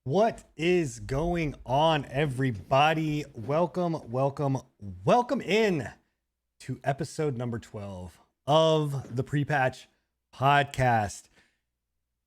What is going on, everybody? Welcome in to episode number 12 of the Pre-Patch Podcast.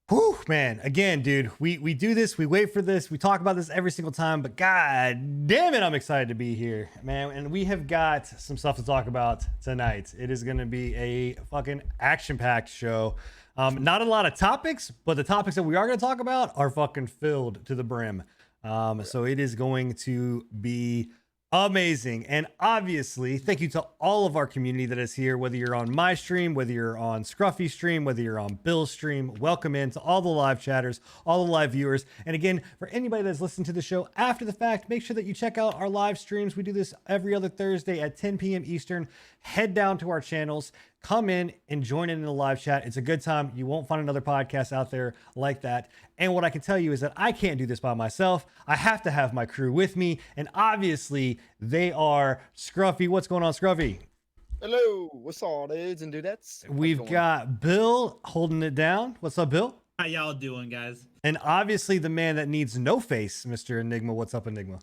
Whew, man. Again, dude, we do this, we wait for this, we talk about this every single time, but god damn it, I'm excited to be here, man. And we have got some stuff to talk about tonight. It is going to be a fucking action-packed show. Not a lot of topics, but the topics that we are going to talk about are fucking filled to the brim. So it is going to be amazing. And obviously, thank you to all of our community that is here, whether you're on my stream, whether you're on Scruffy stream, whether you're on Bill's stream. Welcome in to all the live chatters, all the live viewers. And again, for anybody that's listening to the show after the fact, make sure that you check out our live streams. We do this every other Thursday at 10 p.m. Eastern. Head down to our channels, come in and join in the live chat. It's a good time. You won't find another podcast out there like that. And what I can tell you is that I can't do this by myself. I have to have my crew with me. And obviously they are Scruffy. What's going on, Scruffy? Hello, what's all dudes and dudettes? We've got Bill holding it down. What's up, Bill? How y'all doing, guys? And obviously the man that needs no face, Mr. Enigma. What's up, Enigma?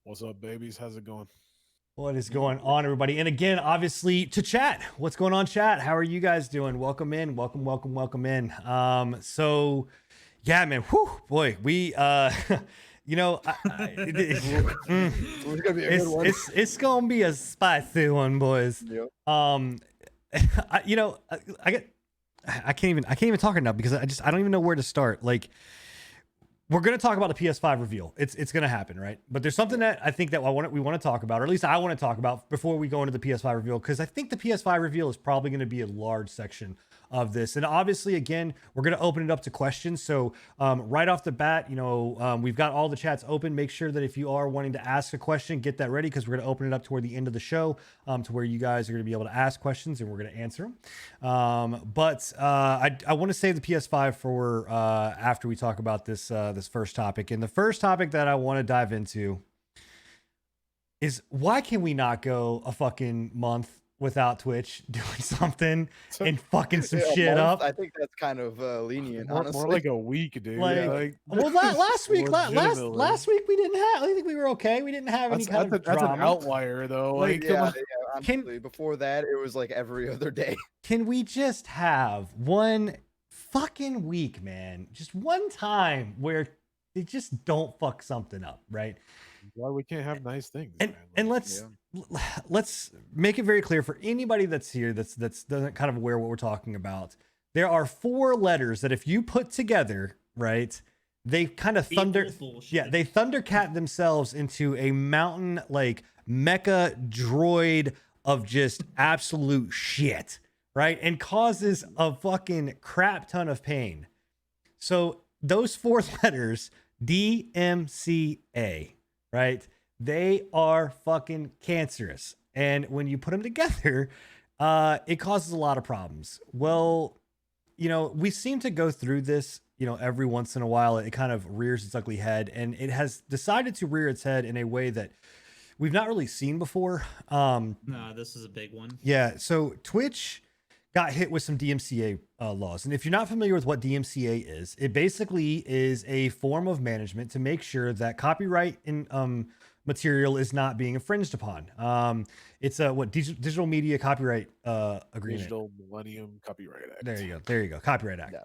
What's up, babies? How's it going? What is going on, everybody? And again, obviously to chat. What's going on, chat? How are you guys doing? Welcome in. Welcome in. So yeah, man. Whew, boy, we you know, it's gonna be a spicy one, boys. Yep. I can't even talk right now because I don't even know where to start. Like, we're going to talk about the PS5 reveal. It's going to happen, right? But there's something that I think that we want to talk about, or at least I want to talk about before we go into the PS5 reveal, because I think the PS5 reveal is probably going to be a large section of this. And obviously, again, we're going to open it up to questions. So right off the bat, we've got all the chats open. Make sure that if you are wanting to ask a question, get that ready, because we're going to open it up toward the end of the show to where you guys are going to be able to ask questions and we're going to answer them. But I want to save the PS5 for after we talk about this first topic. And the first topic that I want to dive into is why can we not go a fucking month without Twitch doing something and fucking some Yeah, a shit month, up? I think that's kind of lenient, more honestly. like a week, dude. Like, well, last week, legitimately. last week we didn't have. I think we were okay. We didn't have any kind of that's drama. an outlier, though. Like, Like, come yeah, on. yeah, honestly, before that, it was like every other day. Can we just have one fucking week, man? Just one time where they just don't fuck something up, right? Why we can't have nice things? And man? and Like, let's make it very clear for anybody that's here that's doesn't kind of aware what we're talking about. There are 4 letters that if you put together, right, they kind of they thundercat themselves into a mountain like mecha droid of just absolute shit, right? And causes a fucking crap ton of pain. So those 4 letters, DMCA, right? They are fucking cancerous. And when you put them together, it causes a lot of problems. Well, you know, we seem to go through this, you know, every once in a while. It kind of rears its ugly head, and it has decided to rear its head in a way that we've not really seen before. No, this is a big one. Yeah. So Twitch got hit with some DMCA laws. And if you're not familiar with what DMCA is, it basically is a form of management to make sure that copyright in material is not being infringed upon. It's a digital media copyright agreement. Digital Millennium Copyright Act. There you go. Copyright Act.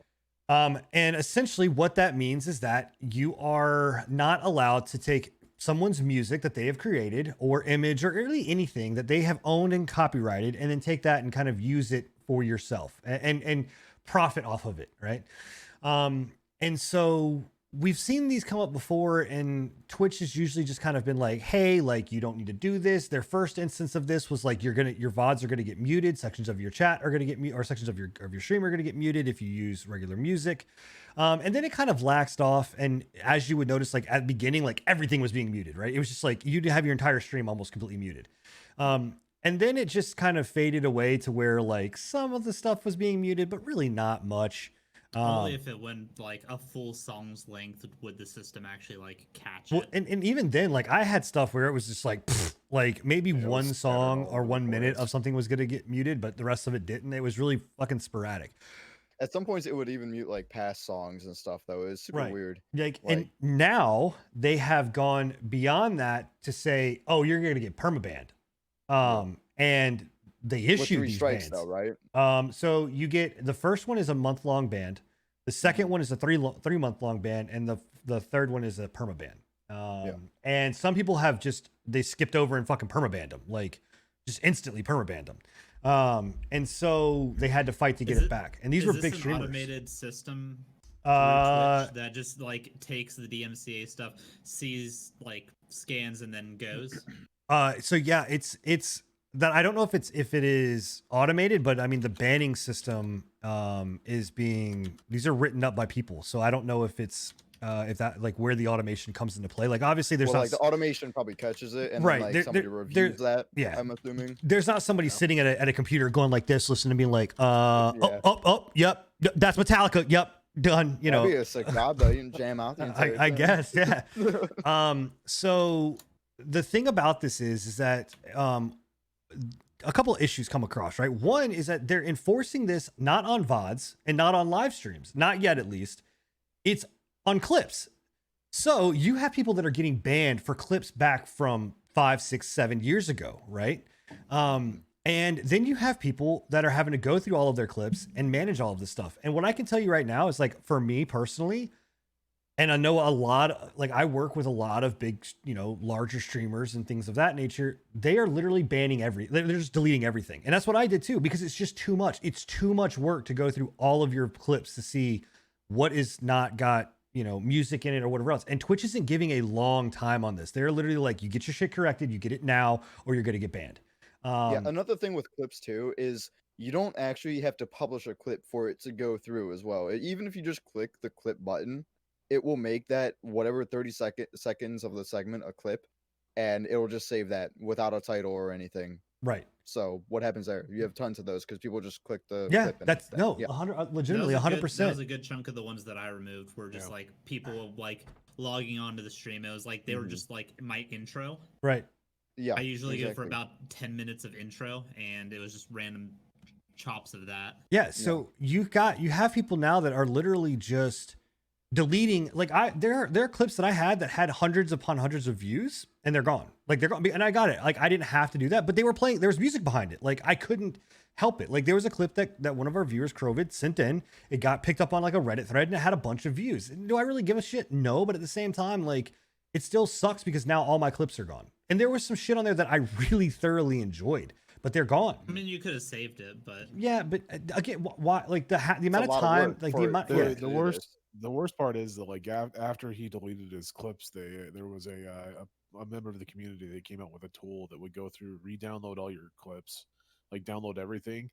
Yeah. And essentially what that means is that you are not allowed to take someone's music that they have created or image or really anything that they have owned and copyrighted and then take that and kind of use it for yourself and profit off of it, right? And so we've seen these come up before, and Twitch has usually just kind of been like, hey, like, you don't need to do this. Their first instance of this was like, your VODs are gonna get muted, sections of your chat are gonna get muted, or sections of your stream are gonna get muted if you use regular music. And then it kind of laxed off, and as you would notice, like at the beginning, like everything was being muted, right? It was just like you'd have your entire stream almost completely muted. And then it just kind of faded away to where like some of the stuff was being muted, but really not much. Only if it went like a full song's length would the system actually like catch Well, it. and even then, like I had stuff where it was just like, like maybe Yeah, it one was song scattered all or over 1 the minute place. of something was going to get muted, but the rest of it didn't. It was really fucking sporadic. At some points, it would even mute like past songs and stuff. Though it was super Right. weird. Like, and now they have gone beyond that to say, oh, you're going to get permabanned. And they With issue 3 these strikes, bans. though, right? So you get the first one is a month-long ban. The second one is a 3-month-long ban, and the third one is a permaban. And some people have just they skipped over and fucking permabanned them, like just instantly permabanned them. And so they had to fight to get it back. And these were big an streamers. Automated system through Twitch that just like takes the DMCA stuff, sees like scans, and then goes. So yeah, it's that I don't know if it is automated, but I mean the banning system is being these are written up by people, so I don't know if it's if that like where the automation comes into play. Like obviously there's Well, not like the automation probably catches it, and Right, then, like there- somebody there- reviews that. yeah. I'm assuming. there's not somebody sitting at a computer going like this, listening to being like, Yeah. yep, that's Metallica, yep, done. You That'd know, be a sick job though. You can jam out the entire I thing. guess, yeah. So the thing about this is that a couple of issues come across, right? One is that they're enforcing this not on VODs and not on live streams, not yet at least. It's on clips. So you have people that are getting banned for clips back from 5, 6, 7 years ago, right? And then you have people that are having to go through all of their clips and manage all of this stuff. And what I can tell you right now is like, for me personally, and I know a lot, like I work with a lot of big, you know, larger streamers and things of that nature. They are literally banning they're just deleting everything. And that's what I did too, because it's just too much. It's too much work to go through all of your clips to see what is not got, you know, music in it or whatever else. And Twitch isn't giving a long time on this. They're literally like, you get your shit corrected, you get it now, or you're going to get banned. Yeah, another thing with clips too is you don't actually have to publish a clip for it to go through as well. Even if you just click the clip button, it will make that whatever 30 seconds of the segment a clip, and it will just save that without a title or anything. Right. So what happens there? You have tons of those because people just click the Yeah, clip and that's that. no, Yeah. 100, legitimately That 100%. was a good chunk of the ones that I removed were just like people like logging onto the stream. It was like they were just like my intro. Right. Yeah, I usually go for exactly. about 10 minutes of intro, and it was just random chops of that. Yeah, so you have people now that are literally just deleting. Like there are clips that I had that had hundreds upon hundreds of views, and they're gone. Like they're gone, and I got it. Like I didn't have to do that, but they were playing. There was music behind it. Like I couldn't help it. Like there was a clip that one of our viewers, Crovid, sent in. It got picked up on like a Reddit thread, and it had a bunch of views. Do I really give a shit? No, but at the same time, like it still sucks because now all my clips are gone. And there was some shit on there that I really thoroughly enjoyed, but they're gone. I mean, you could have saved it, but Yeah, but again, why? Like the amount of lot of time, work like for the it amount. to Yeah, do The this. worst, the worst part is that like after he deleted his clips, there was a member of the community that came out with a tool that would go through, re-download all your clips, like download everything,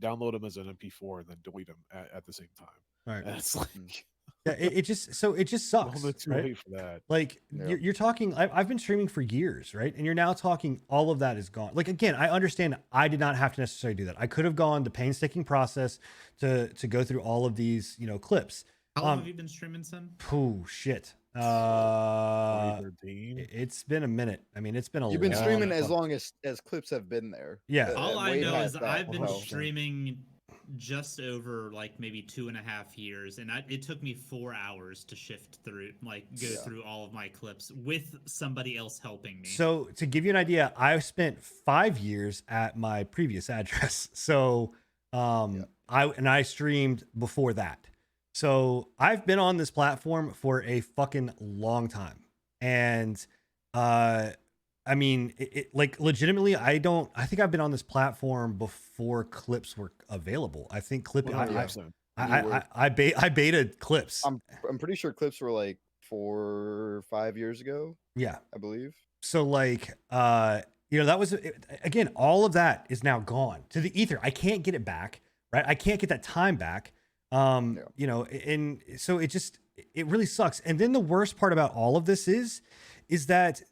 download them as an MP4, and then delete them at the same time. right. And it's like, Yeah, it just sucks, well, too right? late for that. Like Yeah. you're talking. I've been streaming for years, right? And you're now talking all of that is gone. Like again, I understand I did not have to necessarily do that. I could have gone the painstaking process to go through all of these, clips. how long have you been streaming, son? Oh shit. 2013. It's been a minute. I mean, it's been a You've been long streaming as fuck- long as clips have been there. Yeah. All I way know past is that. I've been Wow. streaming just over like maybe 2.5 years, and it took me 4 hours to shift through, like go Yeah. through all of my clips with somebody else helping me. So to give you an idea, I spent 5 years at my previous address. So I streamed before that. So I've been on this platform for a fucking long time. And I mean, like legitimately, I think I've been on this platform before clips were available. I think clip I 100%. baited clips. I'm pretty sure clips were like 4 or 5 years ago, Yeah. I believe. So like that was again, all of that is now gone to the ether. I can't get it back, right? I can't get that time back. And so it really sucks. And then the worst part about all of this is that,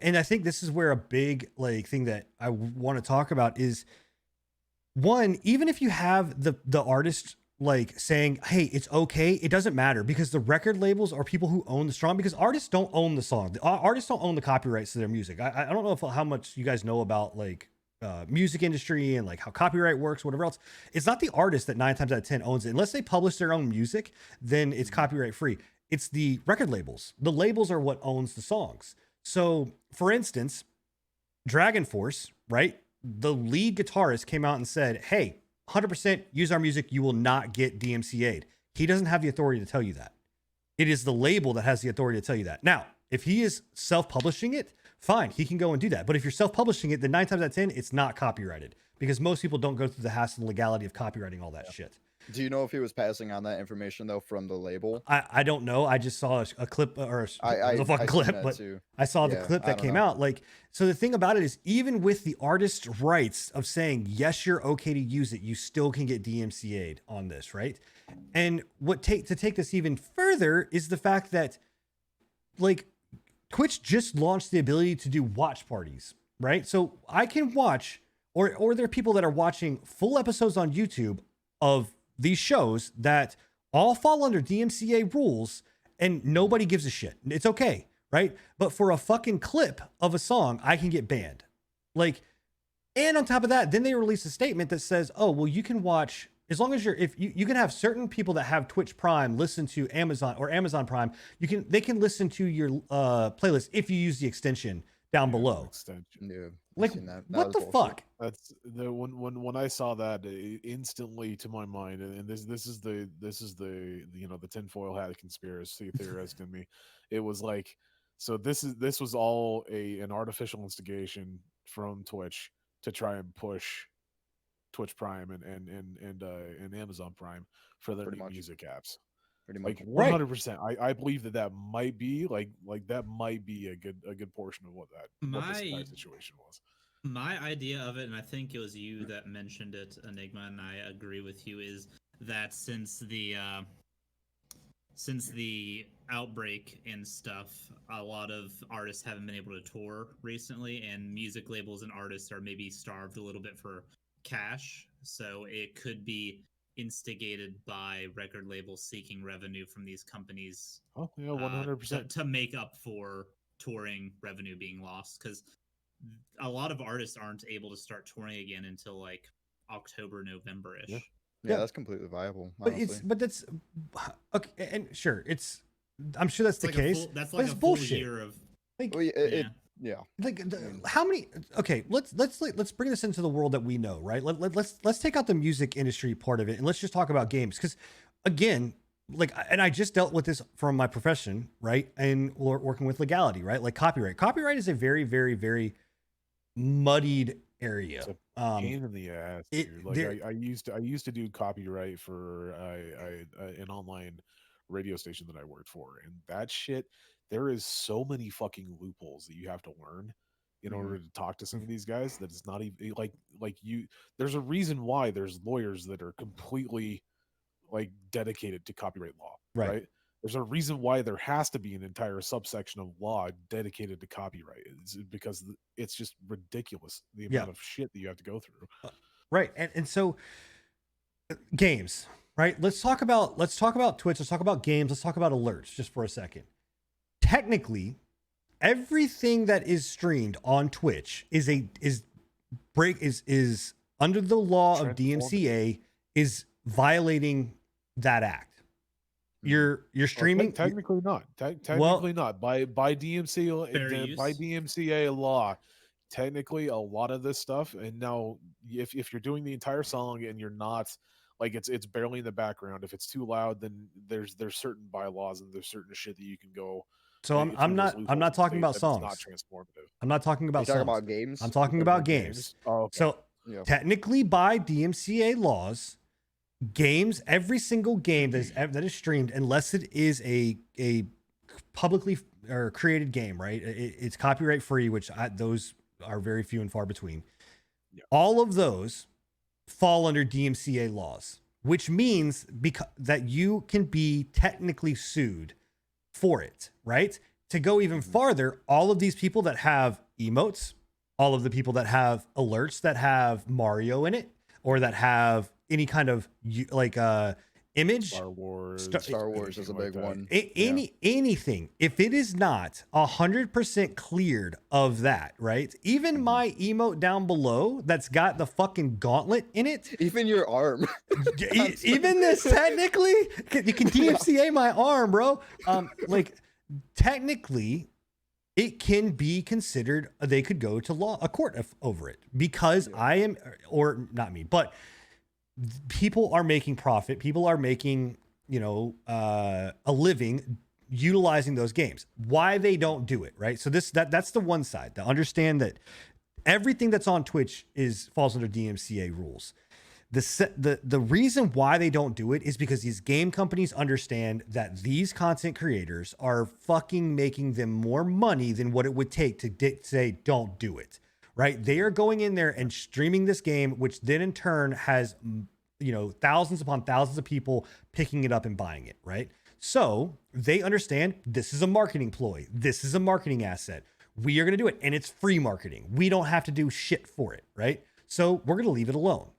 and I think this is where a big like thing that I want to talk about is, one, even if you have the artist like saying, hey, it's okay, it doesn't matter, because the record labels are people who own the song, because artists don't own the song. The artists don't own the copyrights to their music. I don't know how much you guys know about like music industry and like how copyright works, whatever else. It's not the artist that 9 times out of 10 owns it. Unless they publish their own music, then it's copyright free. It's the record labels. The labels are what owns the songs. So for instance, Dragon Force, right? The lead guitarist came out and said, hey, 100% use our music, you will not get DMCA'd. He doesn't have the authority to tell you that. It is the label that has the authority to tell you that. Now, if he is self-publishing it, fine, he can go and do that. But if you're self-publishing it, then 9 times out of 10, it's not copyrighted, because most people don't go through the hassle and legality of copywriting all that shit. Do you know if he was passing on that information though from the label? I don't know. I just saw a clip, or it was a fucking seen clip, that but too. I saw the Yeah, clip I that don't came know. out. Like, so the thing about it is, even with the artist's rights of saying, yes, you're okay to use it, you still can get DMCA'd on this, right? And to take this even further is the fact that, like, Twitch just launched the ability to do watch parties, right? So I can watch, or there are people that are watching full episodes on YouTube of these shows that all fall under DMCA rules, and nobody gives a shit. It's okay, right? But for a fucking clip of a song, I can get banned. Like, and on top of that, then they release a statement that says, oh, well, you can watch, as long as if you can have certain people that have Twitch Prime listen to Amazon or Amazon Prime, they can listen to your playlist if you use the extension down below. Extension. Yeah, I've Like, seen that. That what was the bullshit. fuck? That's the when I saw that, instantly to my mind, and this is the the tinfoil hat conspiracy theorist in me. It was like, so this was all an artificial instigation from Twitch to try and push Twitch Prime and Amazon Prime for their Pretty new much. music apps. Pretty much. Like Right. 100%. I believe that might be like that might be a good portion of what this entire situation was. My idea of it, and I think it was you that mentioned it, Enigma, and I agree with you, is that since the outbreak and stuff, a lot of artists haven't been able to tour recently, and music labels and artists are maybe starved a little bit for cash. So it could be instigated by record labels seeking revenue from these companies. Oh yeah, 100%. To make up for touring revenue being lost, because a lot of artists aren't able to start touring again until like October, November-ish. Yeah. Yeah, Yeah. that's completely viable. But Honestly. that's okay, and sure, I'm sure that's It's the like case. that's but like it's a full bullshit. year of Like, Well, yeah. yeah. like mean- how many? Okay, let's bring this into the world that we know, right? Let's take out the music industry part of it, and let's just talk about games. Because again, like, and I just dealt with this from my profession, right? And working with legality, right? Like copyright. Copyright is a very, very, very muddied area. It's pain in the ass, dude. Like I used to do copyright for an online radio station that I worked for, and that shit, there is so many fucking loopholes that you have to learn in order to talk to some of these guys that it's not even like you. There's a reason why there's lawyers that are completely like dedicated to copyright law, Right. right? There's a reason why there has to be an entire subsection of law dedicated to copyright. It's because it's just ridiculous the amount of shit that you have to go through. Right. And so games, right? Let's talk about Twitch, let's talk about games, let's talk about alerts just for a second. Technically, everything that is streamed on Twitch is under the law of DMCA is violating that act. You're streaming technically not. Technically not by DMCA by DMCA law. Technically, a lot of this stuff, and now if you're doing the entire song and you're not like it's barely in the background, if it's too loud, then there's certain bylaws and there's certain shit that you can go. So I'm not talking about songs. Not transformative. I'm not talking about You're songs. talking about games. I'm talking about games. Oh, okay. So technically, by DMCA laws, games, every single game that is streamed, unless it is a publicly or created game, right? It's copyright free, which those are very few and far between. Yeah. All of those fall under DMCA laws, which means that you can be technically sued for it, right? To go even farther, all of these people that have emotes, all of the people that have alerts that have Mario in it, or that have any kind of image, Star Wars. Star Wars is a big one. Anything, if it is not 100% cleared of that, right? Even my emote down below that's got the fucking gauntlet in it, Even your arm. even this technically, you can DMCA my arm, bro. Like technically, it can be considered. They could go to a court over it because I am, or not me, but people are making profit. People are making, a living utilizing those games. Why they don't do it, right? So that's the one side. To understand that everything that's on Twitch falls under DMCA rules. The reason why they don't do it is because these game companies understand that these content creators are fucking making them more money than what it would take to say don't do it. Right? They are going in there and streaming this game, which then in turn has, thousands upon thousands of people picking it up and buying it. Right? So they understand this is a marketing ploy. This is a marketing asset. We are going to do it. And it's free marketing. We don't have to do shit for it. Right? So we're going to leave it alone.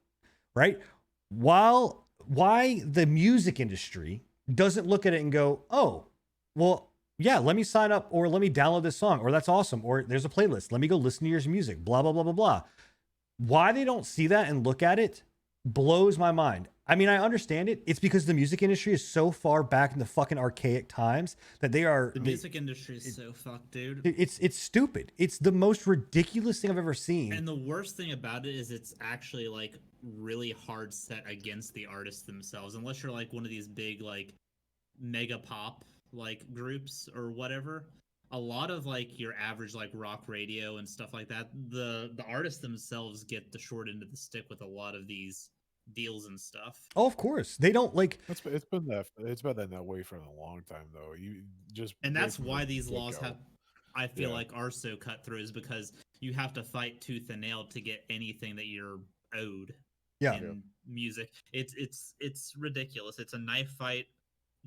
Right? Why the music industry doesn't look at it and go, oh, well, yeah, let me sign up or let me download this song, or that's awesome, or there's a playlist. Let me go listen to your music, blah, blah, blah, blah, blah. Why they don't see that and look at it blows my mind. I mean, I understand it. It's because the music industry is so far back in the fucking archaic times that the music industry is so fucked, dude. It's stupid. It's the most ridiculous thing I've ever seen. And the worst thing about it is it's actually like really hard set against the artists themselves, unless you're like one of these big like mega pop like groups or whatever. A lot of like your average like rock radio and stuff like that, the artists themselves get the short end of the stick with a lot of these deals and stuff. Oh, of course. They don't like it's been that way for a long time though. And that's why these laws I feel like are so cutthroat, is because you have to fight tooth and nail to get anything that you're owed in music. It's ridiculous. It's a knife fight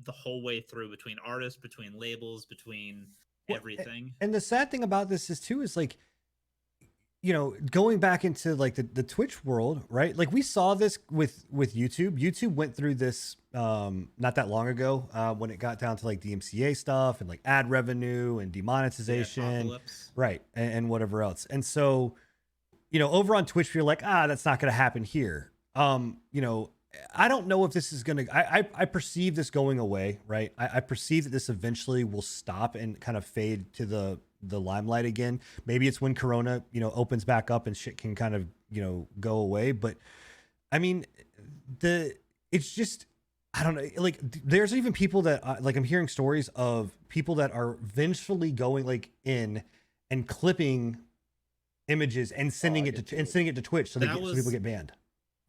the whole way through between artists, between labels, between everything. And the sad thing about this is like you know, going back into like the Twitch world, right? Like we saw this with YouTube. YouTube went through this not that long ago when it got down to like DMCA stuff and like ad revenue and Yeah, demonetization, Apocalypse. right? And whatever else. And so, you know, over on Twitch, you're like, that's not going to happen here. You know, I don't know if this is going to, I perceive this going away, right? I perceive that this eventually will stop and kind of fade to the limelight again. Maybe it's when Corona, you know, opens back up and shit can kind of, you know, go away. But I mean, it's just, I don't know. Like, there's even people that like I'm hearing stories of people that are vengefully going like in and clipping images and sending I it get to you. and sending it to Twitch so, That so was- people get banned.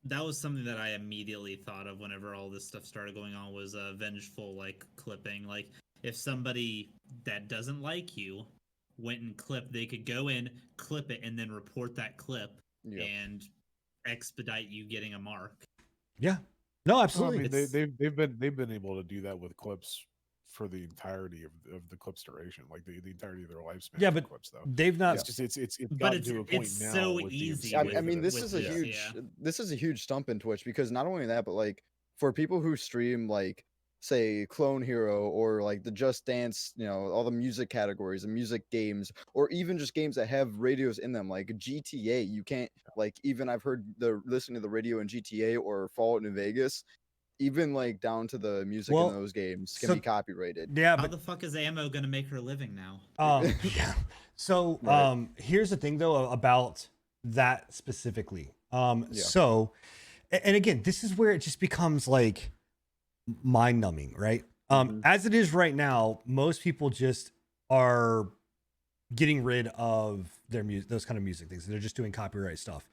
That was something that I immediately thought of whenever all this stuff started going on, was vengeful like clipping. Like if somebody that doesn't like you went and clipped, they could go in, clip it, and then report that clip Yeah. and expedite you getting a mark. Yeah. No, Well, I absolutely. mean, It's- they've been able to do that with clips for the entirety of the clip's duration, like the entirety of their lifespan. Yeah, for but clips though. They've not. It's just it's But gotten it's- to a point it's now. so with easy DMCA with- I mean, this with is a this, huge yeah. this is a huge stump in Twitch, because not only that, but like for people who stream like say Clone Hero or like the Just Dance, you know, all the music categories and music games, or even just games that have radios in them, like GTA. You can't like, even I've heard the listening to the radio in GTA or Fallout New Vegas, even like down to the music Well, in those games can so- be copyrighted. Yeah, How but the fuck is Ammo gonna make her living now? yeah. So Right. here's the thing though about that specifically. Yeah. So and again, this is where it just becomes like mind numbing, right? Mhm. As it is right now, most people just are getting rid of their music, those kind of music things. They're just doing copyright stuff.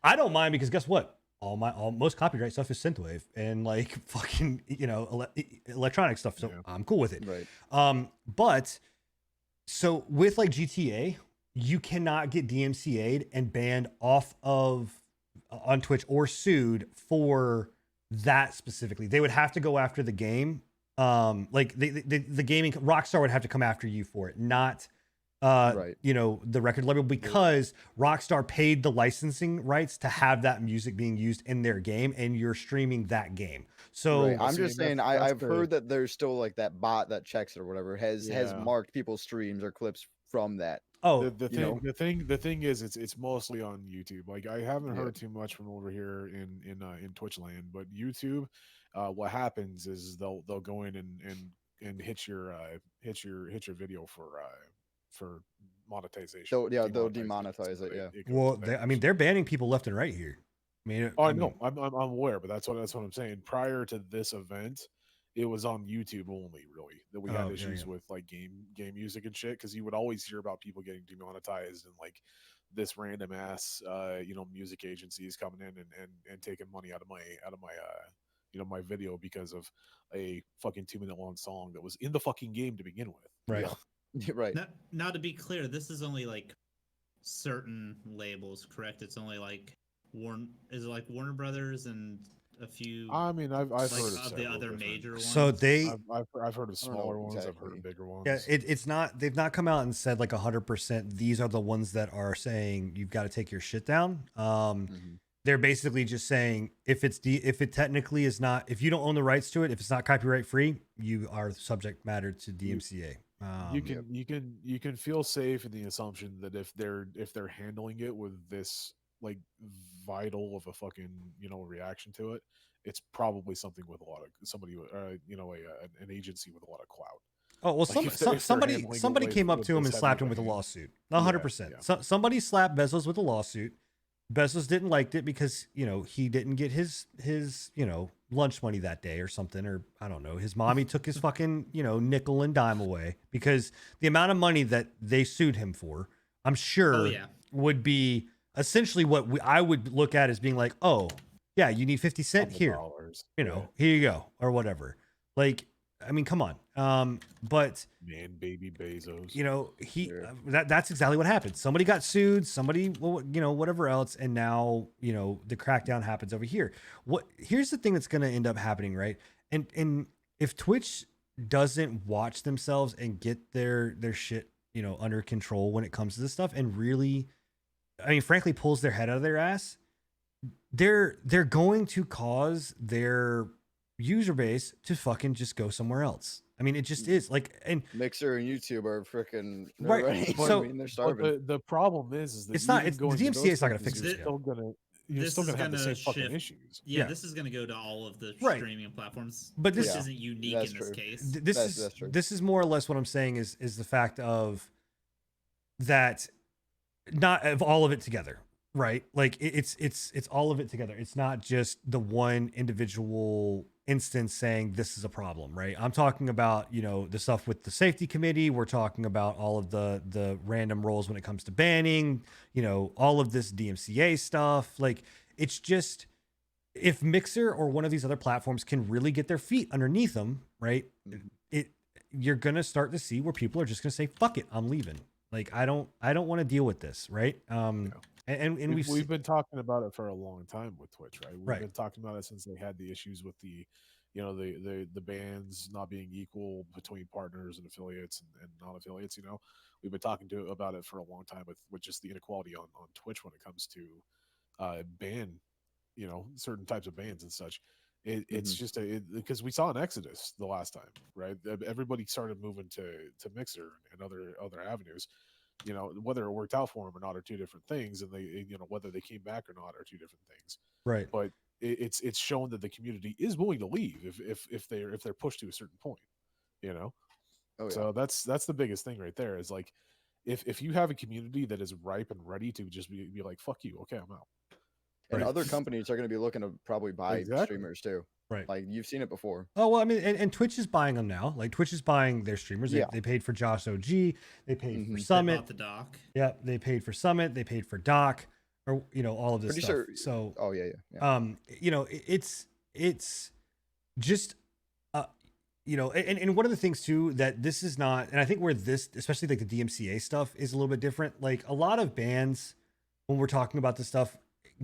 I don't mind because guess what? Most copyright stuff is synthwave and like fucking, you know, electronic stuff. So Yeah. I'm cool with it. Right. But so with like GTA, you cannot get DMCA'd and banned off of on Twitch or sued for that specifically. They would have to go after the game. Like the gaming Rockstar would have to come after you for it, not Right. you know, the record label, because Rockstar paid the licensing rights to have that music being used in their game and you're streaming that game. So Right. I'm see, just that's- saying, that's I've the- heard that there's still like that bot that checks it or whatever has Yeah. marked people's streams or clips from that. oh the you know? the thing is it's mostly on YouTube. Like I haven't Yeah. heard too much from over here in Twitch land, but YouTube, what happens is they'll go in and hit your video for monetization. They'll demonetize it, yeah. goes well, there. I mean, they're banning people left and right here. I mean, Oh, I mean, know. I'm aware, but that's what I'm saying. Prior to this event, it was on YouTube only, really, that we had Oh, yeah, issues yeah. with like game music and shit. Because you would always hear about people getting demonetized and like this random ass, music agencies coming in and taking money out of my my video because of a fucking 2-minute long song that was in the fucking game to begin with. right. Right. Now, to be clear, this is only like certain labels, correct? It's only like Warner Brothers and a few I mean, I've like, heard of of the several other different- major ones. So they, I've heard of know smaller ones. I've heard exactly. of bigger ones. yeah, it's not, they've not come out and said like 100%. These are the ones that are saying you've got to take your shit down. Mhm. They're basically just saying if it technically is not, if you don't own the rights to it, if it's not copyright free, you are subject matter to DMCA. You can feel safe in the assumption that if they're handling it with this like vital of a fucking reaction to it, it's probably something with a lot of somebody an agency with a lot of clout. Oh well, Like, if they're somebody handling it somebody with- came up with to him this and heavy slapped him with a lifting. lawsuit. Yeah, 100%. yeah. Somebody slapped Bezos with a lawsuit. Bezos didn't like it because he didn't get his lunch money that day or something, or I don't know. His mommy took his fucking nickel and dime away because the amount of money that they sued him for, I'm sure, Oh yeah. would be essentially what I would look at as being like, oh yeah, you need 50 cent Couple here. dollars. Here you go, or whatever. Like, I mean, come on. But Man, baby Bezos. Sure. that's exactly what happened. Somebody got sued, somebody, whatever else. And now, the crackdown happens over here. Here's the thing that's going to end up happening, right? And if Twitch doesn't watch themselves and get their shit, under control when it comes to this stuff and really I mean, frankly, pulls their head out of their ass, they're going to cause their user base to fucking just go somewhere else. I mean, it just is like, and Mixer and YouTube are freaking Right, right. so- I mean, they're But starving. the problem is that It's not- even it's- going the to DMCA those is not gonna things, fix it, you're yeah. still gonna This still is gonna have the gonna same fucking shift- issues. Yeah, Yeah. this is going to go to all of the Right. streaming platforms. But this this- isn't unique That's in this true. case. That's true. This is more or less what I'm saying is the fact of that, not of all of it together, right? Like it's all of it together. It's not just the one individual instance saying this is a problem, right? I'm talking about, you know, the stuff with the safety committee. We're talking about all of the random roles when it comes to banning, you know, all of this DMCA stuff. Like, it's just, if Mixer or one of these other platforms can really get their feet underneath them, right? You're gonna start to see where people are just gonna say, "Fuck it, I'm leaving." Like, I don't want to deal with this, right? And We've been talking about it for a long time with Twitch, right? We've Right. been talking about it since they had the issues with the, you know, the bans not being equal between partners and affiliates and non-affiliates. You know, we've been talking about it for a long time with just the inequality on Twitch when it comes to ban, you know, certain types of bans and such. It's just because we saw an exodus the last time, right? Everybody started moving to Mixer and other avenues. You know, whether it worked out for them or not are two different things, and they, you know, whether they came back or not are two different things. right. But it's shown that the community is willing to leave if they're pushed to a certain point, you know. Oh yeah. So that's the biggest thing right there, is like, if you have a community that is ripe and ready to just be like, fuck you, okay, I'm out. And Right. other companies are going to be looking to probably buy Exactly. streamers too. Right. Like, you've seen it before. Oh, well, I mean, and Twitch is buying them now. Like, Twitch is buying their streamers. They, Yeah. they paid for Josh OG. They paid for Mhm. They They Summit. bought the doc. Yeah, they paid for Summit. They paid for Doc, or, you know, all of this Pretty stuff. sure- So, Oh yeah. you know, it's just, you know, and one of the things too, that this is not, and I think where this, especially like the DMCA stuff, is a little bit different. Like, a lot of bands, when we're talking about this stuff,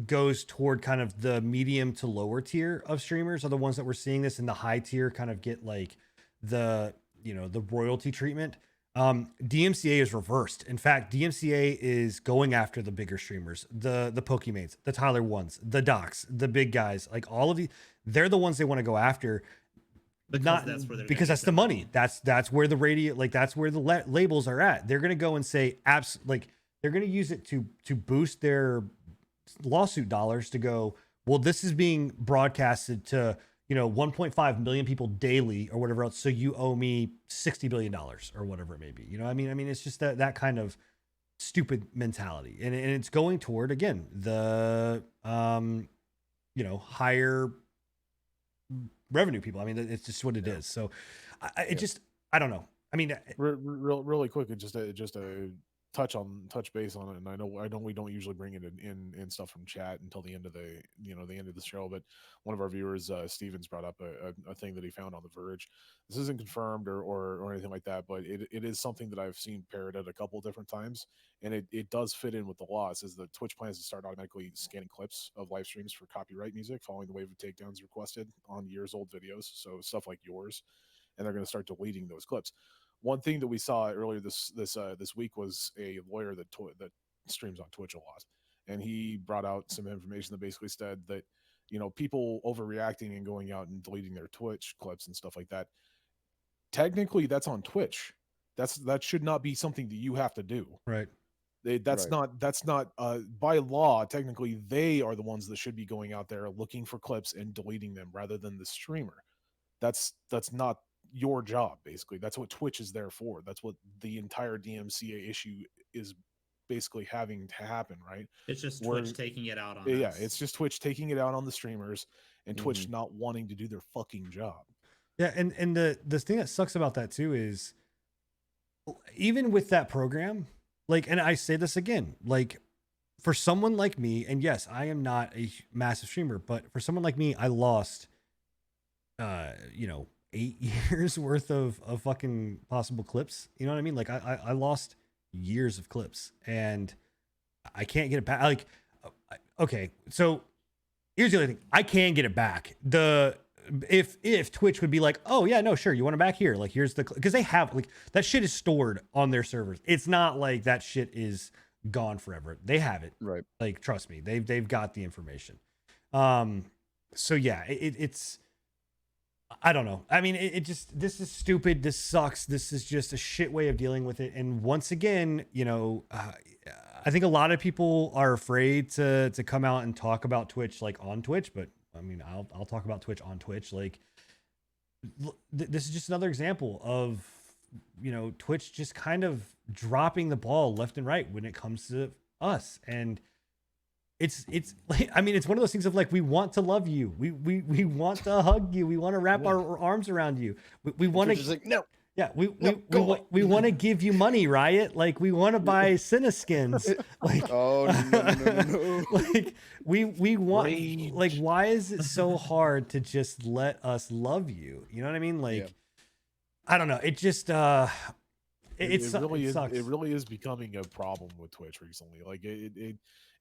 goes toward kind of the medium to lower tier of streamers are the ones that we're seeing this, and the high tier kind of get like the, you know, the royalty treatment. DMCA is reversed. In fact, DMCA is going after the bigger streamers, the Pokemates, the Tyler Ones, the Docs, the big guys, like all of the, they're the ones they want to go after. Because Not that's where they're because gonna that's get the their money. That's where the radio, like that's where the labels are at. They're gonna go and say like they're gonna use it to boost their lawsuit dollars, to go, well, this is being broadcasted to, you know, 1.5 million people daily or whatever else, so you owe me $60 billion or whatever it may be. You know, I mean, it's just that kind of stupid mentality, and it's going toward, again, the you know, higher revenue people. I mean, it's just what it is. So I don't know. I mean, Really quick, just a touch base on it, and I know we don't usually bring it in stuff from chat until the end of the end of the show, but one of our viewers, Stevens, brought up a thing that he found on The Verge. This isn't confirmed or anything like that, but it is something that I've seen parroted a couple different times, and it does fit in with the law. It says that Twitch plans to start automatically scanning clips of live streams for copyright music following the wave of takedowns requested on years old videos, so stuff like yours, and they're going to start deleting those clips. One thing that we saw earlier this week was a lawyer that streams on Twitch a lot, and he brought out some information that basically said that, you know, people overreacting and going out and deleting their Twitch clips and stuff like that, technically that's on Twitch. That should not be something that you have to do. right. That's Right. not by law. Technically, they are the ones that should be going out there looking for clips and deleting them rather than the streamer. That's not your job. Basically, that's what Twitch is there for. That's what the entire DMCA issue is basically having to happen, right? It's just We're- Twitch taking it out on Yeah, us. it's just Twitch taking it out on the streamers and Twitch Mhm. not wanting to do their fucking job. Yeah, and the thing that sucks about that too is, even with that program, like, and I say this again, like, for someone like me, and yes, I am not a massive streamer, but for someone like me, I lost, you know, 8 years worth of fucking possible clips. You know what I mean? Like, I lost years of clips, and I can't get it back. Like, okay, so here's the other thing: I can get it back. If Twitch would be like, oh yeah, no, sure, you want it back here, like, here's the, because they have, like, that shit is stored on their servers. It's not like that shit is gone forever. They have it. Right. Like, trust me, they've got the information. So yeah, it's I don't know. I mean, it just, this is stupid. This sucks. This is just a shit way of dealing with it. And once again, you know, I think a lot of people are afraid to come out and talk about Twitch like on Twitch, but I mean, I'll talk about Twitch on Twitch. Like, this is just another example of, you know, Twitch just kind of dropping the ball left and right when it comes to us. And it's like, I mean, it's one of those things of like, we want to love you. We want to hug you. We want to wrap our arms around you. We want Twitch is to, like, no. yeah, we go away. we want to give you money, Riot. Like, we want to buy Cineskins. Like, Oh no. like we want, Rage. like, why is it so hard to just let us love you? You know what I mean? Like, Yeah. I don't know. It just it sucks. It really is becoming a problem with Twitch recently. Like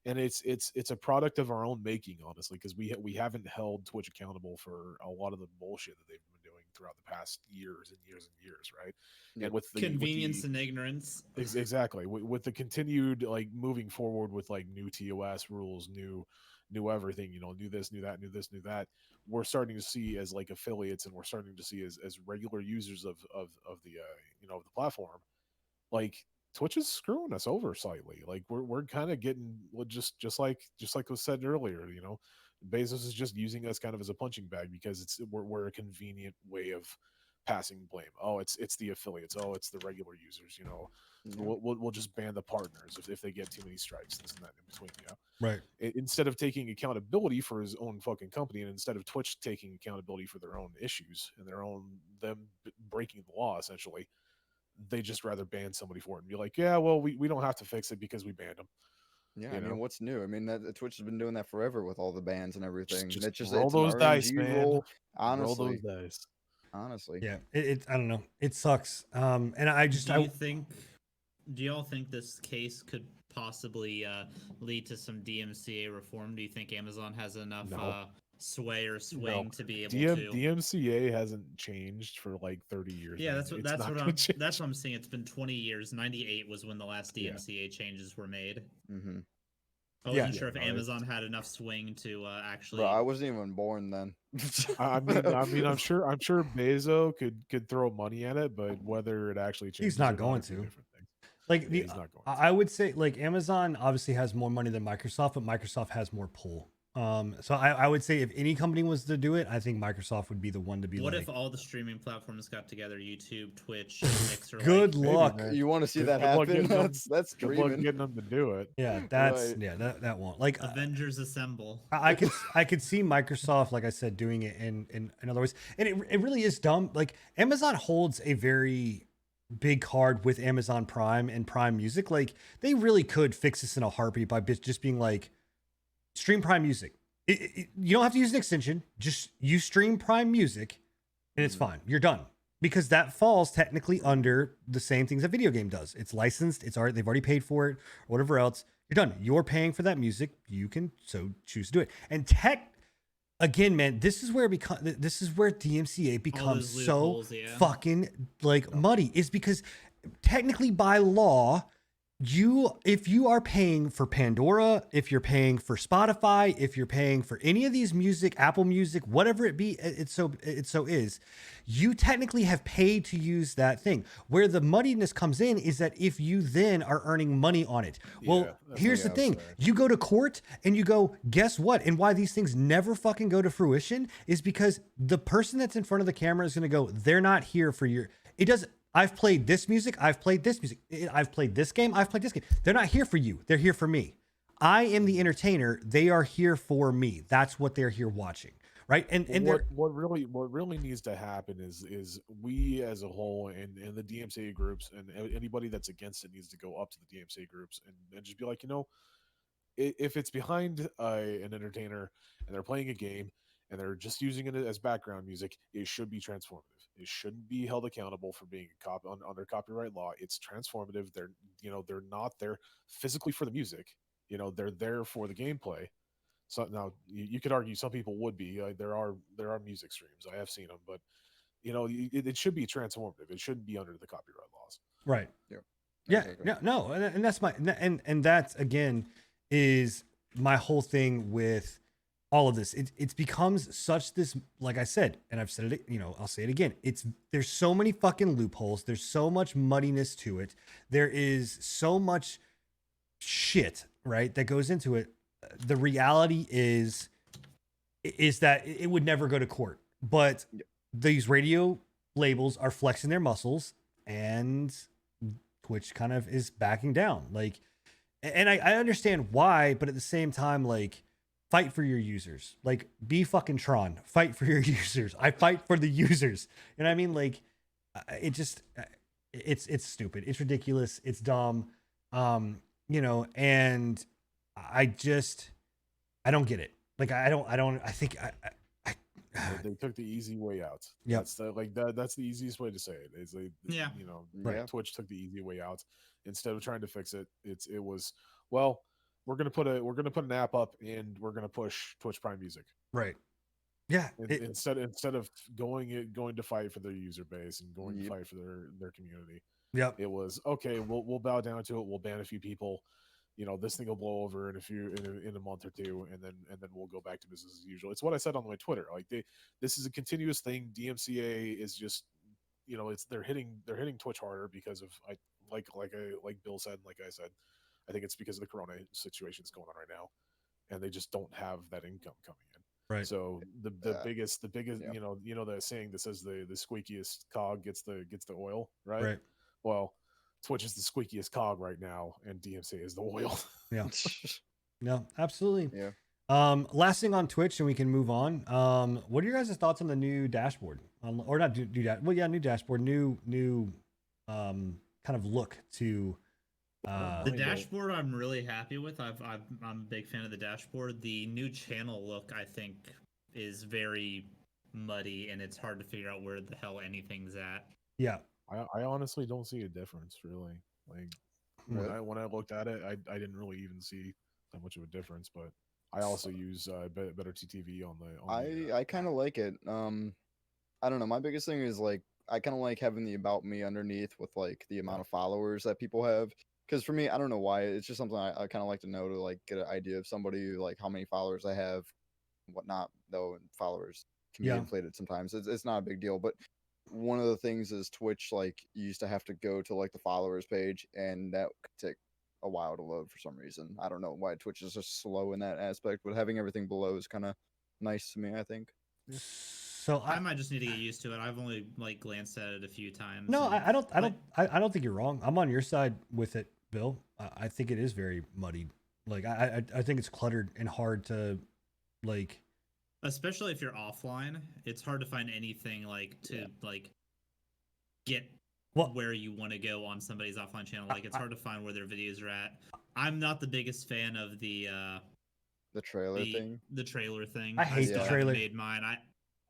and it's a product of our own making, honestly, because we haven't held Twitch accountable for a lot of the bullshit that they've been doing throughout the past years and years and years, right? Yep. And with the Convenience and ignorance. exactly with the continued like moving forward with like new TOS rules, new everything, you know, new this, new that, new this, new that, we're starting to see as like affiliates, and we're starting to see as regular users of the you know, of the platform, like Twitch is screwing us over slightly. Like we're kind of getting, well, just like was said earlier, you know, Bezos is just using us kind of as a punching bag because we're a convenient way of passing blame. Oh, it's the affiliates. Oh, it's the regular users. You know, we'll just ban the partners if they get too many strikes, this and that in between. You know, Right. instead of taking accountability for his own fucking company, and instead of Twitch taking accountability for their own issues and them breaking the law, essentially, they just rather ban somebody for it and be like, yeah, well, we don't have to fix it because we banned them. Yeah, You I mean, know? what's new? I mean, that Twitch has been doing that forever with all the bans and everything. Just It's just roll it's an those dice, RNG man. roll. Roll Honestly, those dice. honestly. Yeah. It I don't know. It sucks. And I just Do y'all think this case could possibly lead to some DMCA reform? Do you think Amazon has enough No. sway or swing to be able to? DMCA hasn't changed for like 30 years. Yeah, man. that's what It's that's not what gonna I'm change. that's what I'm saying. It's been 20 years. 98 was when the last Yeah. DMCA changes were made. Mm-hmm. I Yeah. wasn't sure if no, Amazon had enough swing to actually. Bro, I wasn't even born then. I mean, I'm sure Bezos could throw money at it, but whether it actually changes, He's not or going is a to. different thing. like Yeah, the he's not going to. I would say like Amazon obviously has more money than Microsoft, but Microsoft has more pull. So I would say if any company was to do it, I think Microsoft would be the one to be What like, if all the streaming platforms got together? YouTube, Twitch, Mixer. good Maybe, luck. man. You want to see that Good luck happen? getting them- That's Good luck dreaming. getting them to do it. Yeah, that's Right. yeah, that won't. Like Avengers Assemble. I could see Microsoft, like I said, doing it in other ways. And it really is dumb. Like Amazon holds a very big card with Amazon Prime and Prime Music. Like they really could fix this in a heartbeat by just being like, stream Prime Music. You don't have to use an extension. Just you stream Prime Music and it's fine. You're done. Because that falls technically under the same things a video game does. It's licensed. They've already paid for it, or whatever else. You're done. You're paying for that music. You can so choose to do it. And again, man, this is where DMCA becomes those so loopholes, yeah. fucking like muddy. Is because technically by law, if you are paying for Pandora, if you're paying for Spotify, if you're paying for any of these music, Apple Music, whatever it be, you technically have paid to use that thing. Where the muddiness comes in is that if you then are earning money on it. Well, Yeah, that's here's the what I thing. was saying. You go to court and you go, guess what? And why these things never fucking go to fruition is because the person that's in front of the camera is going to go, they're not here for I've played this music. I've played this music. I've played this game. I've played this game. They're not here for you. They're here for me. I am the entertainer. They are here for me. That's what they're here watching. Right. And what really needs to happen is we as a whole and the DMCA groups and anybody that's against it needs to go up to the DMCA groups and just be like, you know, if it's behind an entertainer and they're playing a game and they're just using it as background music, it should be transformative. It shouldn't be held accountable for being under copyright law. It's transformative. They're not there physically for the music. You know, they're there for the gameplay. So now you could argue some people would be. There are music streams. I have seen them, but you know, it should be transformative. It shouldn't be under the copyright laws. right. Yeah, Okay. no, and that's my and that's again is my whole thing with all of this. It becomes such this, like I said, and I've said it, I'll say it again. There's so many fucking loopholes. There's so much muddiness to it. There is so much shit, right, that goes into it. The reality is that it would never go to court, but these radio labels are flexing their muscles, and Twitch kind of is backing down. Like, and I understand why, but at the same time, like, fight for your users. Like, be fucking Tron. Fight for your users. I fight for the users. You know what I mean? Like, it just, it's stupid. It's ridiculous. It's dumb. And I don't get it. Like, I think They took the easy way out. Yep. That's the easiest way to say it. Is Yeah. Yeah. Twitch took the easy way out instead of trying to fix it. It was, well, we're gonna put an app up and we're gonna push Twitch Prime Music. right. Yeah. Instead of going to fight for their user base and going to Yep. fight for their community. Yep. It was okay. We'll bow down to it. We'll ban a few people. This thing will blow over in a month or two, and then we'll go back to business as usual. It's what I said on my Twitter. Like, this is a continuous thing. DMCA is just, they're hitting Twitch harder because of like Bill said, and like I said, I think it's because of the Corona situation that's going on right now, and they just don't have that income coming in. Right. So the biggest, yeah. the saying that says the squeakiest cog gets the oil, right? Right. Well, Twitch is the squeakiest cog right now, and DMCA is the oil. Yeah. No, absolutely. Yeah. Last thing on Twitch, and we can move on. What are your guys' thoughts on the new dashboard? Or not new dashboard, new kind of look to The dashboard I'm really happy with. I'm a big fan of the dashboard. The new channel look, I think, is very muddy, and it's hard to figure out where the hell anything's at. yeah. I honestly don't see a difference, really. Like, when I looked at it, I didn't really even see that much of a difference. But I also use Better TTV on the. I kind of like it. I don't know. My biggest thing is, like, I kind of like having the about me underneath with, like, the amount of followers that people have. Because for me, I don't know why. It's just something I kind of like to know, to, like, get an idea of somebody, like, how many followers I have, whatnot. Though, and followers can be Yeah. inflated sometimes. It's not a big deal. But one of the things is Twitch, like, you used to have to go to, like, the followers page, and that could take a while to load for some reason. I don't know why Twitch is just slow in that aspect, but having everything below is kind of nice to me, I think. So I might just need to get used to it. I've only like glanced at it a few times. no, and, I don't think you're wrong. I'm on your side with it, Bill. I think it is very muddied. Like, I think it's cluttered and hard to, like, especially if you're offline, it's hard to find anything like to like get Well- where you want to go on somebody's offline channel. Like, it's hard to find where their videos are at. I'm not the biggest fan of the trailer thing. the trailer thing. I hate still the haven't trailer. Made mine.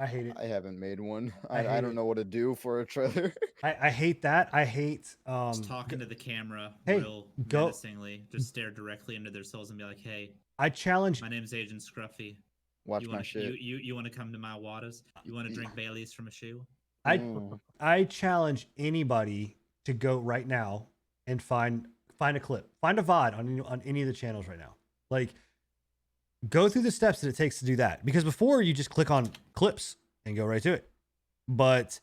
I hate it. I haven't made one. I hate I don't it. know what to do for a trailer. I hate that. I hate Just talking to the camera hey, real go- menacingly. Just stare directly into their souls and be like, "Hey, I challenge my name's Agent Scruffy. Watch You my want shit. you want to come to my waters? You want to drink Bailey's from a shoe?" Mm. I challenge anybody to go right now and find a clip, find a VOD on any of the channels right now. Like, go through the steps that it takes to do that. Because before, you just click on clips and go right to it. But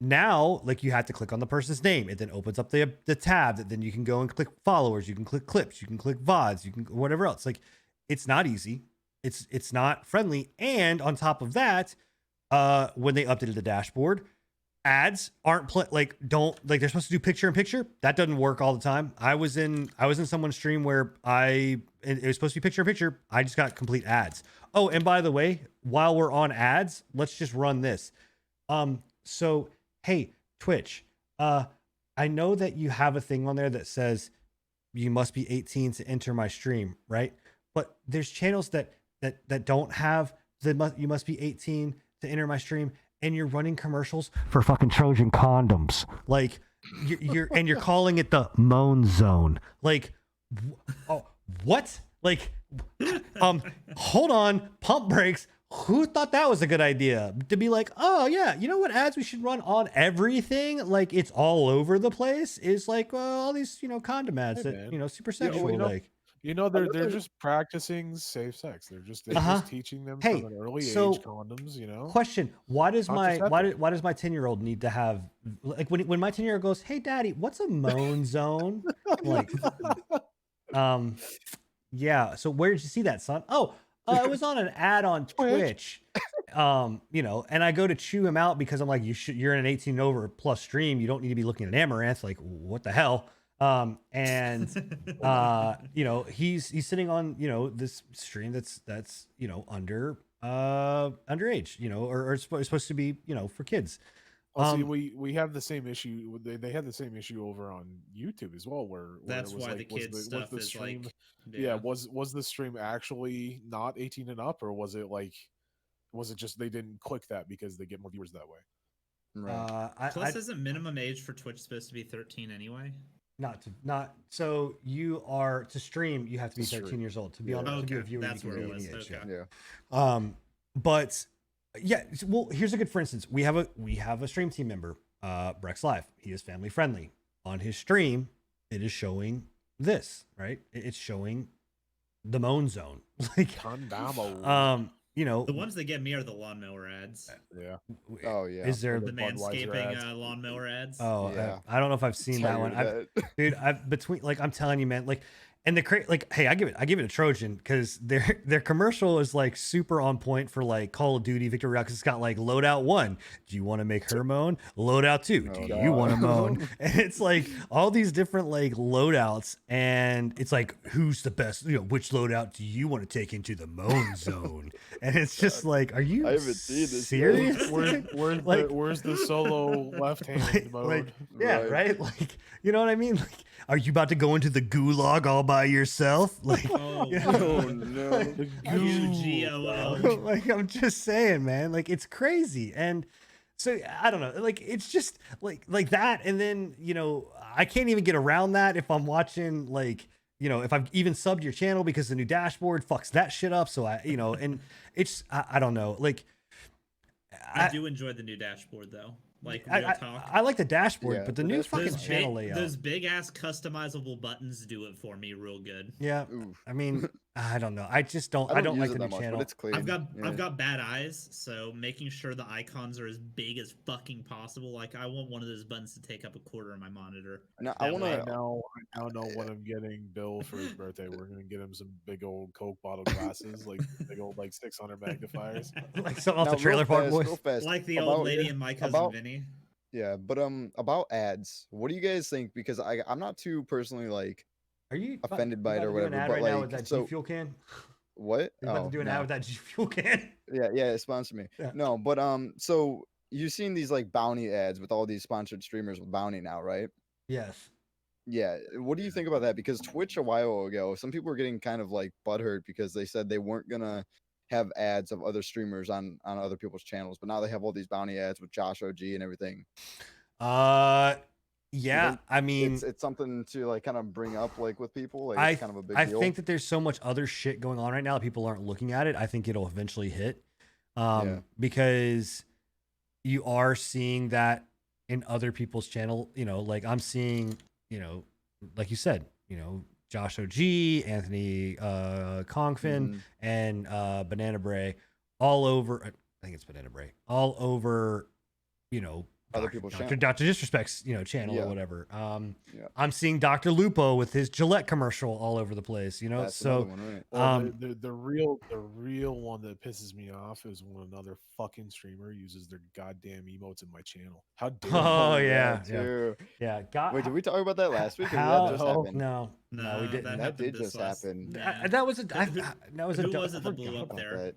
now, like, you have to click on the person's name. It then opens up the tab that then you can go and click followers. You can click clips. You can click VODs. You can whatever else. Like, it's not easy. It's not friendly. And on top of that, when they updated the dashboard, ads aren't they're supposed to do picture in picture. That doesn't work all the time. I was in someone's stream where it was supposed to be picture in picture. I just got complete ads. Oh, and by the way, while we're on ads, let's just run this. So hey, Twitch, I know that you have a thing on there that says you must be 18 to enter my stream, right? But there's channels that don't have you must be 18 to enter my stream, and you're running commercials for fucking Trojan condoms. Like, you're calling it the moan zone. Like, what? Like, hold on, pump brakes. Who thought that was a good idea? To be like, oh yeah, you know what ads we should run on everything? Like it's all over the place. Is like all these condom ads Hey, that man. super Yeah, well, sexual. Like they're Another- just practicing safe sex. They're just teaching them Hey, from an early so- age condoms. question: why does my Contraceptive. why does my 10-year-old need to have like when my 10-year-old goes, hey daddy, what's a moan zone? Like yeah. So where did you see that, son? Oh, it was on an ad on Twitch. And I go to chew him out because I'm like, you're in an 18 over plus stream. You don't need to be looking at Amaranth. Like, what the hell? He's sitting on, this stream that's underage, or it's supposed to be, for kids. Well, see, we have the same issue. They had the same issue over on YouTube as well, where That's it was why like, the was kids the stuff is stream, like, was the stream actually not 18 and up, or was it just they didn't click that because they get more viewers that way? Right. Plus, isn't minimum age for Twitch supposed to be 13 anyway? So you are to stream, you have to be To 13 stream. years old to be Yeah. on to be a Okay, viewer. that's you can where be it was, any age, okay. Yeah. But yeah, well, here's a good for instance. We have a stream team member, Brex Live. He is family friendly. On his stream, it is showing this, right? It's showing the moan zone. Like Condamo. The ones that get me are the lawnmower ads. Yeah. Oh, yeah. Is there The Budweiser manscaping ads. Lawnmower ads. Oh, Yeah. I don't know if I've seen that one. Dude, I'm telling you, man, and hey, I give it a Trojan because their commercial is like super on point for like Call of Duty Victory Rock. It's got like loadout 1. Do you want to make her moan? Loadout 2. Oh, Do God. you want to moan? And it's like all these different like loadouts, and it's like who's the best? Which loadout do you want to take into the moan zone? And it's just like, are you I haven't seen this yet. serious? Where's the solo left hand mode? Yeah, right. Like, you know what I mean? Like, are you about to go into the gulag all by yourself? Like, Oh, yeah. Oh, no. The UGOL. Like, I'm just saying, man. Like, it's crazy. And so I don't know. Like, it's just like that. And then I can't even get around that if I'm watching if I've even subbed your channel because the new dashboard fucks that shit up. So and it's I don't know. Like, I do enjoy the new dashboard though. Like real talk. I like the dashboard, Yeah, but the the new dashboard fucking is channel layout. Those big ass customizable buttons do it for me real good. Yeah, Oof. I mean, I don't know. I just don't. I don't like use the it new that much, channel. but it's clean. I've Yeah. got bad eyes, so making sure the icons are as big as fucking possible. Like I want one of those buttons to take up a quarter of my monitor. Now, I that want way. I to. now know what I'm getting Bill for his birthday. We're gonna get him some big old Coke bottle glasses, like big old 600 magnifiers. Like something off the trailer park boys. Real fast. Like the about- old lady and my cousin about- Vinny. Yeah, but about ads, what do you guys think? Because I'm not too personally Are you offended by it about or to do an whatever, ad but, right now like, with that so- G Fuel can? what? You're about Oh, to do an no. ad with that G Fuel can? Yeah, sponsor me. Yeah. No, but so you've seen these bounty ads with all these sponsored streamers with bounty now, right? Yes. Yeah. What do you think about that? Because Twitch a while ago, some people were getting kind of butthurt because they said they weren't gonna have ads of other streamers on other people's channels, but now they have all these bounty ads with Josh OG and everything. Yeah. think I mean, It's something to kind of bring up with people. I It's kind of a big I deal. think that there's so much other shit going on right now that people aren't looking at it. I think it'll eventually hit, Yeah. because you are seeing that in other people's channel. Like I'm seeing, like you said, Josh OG, Anthony Kongfin, Mhm. and Banana Bray all over. I think it's Banana Bray all over. Other people's channel. Dr. Disrespect's channel Yeah. or whatever. Yeah. I'm seeing Dr. Lupo with his Gillette commercial all over the place. That's So another one, right? Well, the real one that pisses me off is when another fucking streamer uses their goddamn emotes in my channel. How dare Oh, you? yeah. too. God, Wait, did we talk about that last week? Or did how? that just happen? No, we didn't. That, That happened did this just last- happen. Nah. That was a. Who- That was a. Who dumb- was it that I blew forgot up about there? that.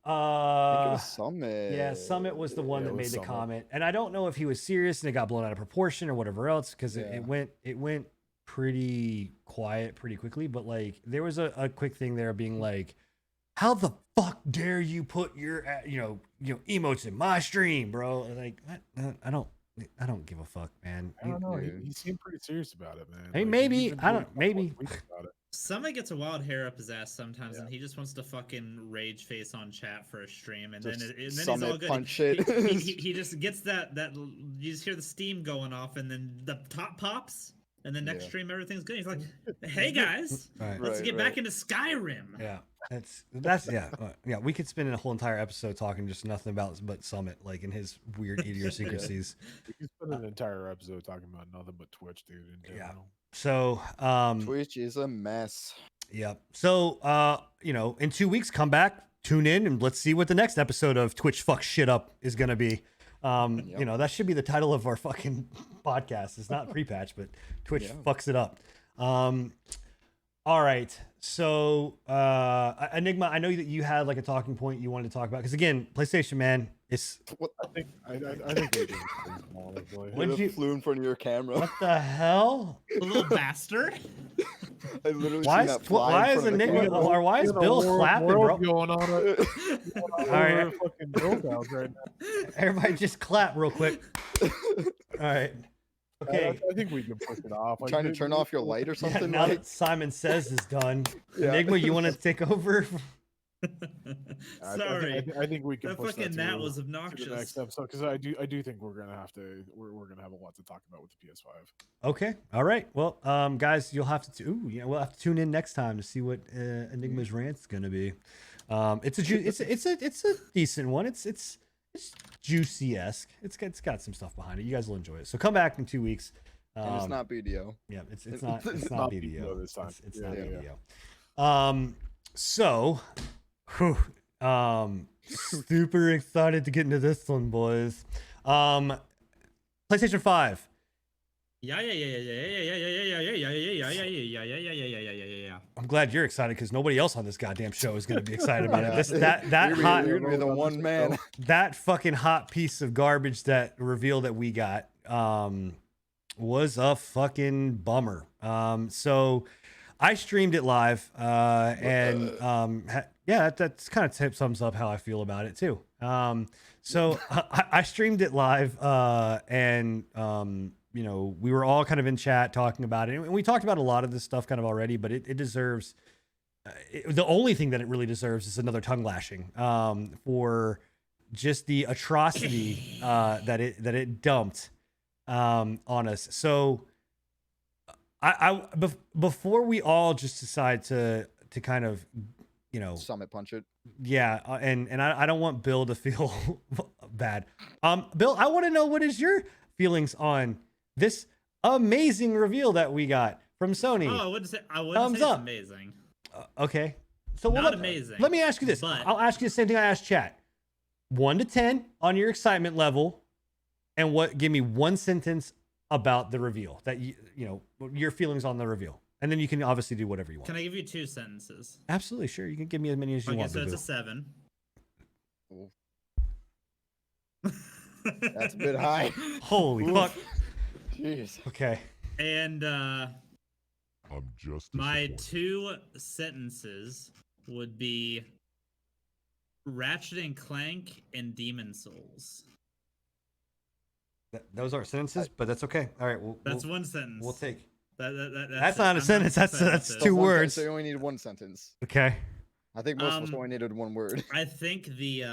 I think it was Summit. Yeah, Summit was the one Yeah, that it made was the Summit. comment, and I don't know if he was serious and it got blown out of proportion or whatever else, because Yeah. it went pretty quiet pretty quickly. But there was a quick thing there being like, how the fuck dare you put your emotes in my stream, bro? Like I don't give a fuck, man. I don't know. Dude. He seemed pretty serious about it, man. Hey, Like, maybe, he's been I doing don't- it for maybe. weeks about it. Summit gets a wild hair up his ass sometimes, and he just wants to fucking rage face on chat for a stream, and Just then he's all Summit good. punch it. He just gets that you just hear the steam going off, and then the top pops, and then next Yeah. stream everything's good. He's like, "Hey guys, Right. let's Right, get right. back into Skyrim." Yeah, yeah. We could spend a whole entire episode talking just nothing about but Summit, like in his weird idiosyncrasies. We can spend an entire episode talking about nothing but Twitch, dude. In Yeah. general. So, Twitch is a mess. yeah. So, in 2 weeks, come back, tune in, and let's see what the next episode of Twitch Fuck Shit Up is gonna be. Yep. That should be the title of our fucking podcast. It's not pre-patch, but Twitch Yeah. fucks it up. All right. So, Enigma, I know that you had like a talking point you wanted to talk about because again, PlayStation, man, it's I think we can pretty small, actually. What'd It you- flew in front of your camera. what the hell? The little bastard. I literally Why seen is that fly why in is front of the Enigma camera. or why is You know, Bill clapping, bro? world going on at All right. fucking Build-Outs right now. Everybody, just clap real quick. All right. Okay. I think we can push it off. Like, Trying to dude, turn off your light or Yeah, something? now Mike? that Simon Says is done, Yeah. Enigma, you want to take over? Sorry, I think we can that push fucking that that to- was to the obnoxious. next episode because I do think we're gonna have to we're gonna have a lot to talk about with the PS5. Okay. All right. Well, guys, you'll have to. We'll have to tune in next time to see what Enigma's rant's gonna be. It's a decent one. It's juicy-esque. It's got some stuff behind it. You guys will enjoy it. So come back in 2 weeks. And it's not BDO. Yeah, it's not It's not not BDO BDO this time. It's Yeah, not yeah, BDO. So, super excited to get into this one, boys. PlayStation 5. Yeah. I'm glad you're excited because nobody else on this goddamn show is going to be excited about it. Yeah. This that You're hot gonna be the one man. that fucking hot piece of garbage that reveal that we got was a fucking bummer. So I streamed it live and that's kind of sums up how I feel about it too. So I streamed it live and we were all kind of in chat talking about it, and we talked about a lot of this stuff kind of already, but it deserves the only thing that it really deserves is another tongue lashing for just the atrocity that it dumped on us. So before we all just decide to kind of Summit punch it. yeah, and I don't want Bill to feel bad. Bill, I want to know what is your feelings on this amazing reveal that we got from Sony. Oh, I wouldn't say Thumbs it's up. amazing. Okay, so Not let, amazing, Let me ask you this. but- I'll ask you the same thing I asked chat. 1 to 10 on your excitement level, and give me one sentence about the reveal that your feelings on the reveal, and then you can obviously do whatever you want. Can I give you 2 sentences? Absolutely, sure. You can give me as many as you Okay, want. so it's Boo-boo. a 7. Oh, that's a bit high. Holy Oof. fuck. Jeez. Okay. And I'm just my disappointed. 2 sentences would be Ratchet and Clank and Demon Souls. Those are sentences, but that's okay. All right, That's one sentence. we'll take. That's not a it. I'm sentence, that's sentences. two One words. So you only needed one sentence. Okay. I think most of us Um, only needed one word. I think the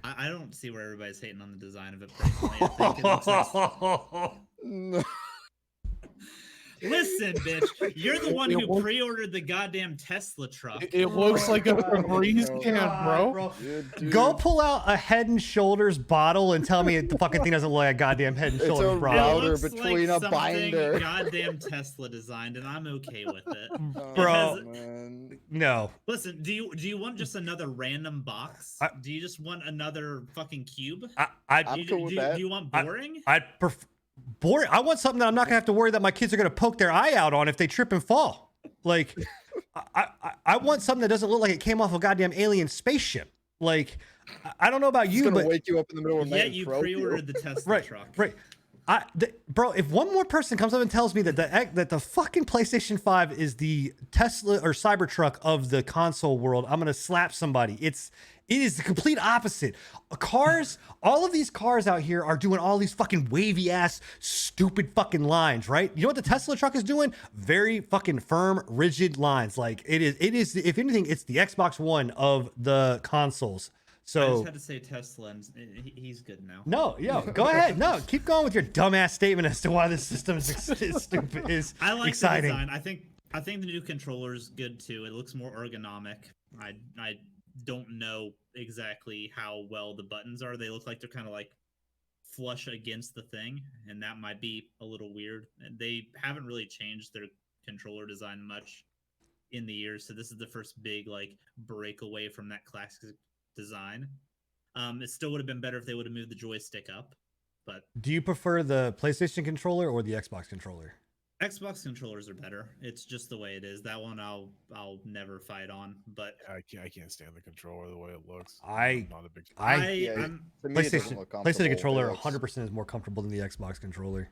I don't see where everybody's hating on the design of it personally. I think it looks like... No. Listen, bitch, you're the one It who looks- pre-ordered the goddamn Tesla truck. It looks like a Febreze Oh, can, bro. Dude, Go pull out a Head and Shoulders bottle and tell me the fucking thing doesn't look like a goddamn Head and It's Shoulders a It bottle. router looks between a something binder. Goddamn Tesla designed, and I'm okay with it. Oh, Bro. man. No. Listen, do you want just another random box? Do you just want another fucking cube? I'd I'm Do you, cool do, with you- that. do you want I- boring? I'd prefer boring. I want something that I'm not gonna have to worry that my kids are gonna poke their eye out on if they trip and fall. Like, I want something that doesn't look like it came off a goddamn alien spaceship. Like, I don't know about It's you, gonna but wake you up in the middle of the night. Yet and you throw pre-ordered the Tesla right, truck. right. Bro, if one more person comes up and tells me that the fucking PlayStation 5 is the Tesla or Cybertruck of the console world, I'm gonna slap somebody. It's It is the complete opposite. Cars, all of these cars out here are doing all these fucking wavy ass, stupid fucking lines, right? You know what the Tesla truck is doing? Very fucking firm, rigid lines. Like it is, if anything, it's the Xbox One of the consoles. I So just had to say Tesla, and he's good now. no, go ahead. No, keep going with your dumbass statement as to why this system is stupid. Is I like exciting. the design. I think the new controller is good too. It looks more ergonomic. I don't know exactly how well the buttons are. They look like they're kind of like flush against the thing, and that might be a little weird. And they haven't really changed their controller design much in the years, so this is the first big like breakaway from that classic design. It still would have been better if they would have moved the joystick up, but Do you prefer the PlayStation controller or the Xbox controller? Xbox controllers are better. It's just the way it is. That one I'll never fight on. But I can't stand the controller the way it looks. I- I'm not a big. Yeah, I'm To me, it doesn't PlayStation look comfortable. controller It looks- 100% is more comfortable than the Xbox controller.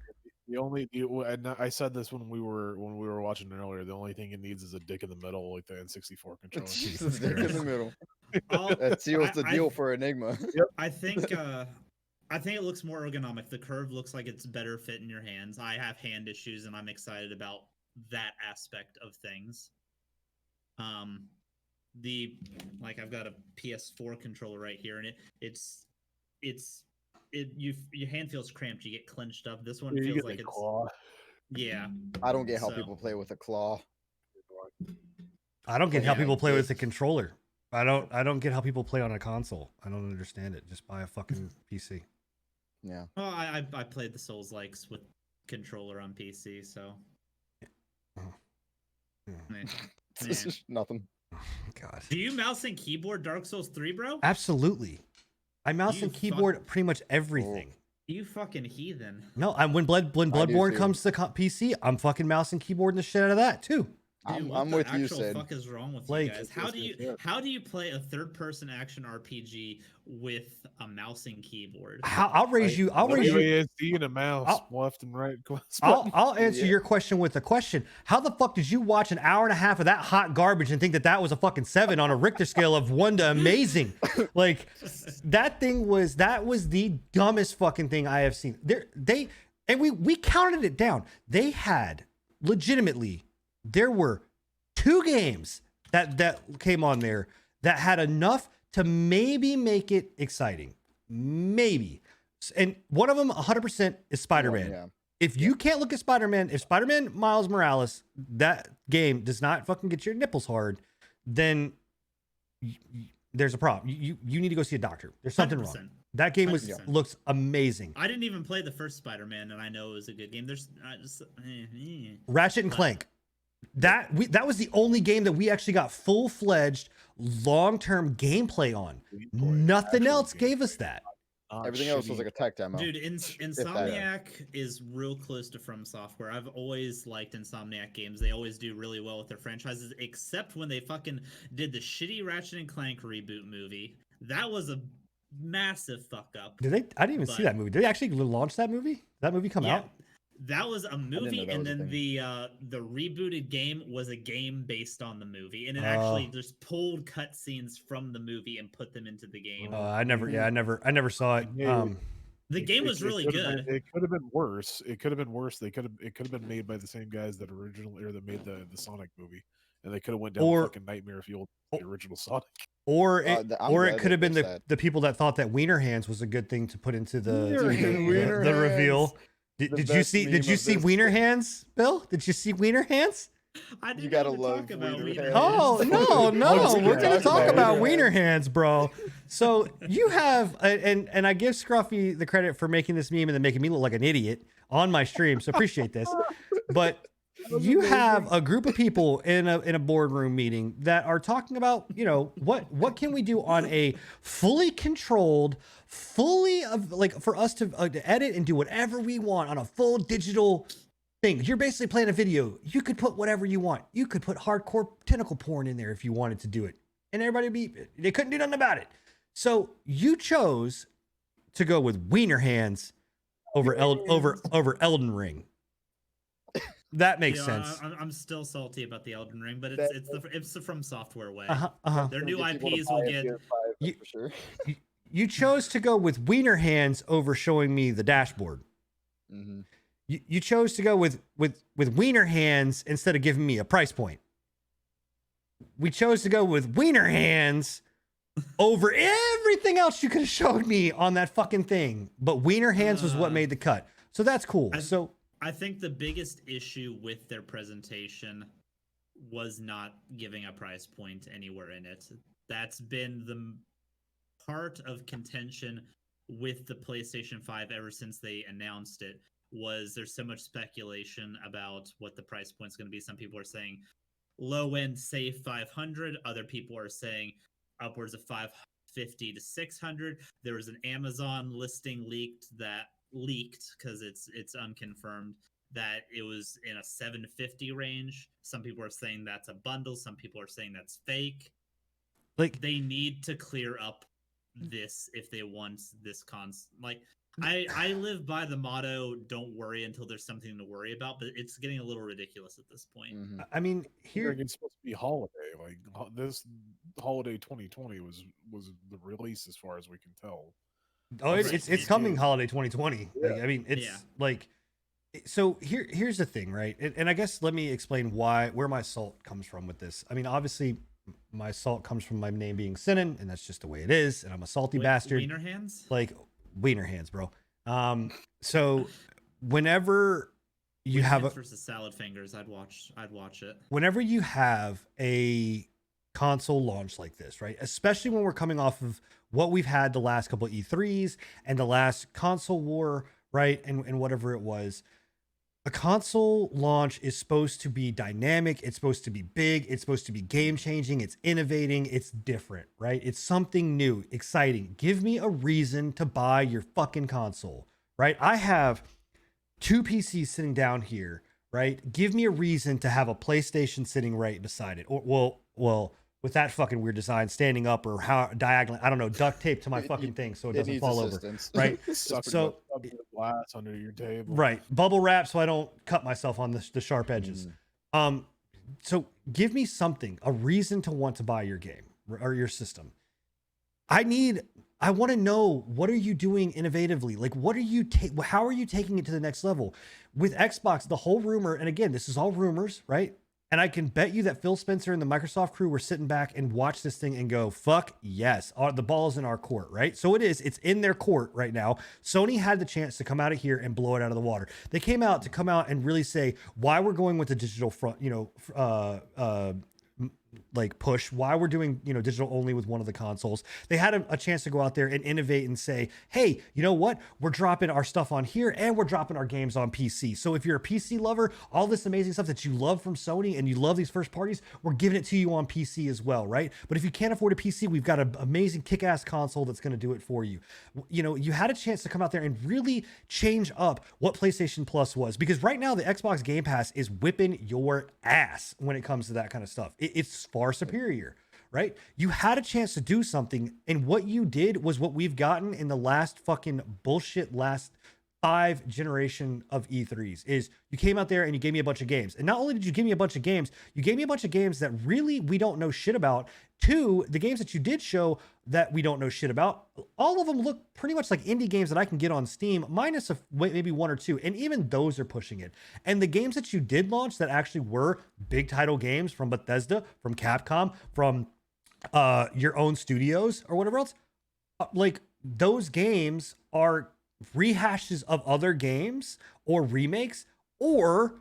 And I said this when we were watching it earlier. The only thing it needs is a dick in the middle, like the N64 controller. Jesus, dick in the middle. I'll- That seals the I- deal for Enigma. I think it looks more ergonomic. The curve looks like it's better fit in your hands. I have hand issues, and I'm excited about that aspect of things. I've got a PS4 controller right here, and your hand feels cramped. You get clenched up. This one Yeah, you feels get like the it's claw. yeah. I don't get how So- people play with a claw. I don't get how Yeah, people like play with this. the controller. I don't get how people play on a console. I don't understand it. Just buy a fucking PC. Yeah. Well, I played the Souls likes with controller on PC, so Yeah. Yeah. Nothing. God. do you mouse and keyboard Dark Souls 3, bro? Absolutely. I mouse You and keyboard pretty much everything. You fucking heathen. No, when Bloodborne too. comes to PC, I'm fucking mouse and keyboard the shit out of that too. Dude, I'm what the with you, actual Sid. fuck is wrong with Like- you guys? How Yes, yes. how do you play a third-person action RPG with a mouse and keyboard? I'll raise you. I'll raise you. WASD and a mouse, I'll- left and right. I'll answer Yeah. your question with a question. How the fuck did you watch an hour and a half of that hot garbage and think that that was a fucking 7 on a Richter scale of 1 to amazing? Like that was the dumbest fucking thing I have seen. We counted it down. They had legitimately there were 2 games that came on there that had enough to maybe make it exciting. Maybe. And one of them 100% is Spider-Man. Yeah. If you can't look at Spider-Man, if Spider-Man Miles Morales, that game does not fucking get your nipples hard, then there's a problem. You need to go see a doctor. There's something wrong. 100%. That game 100%. looks amazing. I didn't even play the first Spider-Man, and I know it was a good game. Ratchet and Clank. That was the only game that we actually got full-fledged long-term gameplay on. Nothing else gave us that. Everything else was like a tech demo. Dude, Insomniac is real close to From Software. I've always liked Insomniac games. They always do really well with their franchises, except when they fucking did the shitty Ratchet and Clank reboot movie. That was a massive fuck up. Did they? I didn't even see But- that movie. Did they actually launch that movie? Did that movie come out? That was a movie, that and was a then thing. the rebooted game was a game based on the movie, and it actually Oh. just pulled cutscenes from the movie and put them into the game. I never saw it. Yeah. The game was really good. It could have been worse. It could have been worse. It could have been made by the same guys that made the Sonic movie, and they could have went down Or- fucking nightmare fuel the original Sonic. Or I'm it glad could they have been fixed the, that. the people that thought that Wiener Hands was a good thing to put into the Wiener the reveal. Hands. Did, The did you best see meme did you of see this. Wiener Hands, Bill? Did you see Wiener Hands? I didn't gotta want to love talk about Wiener Wiener Hands. Oh Hands. no, no, Let's we're gonna talk talk about about Wiener Wiener Hands, bro. So you have and I give Scruffy the credit for making this meme and then making me look like an idiot on my stream. So appreciate this. But you have a group of people in a boardroom meeting that are talking about, what can we do on a fully controlled, fully of like for us to edit and do whatever we want on a full digital thing. You're basically playing a video. You could put whatever you want. You could put hardcore tentacle porn in there if you wanted to do it, and they couldn't do nothing about it. So you chose to go with Wiener Hands over Elden Ring. That makes sense. I'm still salty about the Elden Ring, but That- it's the From Software way. Uh-huh. Their Gonna new get people to IPs buy will a get PS5 You- for sure. You chose to go with wiener hands over showing me the dashboard. Hmm. You chose to go with wiener hands instead of giving me a price point. We chose to go with wiener hands over everything else you could have showed me on that fucking thing. But wiener hands was what made the cut. So that's cool. So I think the biggest issue with their presentation was not giving a price point anywhere in it. That's been the part of contention with the PlayStation 5 ever since they announced it. Was there's so much speculation about what the price point's going to be. Some people are saying low end, say 500. Other people are saying upwards of 550 to 600. There was an Amazon listing leaked because it's unconfirmed that it was in a 750 range. Some people are saying that's a bundle. Some people are saying that's fake. like They need to clear up this if they want this I live by the motto, don't worry until there's something to worry about, but it's getting a little ridiculous at this point. Hmm. I mean, Here here it's supposed to be holiday. Like this holiday 2020 was the release as far as we can tell. it's coming holiday 2020. Like, I mean, it's Yeah. like so here's the thing, right? And I guess let me explain where my salt comes from with this. I mean, obviously my salt comes from my name being Sinan, and that's just the way it is, and I'm a salty bastard. Wiener hands? Like wiener hands, bro. So whenever you Wiener have hands a versus salad fingers, I'd watch it. whenever you have a console launch like this, right? Especially when we're coming off of what we've had the last couple of E3s and the last console war, right? And whatever it was. A console launch is supposed to be dynamic. It's supposed to be big. It's supposed to be game changing. It's innovating. It's different, right? It's something new, exciting. Give me a reason to buy your fucking console, right? I have 2 PCs sitting down here, right? Give me a reason to have a PlayStation sitting right beside it. Or, well, with that fucking weird design, standing up or how diagonally, I don't know, duct tape to my fucking thing so it doesn't needs fall over, assistance. right? Just So Up your glass under your table. right, bubble wrap so I don't cut myself on the sharp edges. So give me something, a reason to want to buy your game or your system. I want to know, what are you doing innovatively? Like, what are you how are you taking it to the next level? With Xbox, the whole rumor, and again, this is all rumors, right? And I can bet you that Phil Spencer and the Microsoft crew were sitting back and watch this thing and go, fuck yes, the ball's in our court, right? So it's in their court right now. Sony had the chance to come out of here and blow it out of the water. They came out and really say why we're going with the digital front, like push, why we're doing, digital only with one of the consoles. They had a chance to go out there and innovate and say, hey, you know what? We're dropping our stuff on here and we're dropping our games on PC. So if you're a PC lover, all this amazing stuff that you love from Sony and you love these first parties, we're giving it to you on PC as well, right? But if you can't afford a PC, we've got an amazing kick-ass console that's going to do it for you. You had a chance to come out there and really change up what PlayStation Plus was, because right now the Xbox Game Pass is whipping your ass when it comes to that kind of stuff. It's far superior, right? You had a chance to do something, and what you did was what we've gotten in the last fucking bullshit last 5 generation of E3s. Is you came out there and you gave me a bunch of games, and not only did you give me a bunch of games, you gave me a bunch of games that really we don't know shit about. 2, the games that you did show that we don't know shit about, all of them look pretty much like indie games that I can get on Steam, minus maybe 1 or 2, and even those are pushing it. And the games that you did launch that actually were big title games from Bethesda, from Capcom, from your own studios or whatever else, like those games are rehashes of other games or remakes, or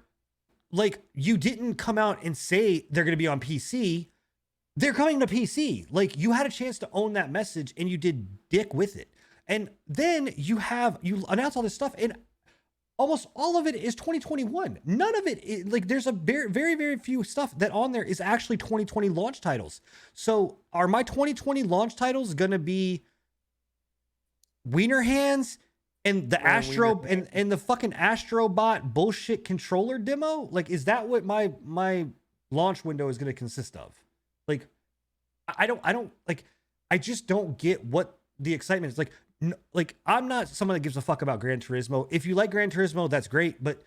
like you didn't come out and say they're going to be on PC. They're coming to PC. Like, you had a chance to own that message and you did dick with it. And then you announce all this stuff, and almost all of it is 2021. None of it like, there's a very, very, very few stuff that on there is actually 2020 launch titles. So are my 2020 launch titles going to be Wiener Hands and the Astro and the fucking Astrobot bullshit controller demo? Like, is that what my launch window is going to consist of? Like, I don't like, I just don't get what the excitement is. Like, I'm not someone that gives a fuck about Gran Turismo. If you like Gran Turismo, that's great, but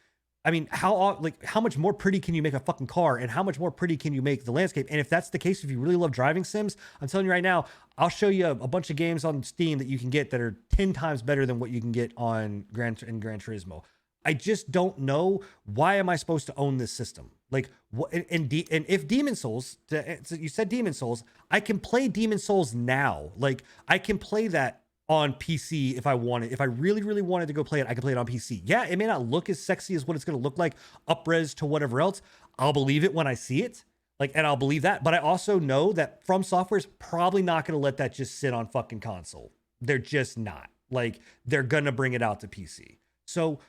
I mean, how much more pretty can you make a fucking car, and how much more pretty can you make the landscape? And if that's the case, if you really love driving sims, I'm telling you right now, I'll show you a bunch of games on Steam that you can get that are 10 times better than what you can get on Gran Turismo. I just don't know, why am I supposed to own this system? Like, what? And if Demon Souls, so you said Demon Souls, I can play Demon Souls now. Like, I can play that on PC if I wanted. If I really, really wanted to go play it, I can play it on PC. Yeah, it may not look as sexy as what it's going to look like up-res to whatever else. I'll believe it when I see it. Like, and I'll believe that. But I also know that From Software is probably not going to let that just sit on fucking console. They're just not. Like, they're going to bring it out to PC. So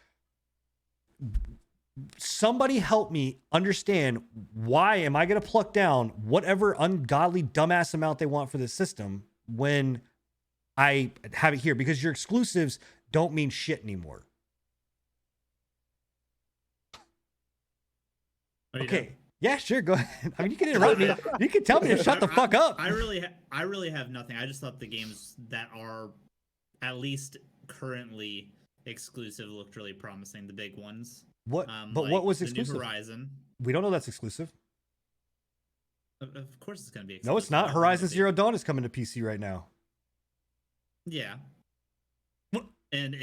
somebody help me understand, why am I going to pluck down whatever ungodly dumbass amount they want for this system when I have it here? Because your exclusives don't mean shit anymore. Okay. Yeah, sure. Go ahead. I mean, you can interrupt me. You can tell me to shut the fuck up. I really have nothing. I just thought the games that are at least currently exclusive looked really promising. The big ones. What? But like what was the New exclusive? Horizon. We don't know that's exclusive. Of course, it's going to be exclusive. No, it's not. Horizon Zero Dawn is coming to PC right now. Yeah. What? And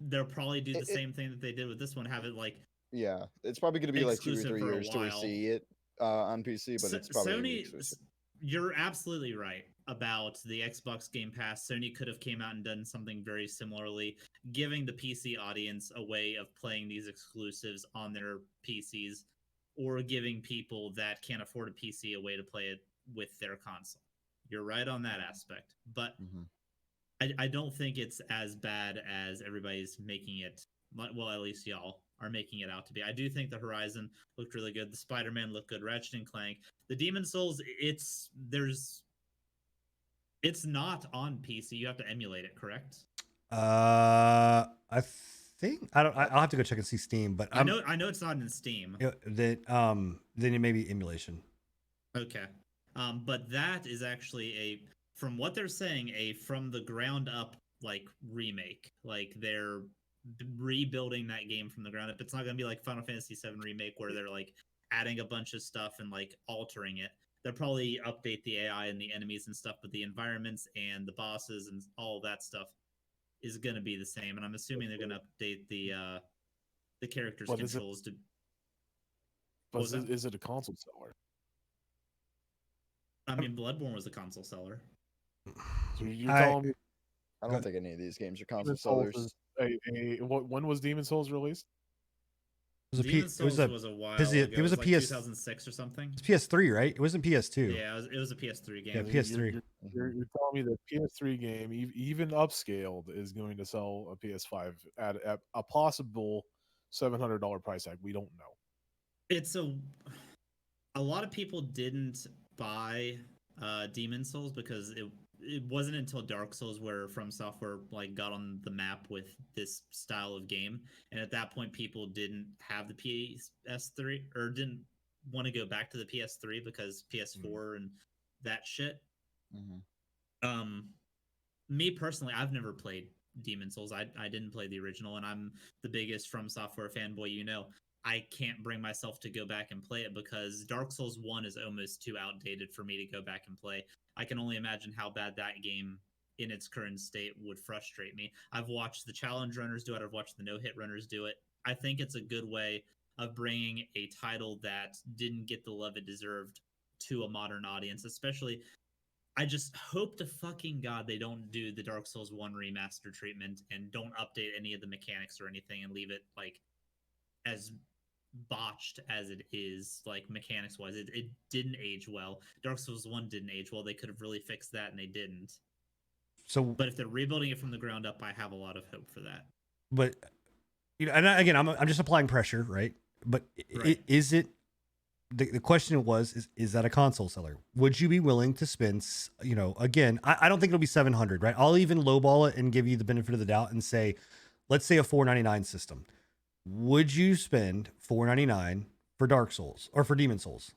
they'll probably do the same thing that they did with this one. Have it like, Yeah, it's probably going to be like 2 or exclusive 3 for a years till we while. see it on PC, but it's probably gonna be exclusive. You're absolutely right about the Xbox Game Pass. Sony could have came out and done something very similarly, giving the PC audience a way of playing these exclusives on their PCs, or giving people that can't afford a PC a way to play it with their console. You're right on that aspect, but I don't think it's as bad as everybody's making it. Well, at least y'all are making it out to be. I do think the Horizon looked really good. The Spider-Man looked good. Ratchet and Clank. The Demon Souls, it's not on PC. You have to emulate it, correct? I think I'll have to go check and see Steam, but I know it's not in Steam. Then it may be emulation. Okay. But that is actually from what they're saying, a from the ground up like remake. Like they're rebuilding that game from the ground up. It's not going to be like Final Fantasy VII Remake where they're like adding a bunch of stuff and like altering it. They'll probably update the AI and the enemies and stuff, but the environments and the bosses and all that stuff is going to be the same. And I'm assuming they're going to update the characters' controls to. But is it a console seller? I mean, Bloodborne was a console seller. So you're telling me I don't think any of these games are console sellers. When was Demon Souls released? Demon Souls was a while ago. It was a like PS 2006 or something. It's PS3, right? It wasn't PS2. Yeah, it was a PS3 game. Yeah, PS3. You're telling me the PS3 game, even upscaled, is going to sell a PS5 at a possible $700 price tag? We don't know. It's a lot of people didn't buy Demon Souls because it wasn't until Dark Souls where From Software like got on the map with this style of game, and at that point people didn't have the PS3 or didn't want to go back to the PS3 because PS4 and that shit. Me personally, I've never played Demon Souls. I didn't play the original, and I'm the biggest From Software fanboy you know. I can't bring myself to go back and play it because Dark Souls 1 is almost too outdated for me to go back and play. I can only imagine how bad that game in its current state would frustrate me. I've watched the challenge runners do it. I've watched the no-hit runners do it. I think it's a good way of bringing a title that didn't get the love it deserved to a modern audience, especially I just hope to fucking God they don't do the Dark Souls 1 remaster treatment and don't update any of the mechanics or anything and leave it like as botched as it is, like mechanics wise. It didn't age well. Dark Souls 1 didn't age well. They could have really fixed that and they didn't. So, but if they're rebuilding it from the ground up, I have a lot of hope for that. But you know, and again, I'm just applying pressure, right? But Right. Is it the question is that a console seller? Would you be willing to spend, you know, again, I don't think it'll be 700, right? I'll even lowball it and give you the benefit of the doubt and say, let's say a $499 system. Would you spend $499 for Dark Souls or for Demon Souls?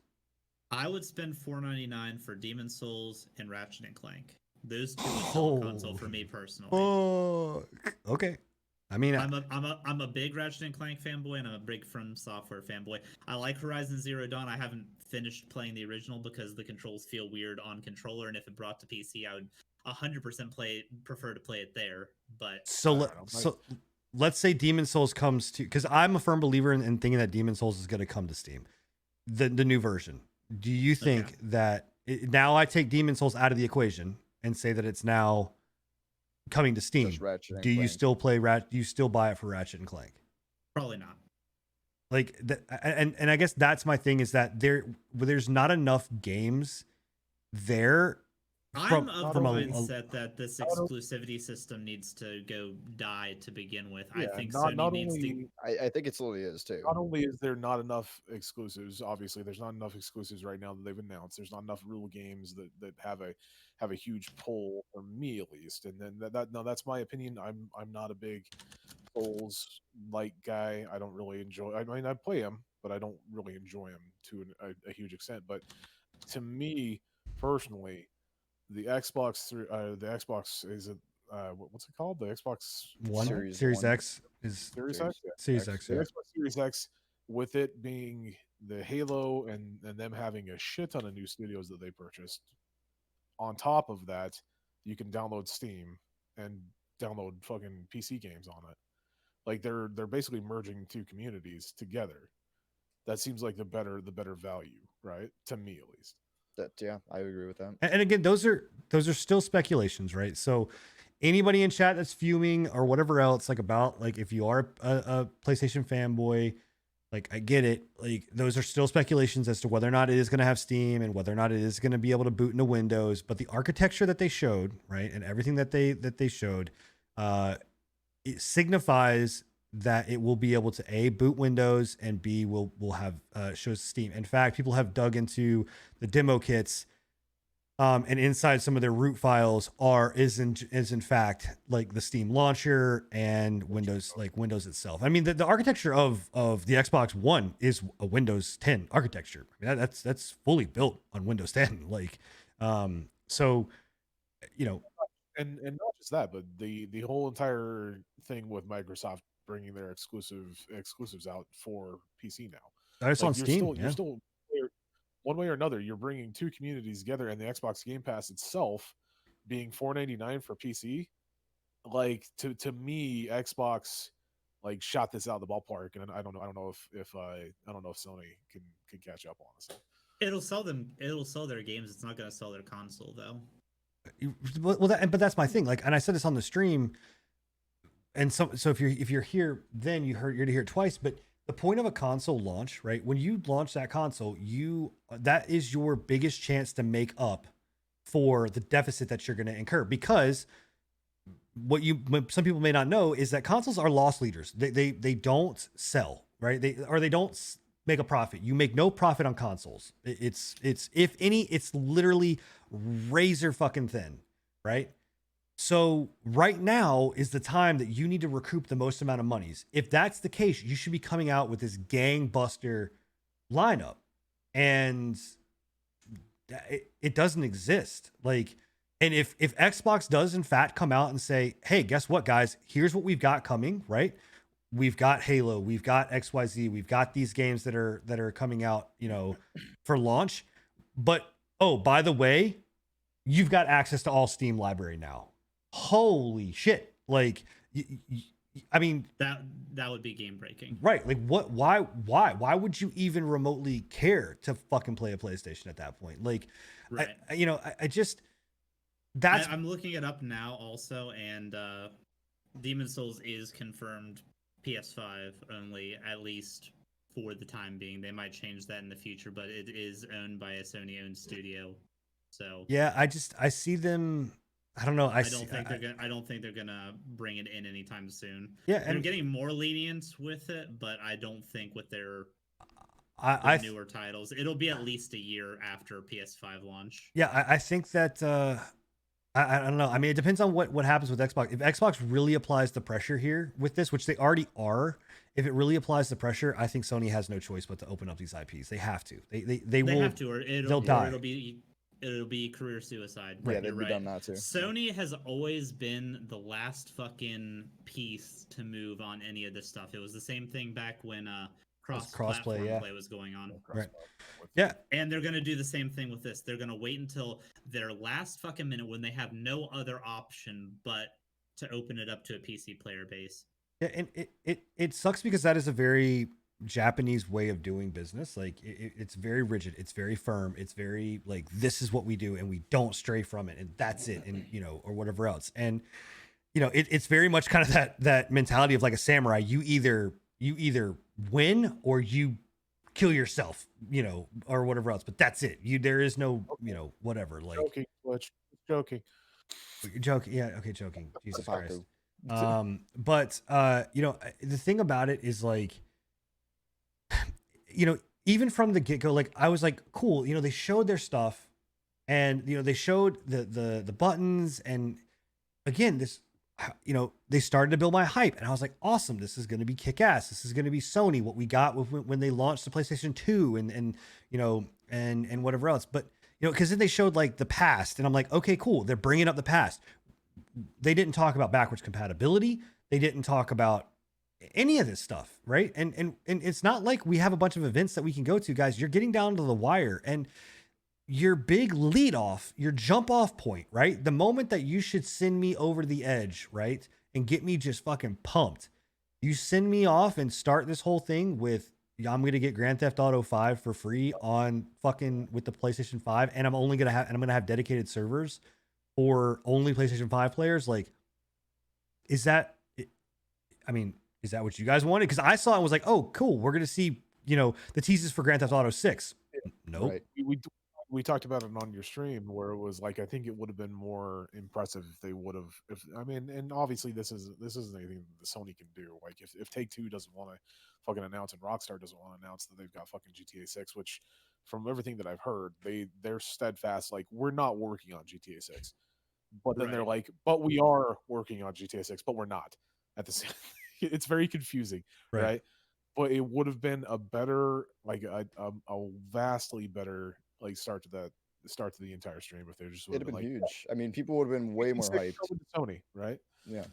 I would spend $499 for Demon Souls and Ratchet and Clank. Those two would sell a console for me personally. Oh, okay. I mean, I'm a big Ratchet and Clank fanboy, and I'm a big From Software fanboy. I like Horizon Zero Dawn. I haven't finished playing the original because the controls feel weird on controller, and if it brought to PC, I would 100% prefer to play it there. But let's say Demon Souls comes to, because I'm a firm believer in thinking that Demon Souls is going to come to Steam, the new version. Do you think that now I take Demon Souls out of the equation and say that it's now coming to Steam? Do you still play Do you still buy it for Ratchet and Clank? Probably not. Like and I guess that's my thing, is that there's not enough games there. I'm of the mindset that this exclusivity system needs to go die to begin with. I think Sony needs to. I think it slowly is too. Not only is there not enough exclusives, obviously there's not enough exclusives right now that they've announced. There's not enough real games that have a huge pull, for me at least. And then that's my opinion. I'm not a big Souls like guy. I don't really enjoy. I mean, I play them, but I don't really enjoy them to a huge extent. But to me personally, the Xbox is what's it called? The Xbox One Series X is Series X. Yeah. Series X. The Xbox Series X, with it being the Halo and them having a shit ton of new studios that they purchased. On top of that, you can download Steam and download fucking PC games on it. Like they're basically merging two communities together. That seems like the better value, right? To me at least. Yeah, I agree with that. And again, those are still speculations, right? So anybody in chat that's fuming or whatever else, like about, like, if you are a PlayStation fanboy, like, I get it. Like, those are still speculations as to whether or not it is going to have Steam and whether or not it is going to be able to boot into Windows. But the architecture that they showed, right, and everything that they showed, it signifies that it will be able to A, boot Windows, and B, will have shows Steam. In fact, people have dug into the demo kits, and inside some of their root files is in fact like the Steam launcher and Windows, like Windows itself. I mean, the architecture of the Xbox One is a Windows 10 architecture. I mean, that's fully built on Windows 10. Like, so, you know, and not just that, but the whole entire thing with Microsoft bringing their exclusives out for PC now. It's on Steam. You're still one way or another. You're bringing two communities together, and the Xbox Game Pass itself being $4.99 for PC. Like to me, Xbox like shot this out of the ballpark, and I don't know if Sony can catch up. Honestly, it'll sell their games. It's not going to sell their console though. Well, but that's my thing. Like, and I said this on the stream. And so if you're here, then you're to hear it twice. But the point of a console launch, right? When you launch that console, that is your biggest chance to make up for the deficit that you're going to incur. Because what some people may not know is that consoles are loss leaders. They don't sell, right? They don't make a profit. You make no profit on consoles. It's if any, it's literally razor fucking thin, right? So right now is the time that you need to recoup the most amount of monies. If that's the case, you should be coming out with this gangbuster lineup, and it doesn't exist. Like, and if Xbox does in fact come out and say, hey, guess what, guys, here's what we've got coming, right? We've got Halo, we've got XYZ, we've got these games that are coming out, you know, for launch. But, oh, by the way, you've got access to all Steam library now. Holy shit. Like, I mean, that would be game breaking, right? Like, why would you even remotely care to fucking play a PlayStation at that point? Like, right. I just, I'm looking it up now also, and Demon Souls is confirmed PS5 only, at least for the time being. They might change that in the future, but it is owned by a Sony owned studio. So yeah, I see them. I don't know. I don't think they're gonna bring it in anytime soon. Yeah, they're getting more lenient with it, but I don't think with their newer titles, it'll be at least a year after PS5 launch. Yeah, I think that I don't know. I mean, it depends on what happens with Xbox. If Xbox really applies the pressure here with this, which they already are, if it really applies the pressure, I think Sony has no choice but to open up these IPs. They have to. They will. Have to, or they'll die. It'll be it'll be career suicide. Yeah, You're they'd be right. dumb not to. Sony has always been the last fucking piece to move on any of this stuff. It was the same thing back when cross-platform yeah. play was going on. Right. Yeah. And they're gonna do the same thing with this. They're gonna wait until their last fucking minute when they have no other option but to open it up to a PC player base. Yeah, and it sucks because that is a very Japanese way of doing business. Like it's very rigid, it's very firm, it's very like this is what we do and we don't stray from it and that's it, and or whatever else. And it's very much kind of that mentality of like a samurai. You either win or you kill yourself, or whatever else. But that's it. There is no whatever. Like Joking, Butch. Joking. joking. Yeah, okay, joking. Jesus Christ. Otaku. But the thing about it is like, even from the get-go, like I was like, cool, they showed their stuff and they showed the buttons, and again, this they started to build my hype, and I was like, awesome, this is going to be kick-ass. This is going to be Sony, what we got when they launched the PlayStation 2 and whatever else. But because then they showed like the past, and I'm like, okay, cool, they're bringing up the past. They didn't talk about backwards compatibility. They didn't talk about any of this stuff, right? And it's not like we have a bunch of events that we can go to, guys. You're getting down to the wire, and your big lead off, your jump off point, right? The moment that you should send me over the edge, right? And get me just fucking pumped. You send me off and start this whole thing with, I'm going to get Grand Theft Auto 5 for free on fucking with the PlayStation 5. And I'm going to have dedicated servers for only PlayStation 5 players. Like, is that what you guys wanted? Because I saw it and was like, oh, cool. We're going to see, the teases for Grand Theft Auto 6. Nope. Right. We talked about it on your stream where it was like, I think it would have been more impressive if they would have, and obviously this isn't anything that Sony can do. Like if Take-Two doesn't want to fucking announce and Rockstar doesn't want to announce that they've got fucking GTA 6, which from everything that I've heard, they're steadfast. Like, we're not working on GTA 6, but then they're like, but we are working on GTA 6, but we're not at the same. It's very confusing, right? But it would have been a better, like a vastly better like start to the entire stream if they just would It'd have been like, huge. I mean, people would have been way more hyped. Sony, right? Yeah.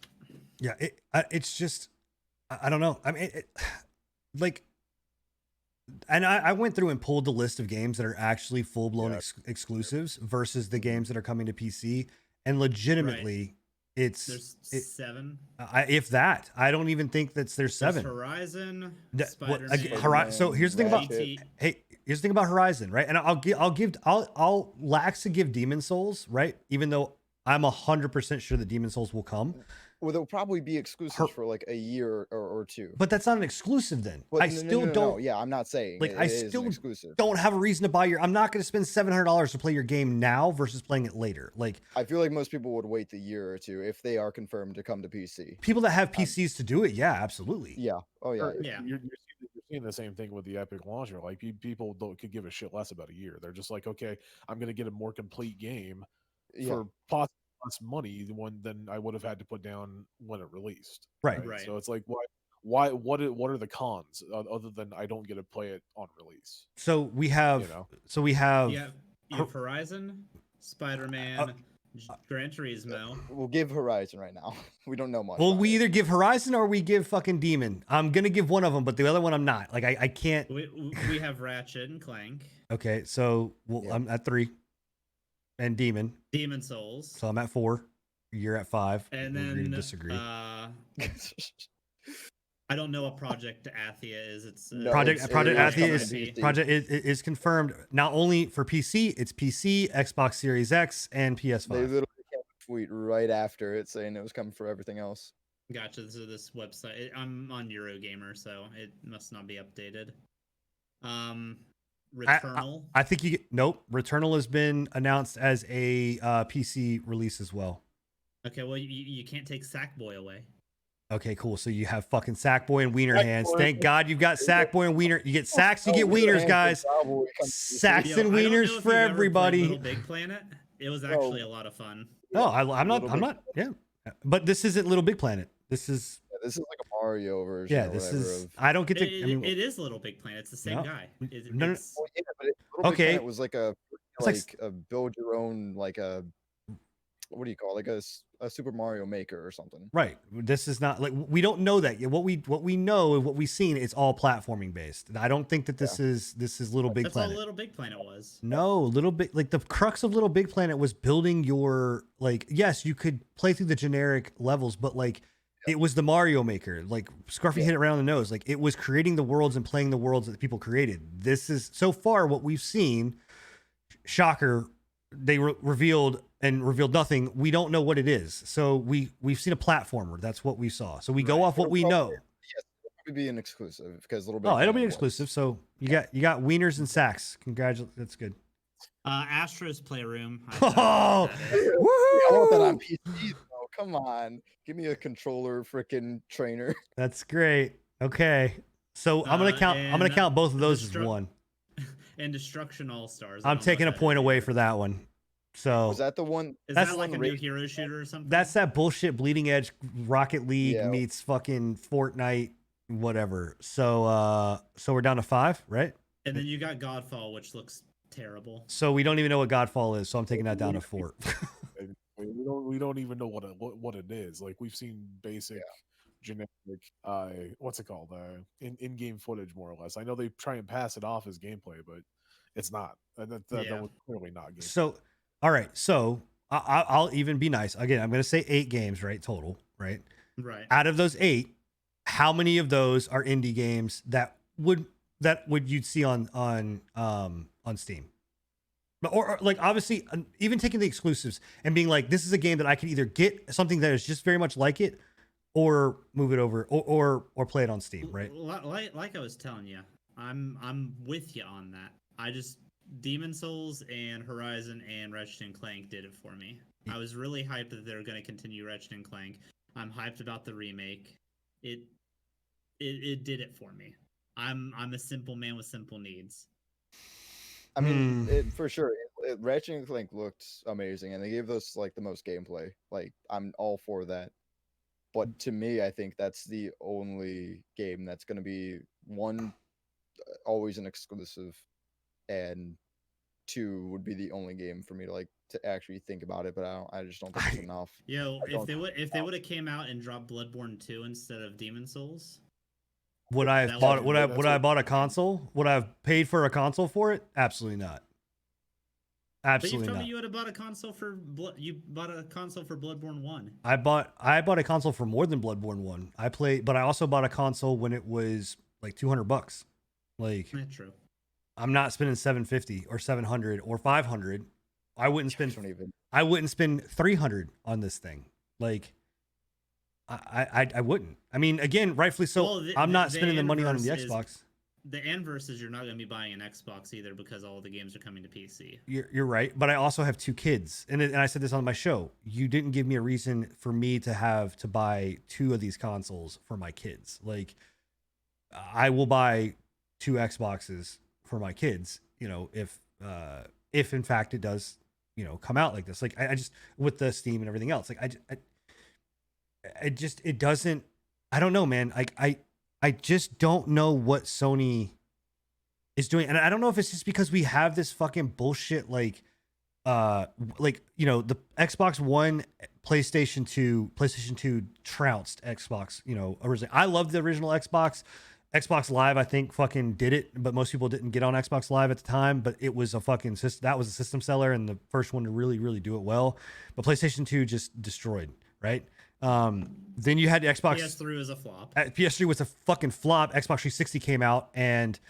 Yeah. It's just, I don't know. I mean, and I went through and pulled the list of games that are actually full blown exclusives versus the games that are coming to PC, and legitimately, There's 7. If that, I don't even think there's 7. There's Horizon, Spider-Man, so here's the thing about here's the thing about Horizon, right? And I'll lax to give Demon Souls, right? Even though I'm 100% sure that Demon Souls will come. Well, they'll probably be exclusive for like a year or two. But that's not an exclusive then. But I still don't. Yeah, I'm not saying like it I is still exclusive. don't have a reason to buy I'm not going to spend $700 to play your game now versus playing it later. Like, I feel like most people would wait the year or two if they are confirmed to come to PC. people that have PCs to do it, yeah, absolutely. Yeah. Oh yeah. Yeah. You're seeing the same thing with the Epic launcher. Like people could give a shit less about a year. They're just like, okay, I'm going to get a more complete game for possibly less money than I would have had to put down when it released. Right. So it's like, what are the cons other than I don't get to play it on release? So we have, you have Horizon, Spider-Man, Gran Turismo. We'll give Horizon right now. We don't know much. Well, we about either give Horizon or we give fucking Demon. I'm gonna give one of them, but the other one I'm not. Like I can't. We have Ratchet and Clank. Okay, so I'm at 3, and Demon Souls. So I'm at 4. You're at 5. And we then agree to disagree. it. I don't know what Project Athia is. It's No, Project Athia Project is confirmed not only for PC. It's PC, Xbox Series X, and PS5. They literally came a tweet right after it saying it was coming for everything else. Gotcha. So this website, I'm on Eurogamer, so it must not be updated. Returnal. I think nope. Returnal has been announced as a PC release as well. Okay, well you can't take Sackboy away. Okay, cool. So you have fucking Sackboy and Wiener hands. Thank God you've got Sackboy and Wiener. You get sacks, you get wieners, guys. Sacks and wieners for everybody. Little Big Planet. It was actually a lot of fun. No, I'm not. Yeah, but this isn't Little Big Planet. This is like a Mario version. Yeah, this is. I don't get to. It is Little Big Planet. It's the same guy. No. Well, yeah, but Little Big Okay. Planet was like a It's like like build your own like a what do you call it? Like a Super Mario Maker or something. right. This is not like we don't know that yet. What we know and what we've seen, it's all platforming based. I don't think that this is Little Big That's all Planet. Little Big Planet was. No, Little Big, like the crux of Little Big Planet was building your, like, yes, you could play through the generic levels, but like it was the Mario Maker. Like Scruffy hit it right on the nose. Like it was creating the worlds and playing the worlds that the people created. This is so far what we've seen. Shocker, they revealed nothing. We don't know what it is. So we've seen a platformer. That's what we saw. So we go off what we know. Yes, it'll probably be an exclusive because Little Big Oh, it'll be Planet an was. exclusive. So you got wieners and sacks. Congratulations. That's good. Astro's Playroom. Oh, I want that on woohoo! PC though. Come on, give me a controller, freaking trainer. That's great. Okay. So I'm gonna and count both of those as Destru- one. And Destruction All Stars. I'm taking a point away for that one. So Was that the one? Is That's that like a one new ra- hero shooter or something? that's that bullshit Bleeding Edge Rocket League Yeah. meets fucking Fortnite, whatever. So we're down to 5, right? And then you got Godfall, which looks terrible. So we don't even know what Godfall is, so I'm taking that down to 4. We don't even know what it is. Like we've seen basic generic what's it called? In-game footage more or less. I know they try and pass it off as gameplay, but it's not. That Yeah. was clearly not gameplay. So all right, so I'll even be nice. Again, I'm gonna say 8 games, right? Total, right? Right. Out of those 8, how many of those are indie games that would you'd see on Steam? Or like obviously even taking the exclusives and being like, this is a game that I can either get something that is just very much like it, or move it over, or play it on Steam, right? Like I was telling you, I'm with you on that. I just Demon Souls and Horizon and Ratchet and Clank did it for me. I was really hyped that they're going to continue Ratchet and Clank. I'm hyped about the remake. It did it for me. I'm a simple man with simple needs. I mean, for sure. Ratchet and Clank looked amazing, and they gave us like the most gameplay. Like I'm all for that. But to me, I think that's the only game that's going to be one, always an exclusive, and 2 would be the only game for me to actually think about it. But I just don't think it's enough. Yo, I don't if they would have came out and dropped Bloodborne 2 instead of Demon Souls, Would I have That bought? was- Would I have bought a console? Would I have paid for a console for it? Absolutely not. but you Absolutely told not. me you would have bought a console for Bloodborne 1. I bought a console for more than Bloodborne 1. But I also bought a console when it was like $200. Like That's true. I'm not spending $750 or $700 or $500. I wouldn't I spend don't even. I wouldn't spend $300 on this thing. Like I wouldn't. I mean, again, rightfully so. Well, I'm not spending the money on the inverse is- Xbox. The inverse is you're not going to be buying an Xbox either because all the games are coming to PC. You're right, but I also have 2 kids, and I said this on my show. You didn't give me a reason for me to buy 2 of these consoles for my kids. Like, I will buy 2 Xboxes for my kids. You know, if in fact it does, come out like this. Like, I just with the Steam and everything else. Like, it doesn't. I don't know, man. I just don't know what Sony is doing, and I don't know if it's just because we have this fucking bullshit the Xbox One, PlayStation 2 trounced Xbox, originally. I loved the original Xbox Live, I think fucking did it, but most people didn't get on Xbox Live at the time, but it was a fucking system, that was a system seller and the first one to really, really do it well. But PlayStation 2 just destroyed, right? Then you had the Xbox. PS3 was a flop. PS3 was a fucking flop. Xbox 360 came out and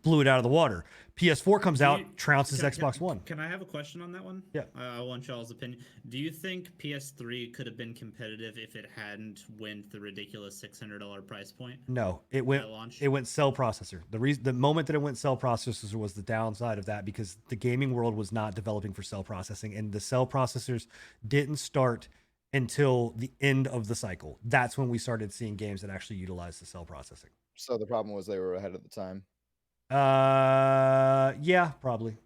blew it out of the water. PS4 comes out, trounces Xbox One. Can I have a question on that one? Yeah. I want y'all's opinion. Do you think PS3 could have been competitive if it hadn't went the ridiculous $600 price point? No, it went At launch? cell processor. The moment that it went cell processors was the downside of that, because the gaming world was not developing for cell processing, and the cell processors didn't start until the end of the cycle. That's when we started seeing games that actually utilize the cell processing. So the problem was they were ahead of the time. Yeah, probably.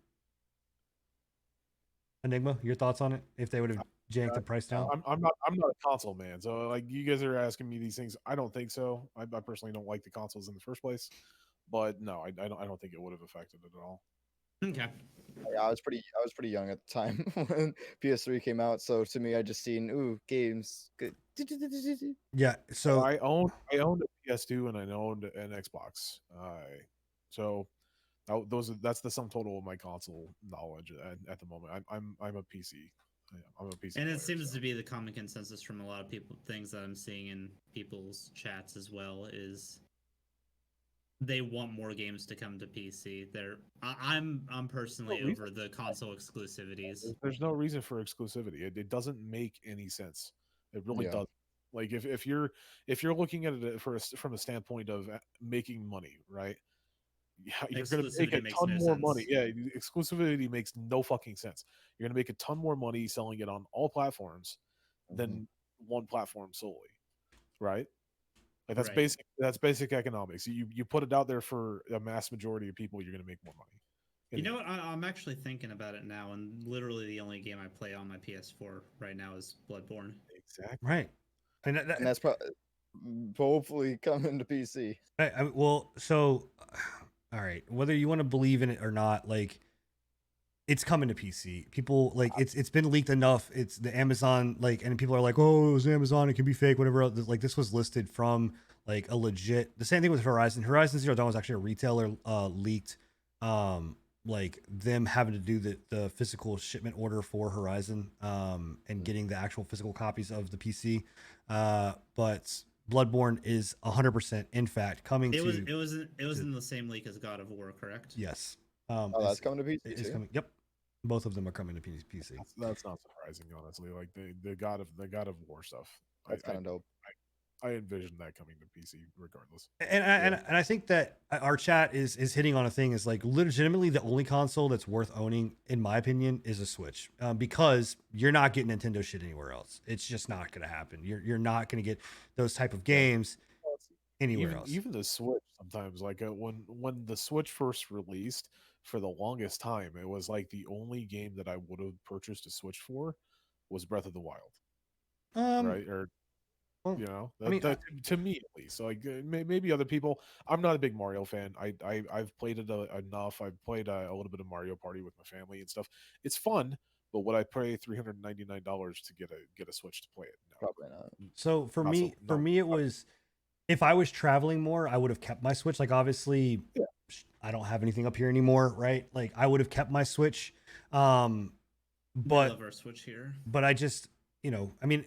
Enigma, your thoughts on it? If they would have janked the price down? I'm not a console man, so like you guys are asking me these things. I don't think so. I personally don't like the consoles in the first place, but no, I don't think it would have affected it at all. Okay. Yeah, I was pretty young at the time when PS3 came out, so to me, I just seen games. Good. Yeah. So So I owned a PS2 and I owned an Xbox. So that's the sum total of my console knowledge at the moment. I'm a PC. Yeah, I'm a PC And player. it seems so. to be the common consensus from a lot of people, things that I'm seeing in people's chats as well, is they want more games to come to PC. I'm personally reason over the console exclusivities. There's no reason for exclusivity. It doesn't make any sense. It really Yeah. doesn't. Like if you're looking at it from a standpoint of making money, right? Yeah, you're going to make Exclusivity a makes ton no more money. sense. Yeah, exclusivity makes no fucking sense. You're going to make a ton more money selling it on all platforms Mhm. than one platform solely, right? Like Right. That's basic economics. You put it out there for a mass majority of people, you're going to make more money. You know what? I'm actually thinking about it now, and literally the only game I play on my PS4 right now is Bloodborne. Exactly. right. And And that's probably hopefully coming to PC. well, so all right, whether you want to believe in it or not, like it's coming to PC. People like it's been leaked enough. It's the Amazon like, and people are like, oh, it was Amazon. It can be fake. Whatever. Else. Like this was listed from like a legit. The same thing with Horizon. Horizon Zero Dawn was actually a retailer leaked, like them having to do the physical shipment order for Horizon, and getting the actual physical copies of the PC. But Bloodborne is 100% in fact coming It was to. it was in the same league as God of War, correct? Yes. Oh, that's coming to PC It's too. coming. Yep. Both of them are coming to PC. That's not surprising, honestly. Like the God of War stuff. That's kind of dope. I envision that coming to PC regardless. And I think that our chat is hitting on a thing is like legitimately the only console that's worth owning, in my opinion, is a Switch, because you're not getting Nintendo shit anywhere else. It's just not going to happen. You're not going to get those type of games anywhere else. Even the Switch sometimes, like when the Switch first released, for the longest time, it was like the only game that I would have purchased a Switch for was Breath of the Wild, right? Or well, you know, I mean, to me at least. Like maybe other people. I'm not a big Mario fan. I've played it enough. I've played a little bit of Mario Party with my family and stuff. It's fun, but would I pay $399 to get a Switch to play it? No. Probably not. so for Not me, so- no. it was, if I was traveling more, I would have kept my Switch. Like obviously, Yeah. I don't have anything up here anymore, right? Like I would have kept my Switch. We But love our Switch here. but I just, I mean,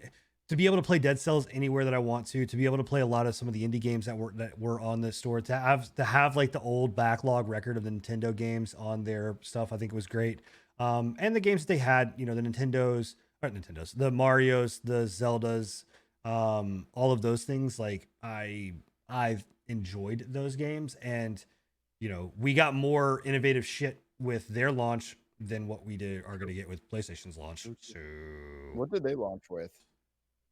to be able to play Dead Cells anywhere that I want to be able to play a lot of some of the indie games that were on the store, to have like the old backlog record of the Nintendo games on their stuff, I think it was great. And the games that they had, the the Marios, the Zeldas, all of those things, like I've enjoyed those games, and we got more innovative shit with their launch than what we are going to get with PlayStation's launch. So What did they launch with?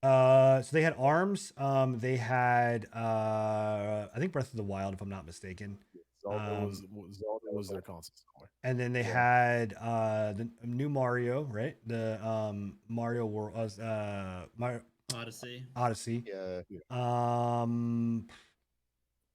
so they had ARMS. They had I think Breath of the Wild, if I'm not mistaken. Zelda was their console seller. And then they had the new Mario, right? The Mario World Mario Odyssey. Odyssey. Yeah.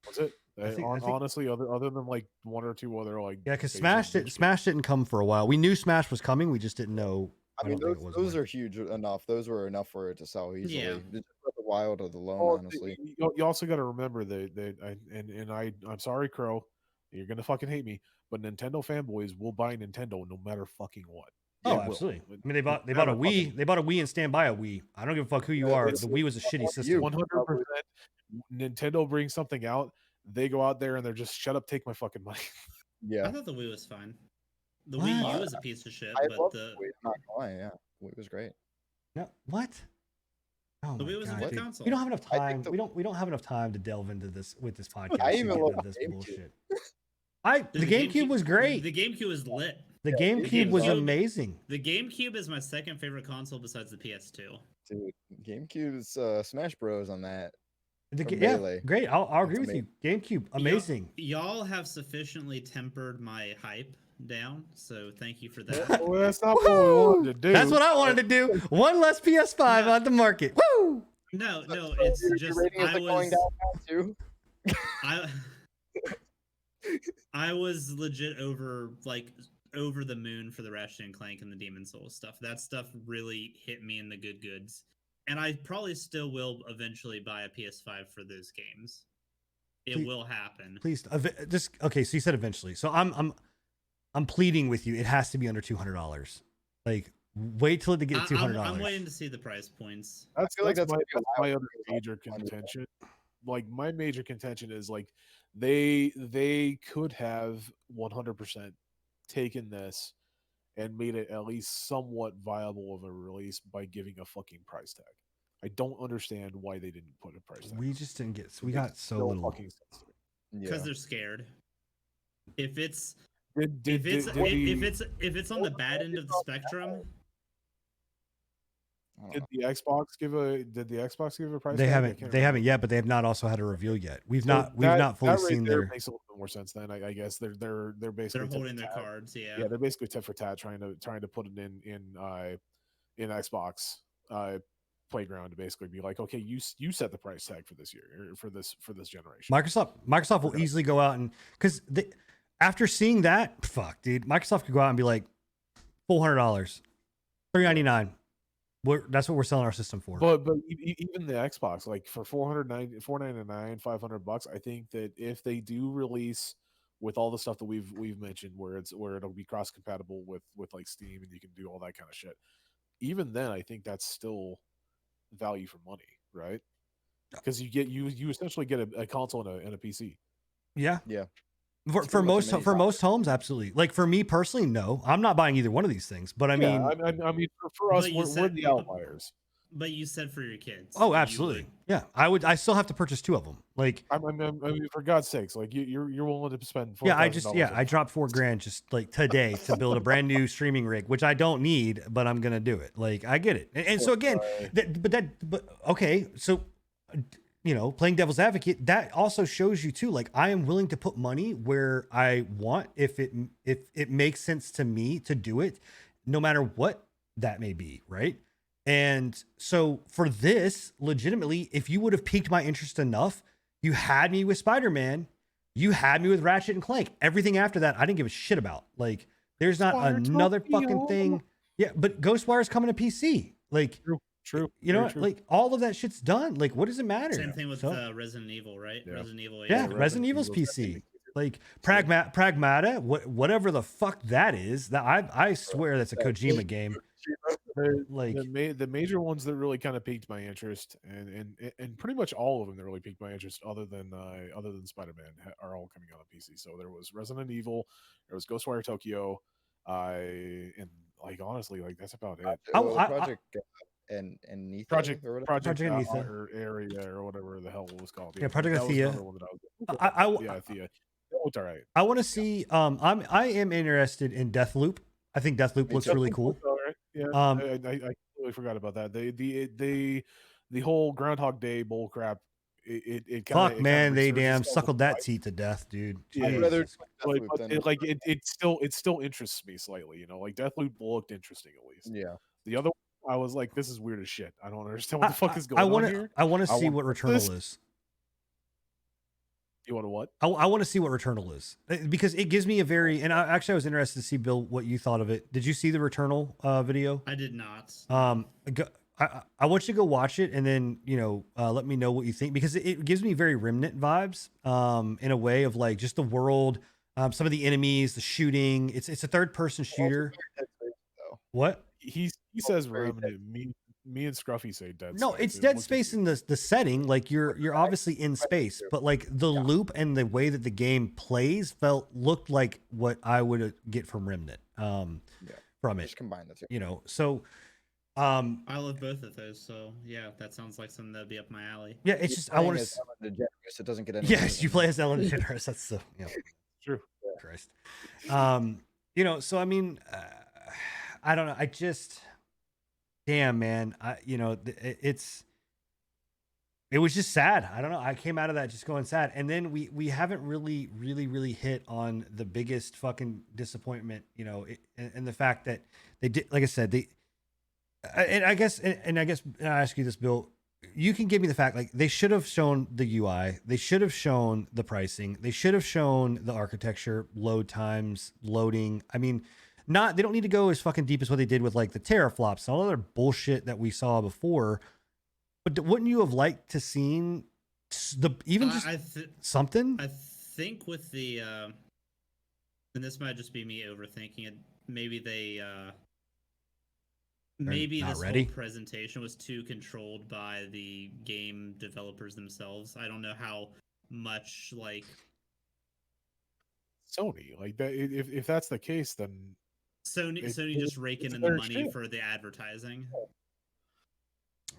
Was it? I think- Honestly, other than like one or two other like Yeah, because basic Smash didn't come for a while. We knew Smash was coming. We just didn't know. I mean, don't think it was those when. are huge enough. Those were enough for it to sell easily. Yeah. Just Breath of the Wild of the loan, Oh, honestly. you also got to remember I'm sorry, Crow, you're gonna fucking hate me, but Nintendo fanboys will buy Nintendo no matter fucking what. Oh, They will. absolutely. I mean, they bought a matter Wii. fucking- They bought a Wii and stand by a Wii. I don't give a fuck who you Yeah, are. it's- The Wii was a shitty you. system. 100%. Nintendo brings something out, they go out there and they're just shut up, take my fucking money. Yeah. I thought the Wii was fine. The What? Wii U was a piece of shit, I but love the Wii, I'm not gonna lie, yeah. Wii was great. No, what? Oh The my Wii was a God, good dude. console. We don't have enough I time. think the- We don't have enough time to delve into this with this podcast. I to even get love into this GameCube. bullshit. Dude, The GameCube was great. The GameCube was lit. The Yeah, GameCube was GameCube- amazing. The GameCube is my second favorite console besides the PS2. Dude, GameCube's Smash Bros on that. Or Yeah, Melee. great. I'll agree That's with you. GameCube, amazing. Y'all have sufficiently tempered my hype down, so thank you for that. Well, that's not what we wanted to do. That's what I wanted to do. One less PS5 on the market. Woo! No, So it's your just rating is I like going was down now too. I was legit over like over the moon for the Ratchet and Clank and the Demon Souls stuff. That stuff really hit me in the good goods. And I probably still will eventually buy a PS5 for those games. It Please- will happen. Please, just okay. So you said eventually. So I'm pleading with you. It has to be under $200. Like, wait till it gets $200. I'm waiting to see the price points. That's, feel like that's that's my, gonna be that's my allowed other because major that's under- contention. Like my major contention is like they could have 100% taken this and made it at least somewhat viable of a release by giving a fucking price tag. I don't understand why they didn't put a price tag. We on just didn't get. it. We It got makes so no little. fucking sense to me. Because Yeah. they're scared. If it's Did, if it's did if it's on the bad end of the spectrum, I don't did know. the Xbox give a price They tag? I haven't. can't They remember. haven't yet, but they have not also had a reveal yet. We've So not fully that right seen there their. makes a little bit more sense then. I guess they're basically they're tit holding for their tat. cards. Yeah. Yeah, they're basically tit for tat trying to put it in Xbox playground to basically be like, okay, you set the price tag for this year or for this generation. Microsoft will easily go out and because after seeing that, fuck, dude, Microsoft could go out and be like, $400, $399. That's what we're selling our system for. But even the Xbox, like for $499, $500, I think that if they do release with all the stuff that we've mentioned, where it'll be cross compatible with like Steam and you can do all that kind of shit, even then, I think that's still value for money, right? Because you essentially get a console and a PC. Yeah. Yeah. For, It's for pretty much most an for most homes, absolutely. Like for me personally, no, I'm not buying either one of these things. But I mean, I mean, for us, But you we're said- the outliers. But you said for your kids. oh, you absolutely, would. yeah. I still have to purchase two of them. Like, I mean, for God's sakes, like you're willing to spend yeah, $4,000 I dropped $4,000 just like today to build a brand new streaming rig, which I don't need, but I'm gonna do it. Like, I get it. And so again, but okay, so you know, playing devil's advocate, that also shows you too, like I am willing to put money where I want if it makes sense to me to do it, no matter what that may be, right? And so for this, legitimately, if you would have piqued my interest enough, you had me with Spider-Man, you had me with Ratchet and Clank. Everything after that, I didn't give a shit about. Like, there's not Squire another fucking Tokyo. thing. Yeah, but Ghostwire's coming to PC. Like, True. you know, very what? true. like all of that shit's done. Like, what does it matter? Same thing with So- Resident Evil, right? Yeah. Resident Evil. yeah, yeah. Resident Evil's PC. Like Pragmata, whatever the fuck that is. That I swear that's a Kojima game. Like, the major ones that really kind of piqued my interest, and pretty much all of them that really piqued my interest, other than Spider-Man, are all coming out on PC. So there was Resident Evil, there was Ghostwire Tokyo, and like honestly, like that's about it. Project and Nitha Project or whatever. Project Anitha. or Area or whatever the hell it was called. Yeah, Project that was Athea. another one that I was. I Athea. That looked all right. I want to see. I am interested in Deathloop. I think Deathloop Me looks too. really cool. All right. Yeah, I completely forgot about that. The whole Groundhog Day bull crap. It kinda, Fuck, man, they resurfaces damn all suckled the that time. teat to death, dude. Yeah, I'd rather Jesus. Deathloop But than- it still interests me slightly. You know, like Deathloop looked interesting at least. Yeah. The other one, I was like, this is weird as shit. I don't understand what the fuck is going I on want here. to. I want to I see want what this. Returnal is. You want to what? I want to see what Returnal is because it gives me a very. And I was interested to see, Bill, what you thought of it. Did you see the Returnal video? I did not. I want you to go watch it and then let me know what you think because it gives me very Remnant vibes in a way of like just the world, some of the enemies, the shooting. It's a third person shooter. What? He says very Remnant. Me and Scruffy say Dead No, Space. it's It Dead looked Space in the setting. Like you're obviously in space, but like the loop and the way that the game plays looked like what I would get from Remnant. From it, Just combine the two. So. I love both of those, so yeah, that sounds like something that'd be up my alley. Yeah, it's just I want to. Ellen DeGeneres, it doesn't get any. Yes, you play as Ellen DeGeneres. That's the True. Christ. So I mean, I don't know. I just, damn man, it was just sad. I don't know. I came out of that just going sad, and then we haven't really hit on the biggest fucking disappointment, and the fact that they did, like I said, and I guess I ask you this, Bill, you can give me the fact, like they should have shown the UI, they should have shown the pricing, they should have shown the architecture, load times, loading. I mean, not they don't need to go as fucking deep as what they did with like the teraflops and all other bullshit that we saw before. But wouldn't you have liked to seen the even just something? I think with the and this might just be me overthinking it. Maybe they maybe not this ready? whole presentation was too controlled by the game developers themselves. I don't know how much like Sony, like that. If that's the case, then Sony it- just raking it's in the their money extreme. for the advertising.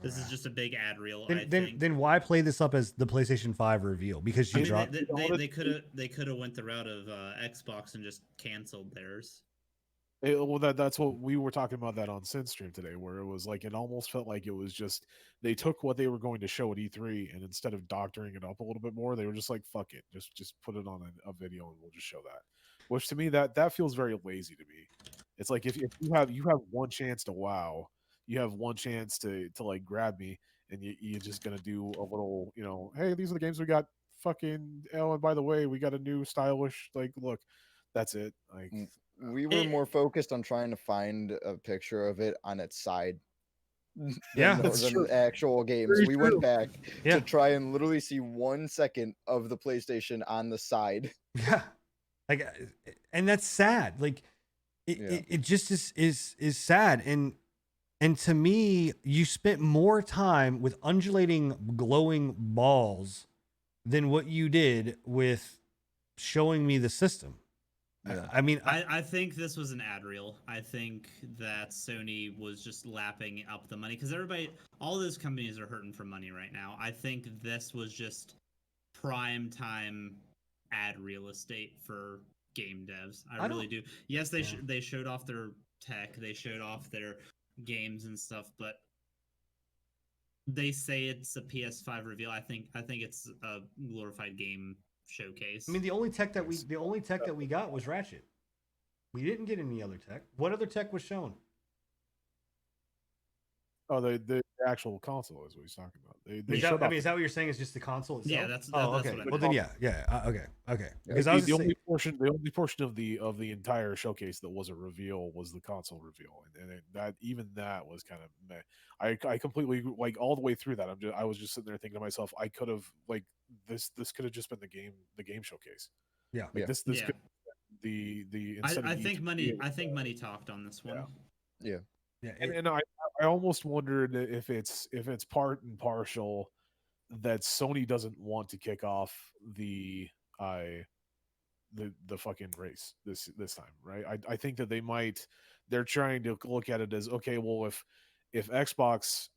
This is just a big ad reel. I Then, think. then why play this up as the PlayStation 5 reveal? Because I you mean, dropped. they could have went the route of Xbox and just canceled theirs. Well, that's what we were talking about that on SynStream today, where it was like it almost felt like it was just they took what they were going to show at E3 and instead of doctoring it up a little bit more, they were just like, "Fuck it, just put it on a video and we'll just show that." Which to me that feels very lazy to me. It's like if you have one chance to wow, you have one chance to like grab me, and you're just gonna do a little, hey, these are the games we got. Fucking oh, and by the way, we got a new stylish like look. That's it. Like. We were more focused on trying to find a picture of it on its side. Yeah, than that's than true. the actual games. Very We true. went back Yeah. to try and literally see 1 second of the PlayStation on the side. Yeah, like, and that's sad. Like, Yeah. it just is sad. And to me, you spent more time with undulating, glowing balls than what you did with showing me the system. Yeah. I mean, I think this was an ad reel. I think that Sony was just lapping up the money because all those companies are hurting for money right now. I think this was just prime time ad real estate for game devs. I really do. Yes, they showed off their tech, they showed off their games and stuff, but they say it's a PS5 reveal. I think it's a glorified game showcase. I mean, the only tech that we got was Ratchet. We didn't get any other tech. What other tech was shown? Oh, the actual console is what he's talking about. They Is showed that, I off mean, is that what you're saying? Is just the console itself? Yeah, that's oh, that's okay. what I Well, then yeah. Okay. Yeah. Because I was the only portion of the entire showcase that was a reveal was the console reveal, and that was kind of meh. I completely like all the way through that. I was just sitting there thinking to myself, I could have like this could have just been the game showcase. Yeah. Like Yeah. this Yeah. could the instead I of think E3, money. it was, I think money talked on this one. Yeah. Yeah. and I almost wondered if it's part and partial that Sony doesn't want to kick off the fucking race this time, right? I think that they're trying to look at it as, okay, well, if Xbox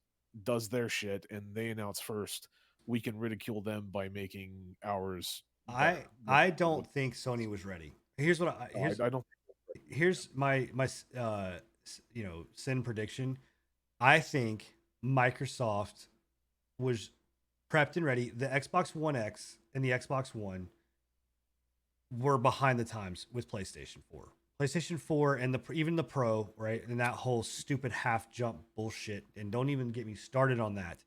does their shit and they announce first, we can ridicule them by making ours better. I don't think Sony was ready. Here's what I don't here's my sin prediction. I think Microsoft was prepped and ready. The Xbox One X and the Xbox One were behind the times with PlayStation 4. PlayStation 4 and even the Pro, right? And that whole stupid half jump bullshit. And don't even get me started on that.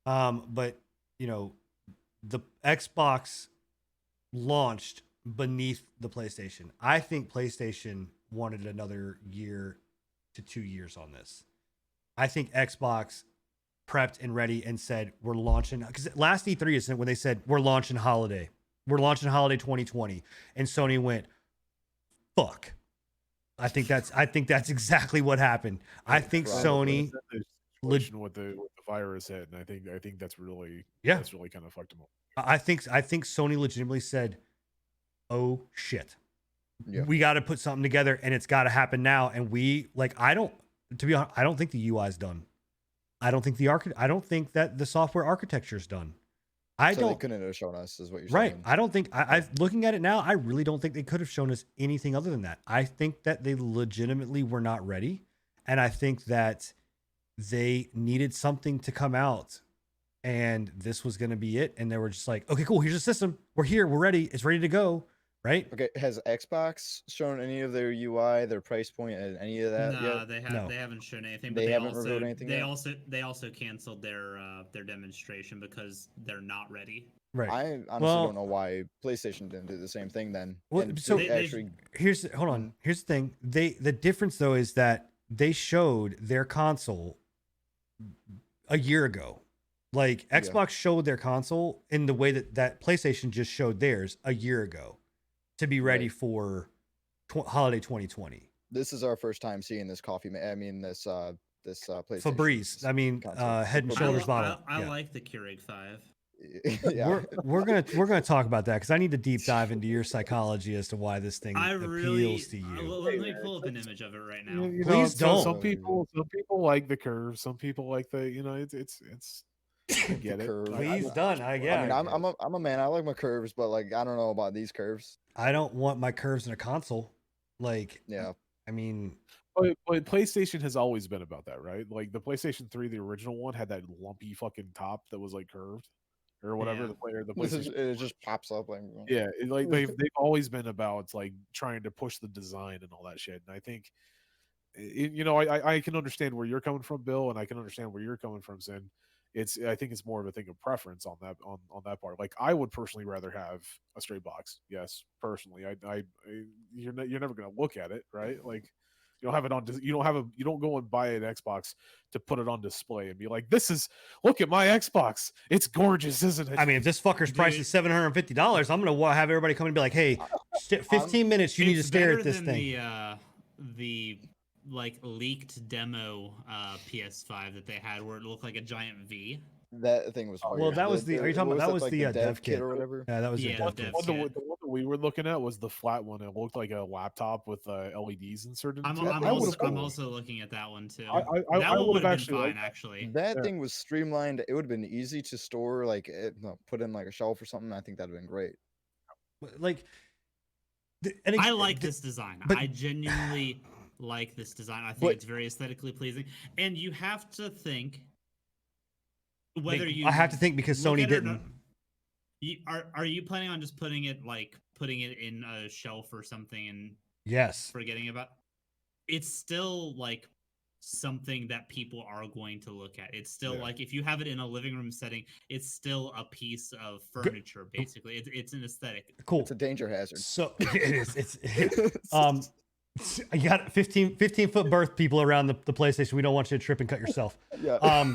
But the Xbox launched beneath the PlayStation. I think PlayStation wanted another year to 2 years on this. I think Xbox prepped and ready and said, we're launching, because last E3 is when they said, we're launching holiday 2020. And Sony went, fuck. I think that's exactly what happened. I think Probably. Sony situation with the virus hit, and I think that's really that's really kind of fucked them up. I think Sony legitimately said, oh shit. Yeah. We got to put something together and it's got to happen now. And to be honest, I don't think the UI is done. I don't think I don't think that the software architecture is done. They couldn't have shown us, is what you're Right. saying. I don't think I looking at it now, I really don't think they could have shown us anything other than that. I think that they legitimately were not ready. And I think that they needed something to come out and this was going to be it. And they were just like, okay, cool. Here's the system. We're here. We're ready. It's ready to go. right? Okay, has Xbox shown any of their UI, their price point, and any of that No, yet? No. they haven't shown anything. They But haven't revealed anything yet? they also canceled their demonstration because they're not ready. Right. I honestly Well- don't know why PlayStation didn't do the same thing then. Well, and so- they They- actually, Hold on. Here's the thing. The difference though is that they showed their console a year ago. Like Yeah. Xbox showed their console in the way that PlayStation just showed theirs a year ago to be ready Right. for holiday 2020. this is our first time seeing this this PlayStation. Febreze. I mean, console. Head and Febreze. Shoulders model. I Yeah. like the Keurig 5. Yeah. We're gonna talk about that because I need to deep dive into your psychology as to why this thing I appeals really to you. let me pull up an image of it right now. You know, Please don't. Some people like the curve. Some people like the, you know, it's. I get it. curve. Please I- done. I mean, I'm a man. I like my curves, but like I don't know about these curves. I don't want my curves in a console. Like, Yeah. I mean, But PlayStation has always been about that, right? Like the PlayStation 3, the original one, had that lumpy fucking top that was like curved or whatever. Yeah. The This is, PlayStation. it just pops up like. Yeah, like they've always been about like trying to push the design and all that shit. And I think, you know, I can understand where you're coming from, Bill, and I can understand where you're coming from, Sin. I think it's more of a thing of preference on that part. Like I would personally rather have a straight box. Yes, personally, you're never gonna look at it, right? Like you don't have it on. You don't go and buy an Xbox to put it on display and be like, look at my Xbox. It's gorgeous, isn't it? I mean, if this fucker's price is $750, I'm gonna have everybody come and be like, "Hey, 15 minutes, you need to It's stare better at this than thing." The like leaked demo PS5 that they had where it looked like a giant V. That thing was. Well, hard. that was the. Are you talking what about that was was that, the like, dev kit or whatever? Yeah, that was Yeah, the the dev dev kit. kit. The one that we were looking at was the flat one. It looked like a laptop with LEDs inserted. I'm, into it. I'm, I also, would've- I'm also looking at that one too. I that one would've would have actually been liked fine, actually. That Yeah. thing was streamlined. It would have been easy to store, like put in like a shelf or something. I think that'd have been great. Like, I like this design. but- I genuinely like this design. I think But- it's very aesthetically pleasing. And you have to think whether you. I have to think because look Sony at it or didn't. not- Are you planning on just putting it in a shelf or something and Yes. forgetting about? It's still like something that people are going to look at. It's still Yeah. like if you have it in a living room setting, it's still a piece of furniture. Basically, it's an aesthetic. Cool. It's a danger hazard. So it is. It's you got 15 foot berth people around the PlayStation. We don't want you to trip and cut yourself. Yeah.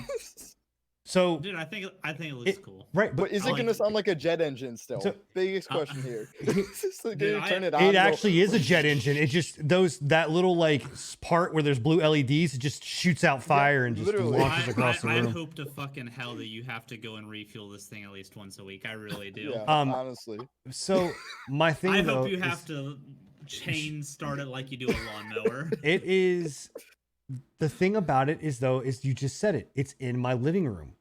So Dude, I think it looks cool. right, But is it like- gonna sound like a jet engine still? So- Biggest question here. So Dude, you turn it on. it go, actually is a jet engine. It just that little like part where there's blue LEDs, it just shoots out fire and just literally. launches across the I'd room. hope to fucking hell that you have to go and refuel this thing at least once a week. I really do. Yeah, Um, honestly. So my thing I though hope you is- have to chain start it like you do a lawnmower. it is the thing about it is you just said it. It's in my living room.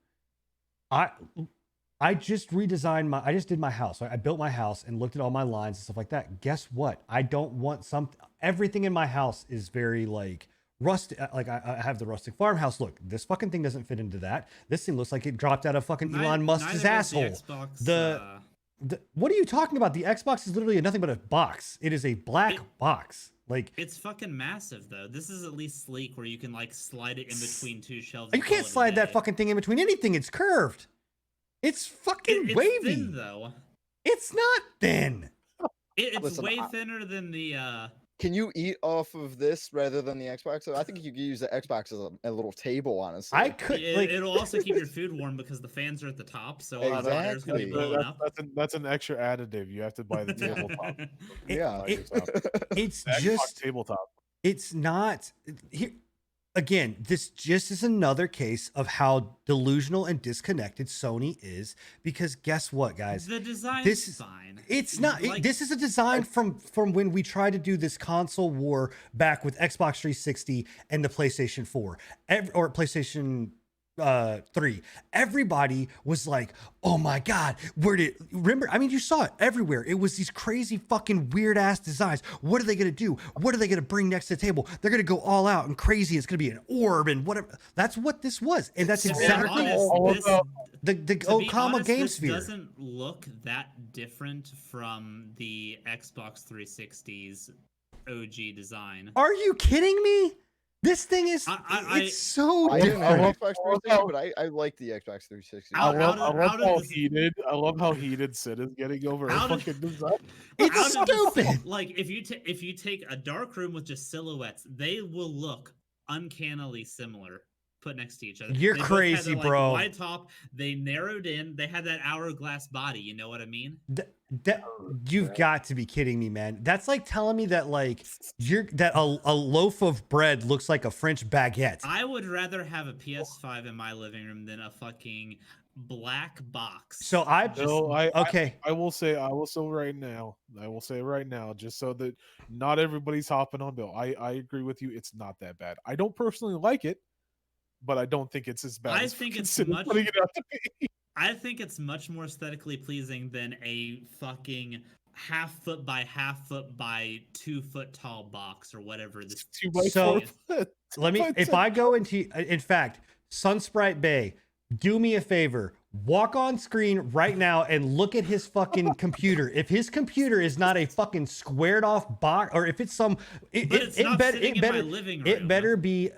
I just did my house. I built my house and looked at all my lines and stuff like that. Guess what? I don't want everything in my house is very like rustic. Like I have the rustic farmhouse look. This fucking thing doesn't fit into that. This thing looks like it dropped out of fucking Elon Musk's Neither does asshole. The Xbox, What are you talking about? The Xbox is literally nothing but a box. It is a black It- box. Like it's fucking massive though. This is at least sleek where you can like slide it in between two shelves. you and can't call it a slide that day. fucking thing in between anything. It's curved. It's fucking It's wavy. thin, though. It's not thin. It's Listen, way thinner than the Can you eat off of this rather than the Xbox? So I think you could use the Xbox as a little table, honestly. I could like it'll also keep your food warm because the fans are at the top, so a lot of air is going to be Exactly. blowing up. That's an extra additive. You have to buy the tabletop. Yeah. it's Xbox just tabletop. it's not here again. This just is another case of how delusional and disconnected Sony is. Because guess what, guys? The design this is is- fine. It's not. Like, This is a design from when we tried to do this console war back with Xbox 360 and the PlayStation 4, or PlayStation 3, everybody was like, oh my god, remember, I mean, you saw it everywhere. It was these crazy fucking weird ass designs. What are they gonna do? What are they gonna bring next to the table? They're gonna go all out and crazy. It's gonna be an orb and whatever. That's what this was, and that's To be exactly honest, the to be Okama honest, Game this Sphere. doesn't look that different from the Xbox 360's OG design. Are you kidding me? This thing is it's so I didn't have an different. Xbox 360, but I like the Xbox 360. How- I love, how did- I how love did how this- heated. I love how heated Sid is getting over How her did- fucking design. It's How did this- stupid. Like if you take a dark room with just silhouettes, they will look uncannily similar put next to each other. You're They both crazy, had their, bro. Wide top. They narrowed in. They had that hourglass body. You know what I mean? You've got to be kidding me, man. That's like telling me that like a loaf of bread looks like a French baguette. I would rather have a PS5 in my living room than a fucking black box. So I Just- No, okay. I will say right now, just so that not everybody's hopping on Bill. I agree with you. It's not that bad. I don't personally like it, but I don't think it's as bad. I as think it's Sid is much- putting it out to be. I think it's much more aesthetically pleasing than a fucking half-foot by half-foot by 2-foot tall box or whatever this. 2 by So, 4 foot. Let me, if I go into, in fact, Sunsprite Bay, do me a favor, walk on screen right now and look at his fucking computer. If his computer is not a fucking squared off box, or if it's some, But it's not sitting in my living room. it better be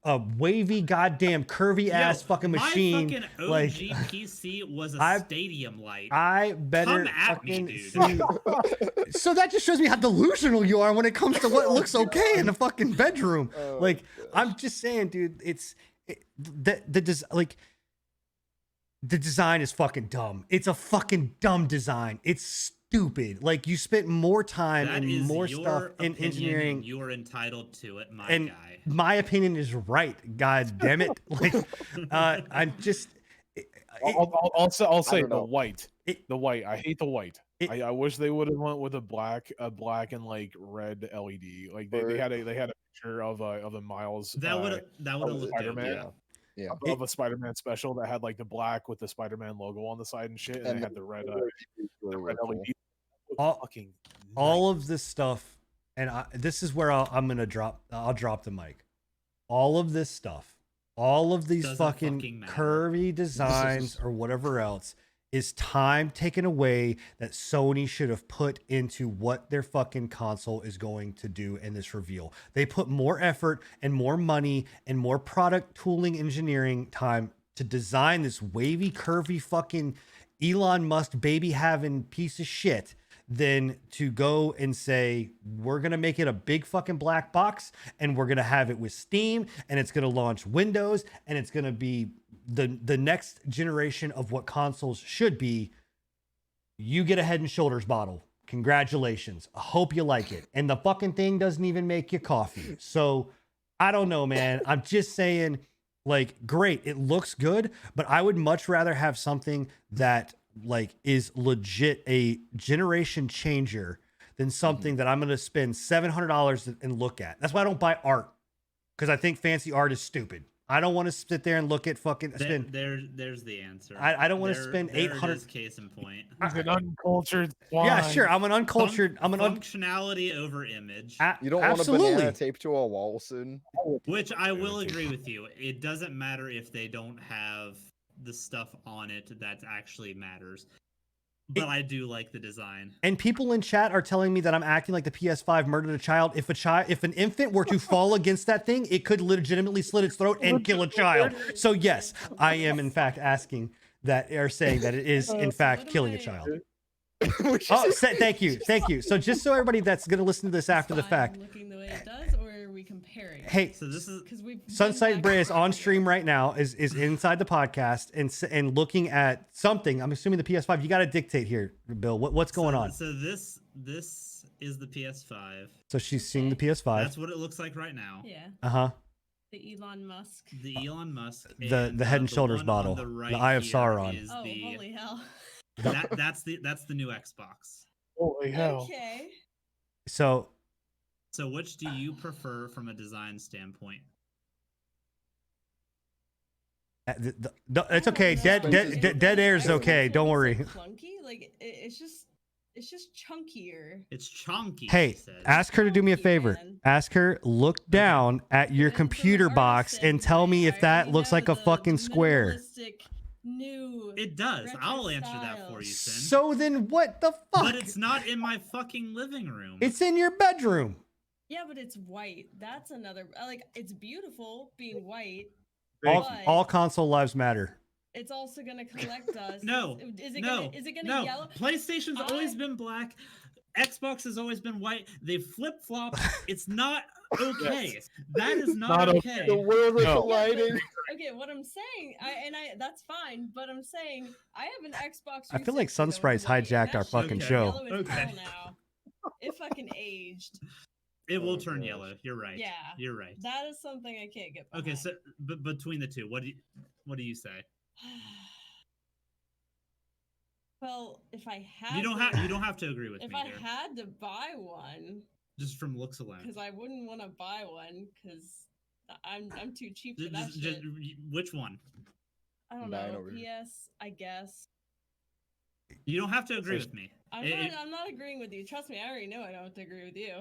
a wavy, goddamn curvy ass Yo, fucking machine. My fucking OG like, PC was a I've- stadium light. I better Come at me, fucking dude. see. So that just shows me how delusional you are when it comes to what looks okay in the fucking bedroom. Oh, Like, gosh. I'm just saying, dude, the design is fucking dumb. It's a fucking dumb design. It's stupid. Like, you spent more time That and is more your stuff in opinion, engineering. and you are entitled to it, my And guy. my opinion is right. God damn it. Like, I'm just. I'll say don't the know. white. It- The white. I hate the white. It- I wish they would have went with a black and like red LED. Like they had a picture of a Miles That would have looked dope. Spider-Man. Yeah. Of a Spider-Man special that had like the black with the Spider-Man logo on the side and shit, and, And it the- had the red Really, red really LED. Looked All- fucking all nice. of this stuff, and this is where I'll drop the mic. All of this stuff, all of these Doesn't fucking fucking matter. curvy designs or whatever else is time taken away that Sony should have put into what their fucking console is going to do in this reveal. They put more effort and more money and more product tooling engineering time to design this wavy, curvy fucking Elon Musk baby having piece of shit than to go and say, we're going to make it a big fucking black box and we're going to have it with Steam and it's going to launch Windows and it's going to be the next generation of what consoles should be. You get a Head and Shoulders bottle. Congratulations. I hope you like it. And the fucking thing doesn't even make you coffee. So I don't know, man. I'm just saying, like, great. It looks good, but I would much rather have something that like is legit a generation changer than something that I'm going to spend $700 and look at. That's why I don't buy art, because I think fancy art is stupid. I don't want to sit there and look at fucking spend. There's the answer. I don't wanna There- spend there it 800 is, case in point. He's an uncultured swine. Yeah, sure. I'm an uncultured. I'm an functionality over image, You don't want a absolutely. banana taped to a wall soon. which I will agree with you. It doesn't matter if they don't have the stuff on it that actually matters. But I do like the design. And people in chat are telling me that I'm acting like the PS5 murdered a child. If an infant were to fall against that thing, it could legitimately slit its throat and kill a child. So yes, I am in fact asking that, or saying that it is in fact killing a child. Oh, thank you. So just so everybody that's gonna listen to this after the fact, looking the way it does, or are we comparing? hey, So this is Because we've Sunsight Bray is on stream right now, is inside the podcast and looking at something. I'm assuming the PS5. You got to dictate here, Bill. What's going on? So this is the PS5. So she's seeing the PS5. That's what it looks like right now. Yeah, Uh huh. the Elon Musk. The Elon Musk. The Head and Shoulders one bottle, on the, the right Eye of here Sauron. is Oh, the- holy hell! that's the new Xbox. Holy hell. Okay. So So which do you prefer from a design standpoint? It's okay. Dead air's okay. Don't worry. Clunky, like it's just chunkier. It's chunky. Hey, she says. ask her to do me a Chunky, favor. man. Ask her, look down at your And from an computer box artist and tell me if standpoint, I that already looks know like a the fucking square. minimalistic, New. It does. retro I'll answer that style. for you, Sin. So then what the fuck? But it's not in my fucking living room. It's in your bedroom. Yeah, but it's white. That's another. Like, it's beautiful being white. All, But all console lives matter. it's also gonna collect dust. No, Is it no, gonna? Is it gonna no. yellow? PlayStation's always I- been black. Xbox has always been white. They flip flop. It's not okay. That is not, Not okay. The world is No. colliding. Okay, what I'm saying, that's fine. But I'm saying I have an Xbox. I feel like 360 that was Sunsprites white, and hijacked that our shit fucking is show. yellow as Okay. hell now. It fucking aged. It will Oh, turn gosh. yellow. You're right. Yeah. You're right. That is something I can't get behind. Okay, so but between the two, what do you say? Well, if I had, You don't to, have to agree with If me I here. had to buy one, Just from looks alone. because I wouldn't want to buy one, because I'm too cheap for that Just, shit. which one? I don't Nine know. over here. PS, I guess. You don't have to agree First- with me. I'm It- not. it- I'm not agreeing with you. Trust me, I already know I don't have to agree with you.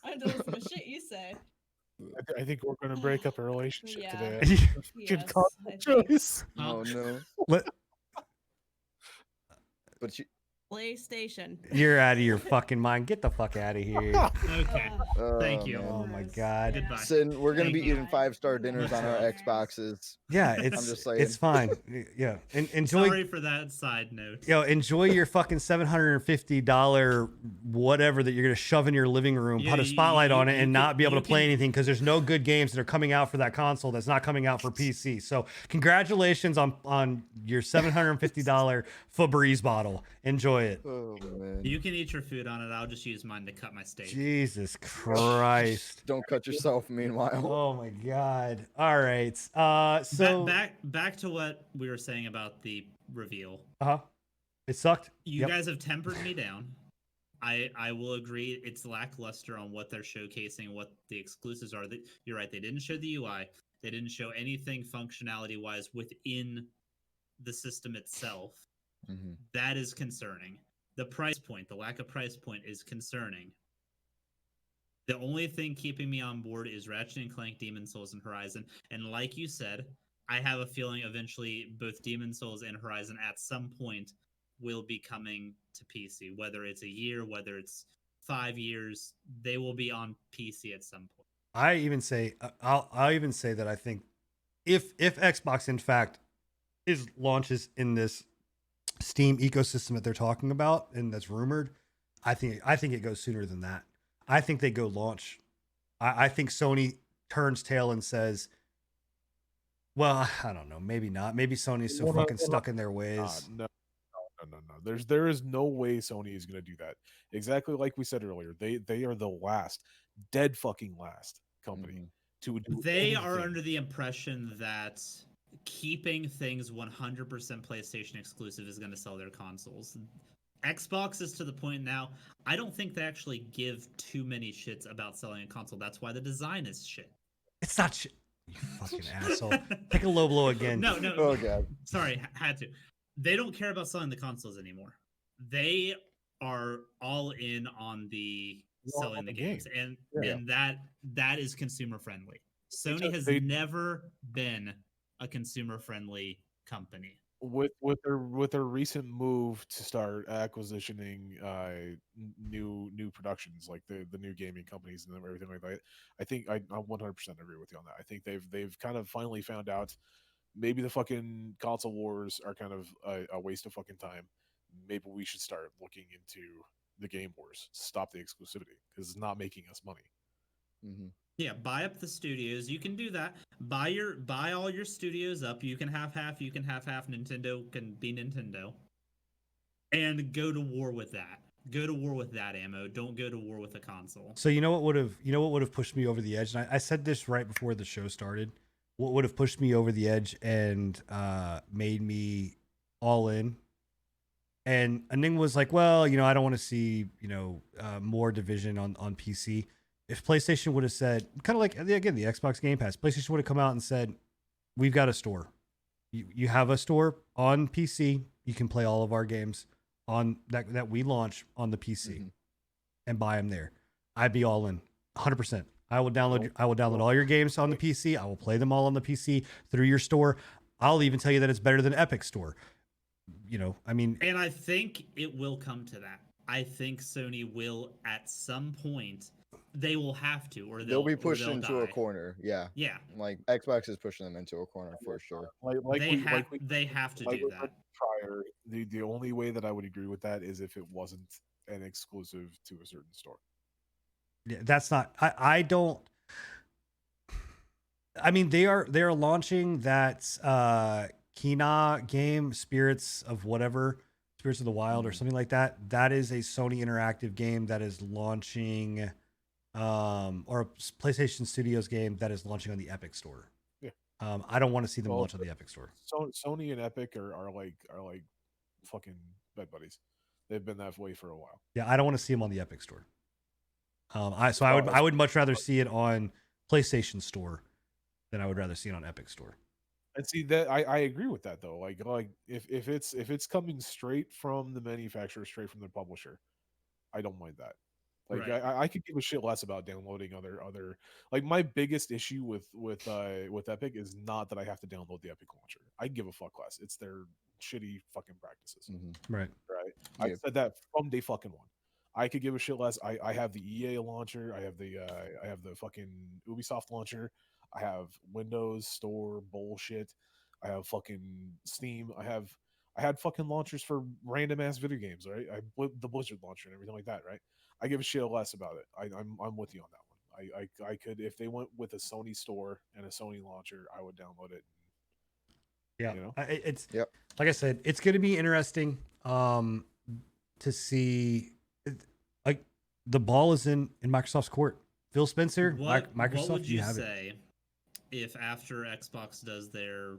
I have to listen to shit you say. I think we're gonna break up a relationship Yeah. today. Yes, Good I console think. choice. Oh no. Let- But you. PlayStation. You're out of your fucking mind. Get the fuck out of here. Okay. Thank you. man. Oh my Gross. God. Goodbye. Sin, we're gonna Thank be you. eating 5-star dinners on our Yes. Xboxes. Yeah, it's just saying. it's fine. Yeah, enjoy. Sorry for that side note. Enjoy your fucking $750 whatever that you're gonna shove in your living room, Yeah, put a you- spotlight you- on it, you and can- not be able you to play can- anything because there's no good games that are coming out for that console that's not coming out for PC. So congratulations on your $750 Febreze bottle. Enjoy it. Oh man. You can eat your food on it. I'll just use mine to cut my steak. Jesus Christ. Don't cut yourself. Meanwhile. Oh my God. All right. So Back to what we were saying about the reveal. uh-huh. It sucked. You Yep. guys have tempered me down. I will agree it's lackluster on what they're showcasing, what the exclusives are. You're right, they didn't show the UI. They didn't show anything functionality wise within the system itself. Mhm. That is concerning. The price point, the lack of price point is concerning. The only thing keeping me on board is Ratchet and Clank, Demon Souls, and Horizon. And like you said, I have a feeling eventually both Demon Souls and Horizon at some point will be coming to PC. Whether it's a year, whether it's 5 years, they will be on PC at some point. I even say I'll even say that I think if Xbox in fact launches in this Steam ecosystem that they're talking about and that's rumored, I think it goes sooner than that. I think they go launch. I think Sony turns tail and says, well, I don't know, maybe not. Maybe Sony's so Well, no, fucking well, stuck in their ways. No. There is no way Sony is gonna do that. Exactly like we said earlier. They are the last, dead fucking last company Mhm. to do. They are anything. under the impression that keeping things 100% PlayStation exclusive is going to sell their consoles. Xbox is to the point now, I don't think they actually give too many shits about selling a console. That's why the design is shit. It's not shit. You fucking asshole. Take a low blow again. No, Oh god. sorry, had to. They don't care about selling the consoles anymore. They are all in on the Well, selling on the the game. games, and Yeah. and that is consumer friendly. Sony Because has they- never been a consumer friendly company. with their recent move to start acquisitioning new productions like the new gaming companies and everything like that. I think I 100% agree with you on that. I think they've kind of finally found out maybe the fucking console wars are kind of a waste of fucking time. Maybe we should start looking into the game wars. Stop the exclusivity because it's not making us money. Mhm. Yeah, buy up the studios. You can do that. Buy all your studios up. You can have half. You can have half. Nintendo can be Nintendo. And go to war with that. Go to war with that ammo. Don't go to war with a console. So you know what would have pushed me over the edge, and I said this right before the show started. What would have pushed me over the edge and made me all in? And Ning was like, well, I don't want to see more division on PC. If PlayStation would have said, kind of like again the Xbox Game Pass, PlayStation would have come out and said, we've got a store. you have a store on PC. You can play all of our games on that we launch on the PC Mhm. and buy them there. I'd be all in 100%. I will download all your games on the PC. I will play them all on the PC through your store. I'll even tell you that it's better than Epic Store. You know, I mean, And I think it will come to that. I think Sony will at some point they will have to, or They'll be or pushed they'll into a die. corner. Yeah. Yeah, Like Xbox is pushing them into a corner for sure. they have to like do we that. said prior, the only way that I would agree with that is if it wasn't an exclusive to a certain store. yeah, that's not. I don't. I mean, they are launching that Kina game, Spirits of whatever, Spirits of the Wild or Mhm. something like that. That is a Sony Interactive game that is launching, or a PlayStation Studios game that is launching on the Epic Store. Yeah. I don't want to see them Well, launch on the Epic Store. So Sony and Epic are like fucking bed buddies. They've been that way for a while. Yeah, I don't want to see them on the Epic Store. I Well, would much rather see it on PlayStation Store than I would rather see it on Epic Store. And see that I agree with that though. Like if it's coming straight from the manufacturer, straight from the publisher, I don't mind that. Like Right. I could give a shit less about downloading other like my biggest issue with Epic is not that I have to download the Epic launcher. I give a fuck less. It's their shitty fucking practices. Mhm. Right. Right. Yeah. I said that from day fucking one. I could give a shit less. I have the EA launcher. I have the fucking Ubisoft launcher. I have Windows Store bullshit. I have fucking Steam. I had fucking launchers for random ass video games, right? The Blizzard launcher and everything like that, right? I give a shit less about it. I'm with you on that one. I could, if they went with a Sony store and a Sony launcher, I would download it. Yeah, You know? it's Yep. like I said, it's going to be interesting to see. Like the ball is in Microsoft's court. Phil Spencer, Microsoft, What would you you have it. say if after Xbox does their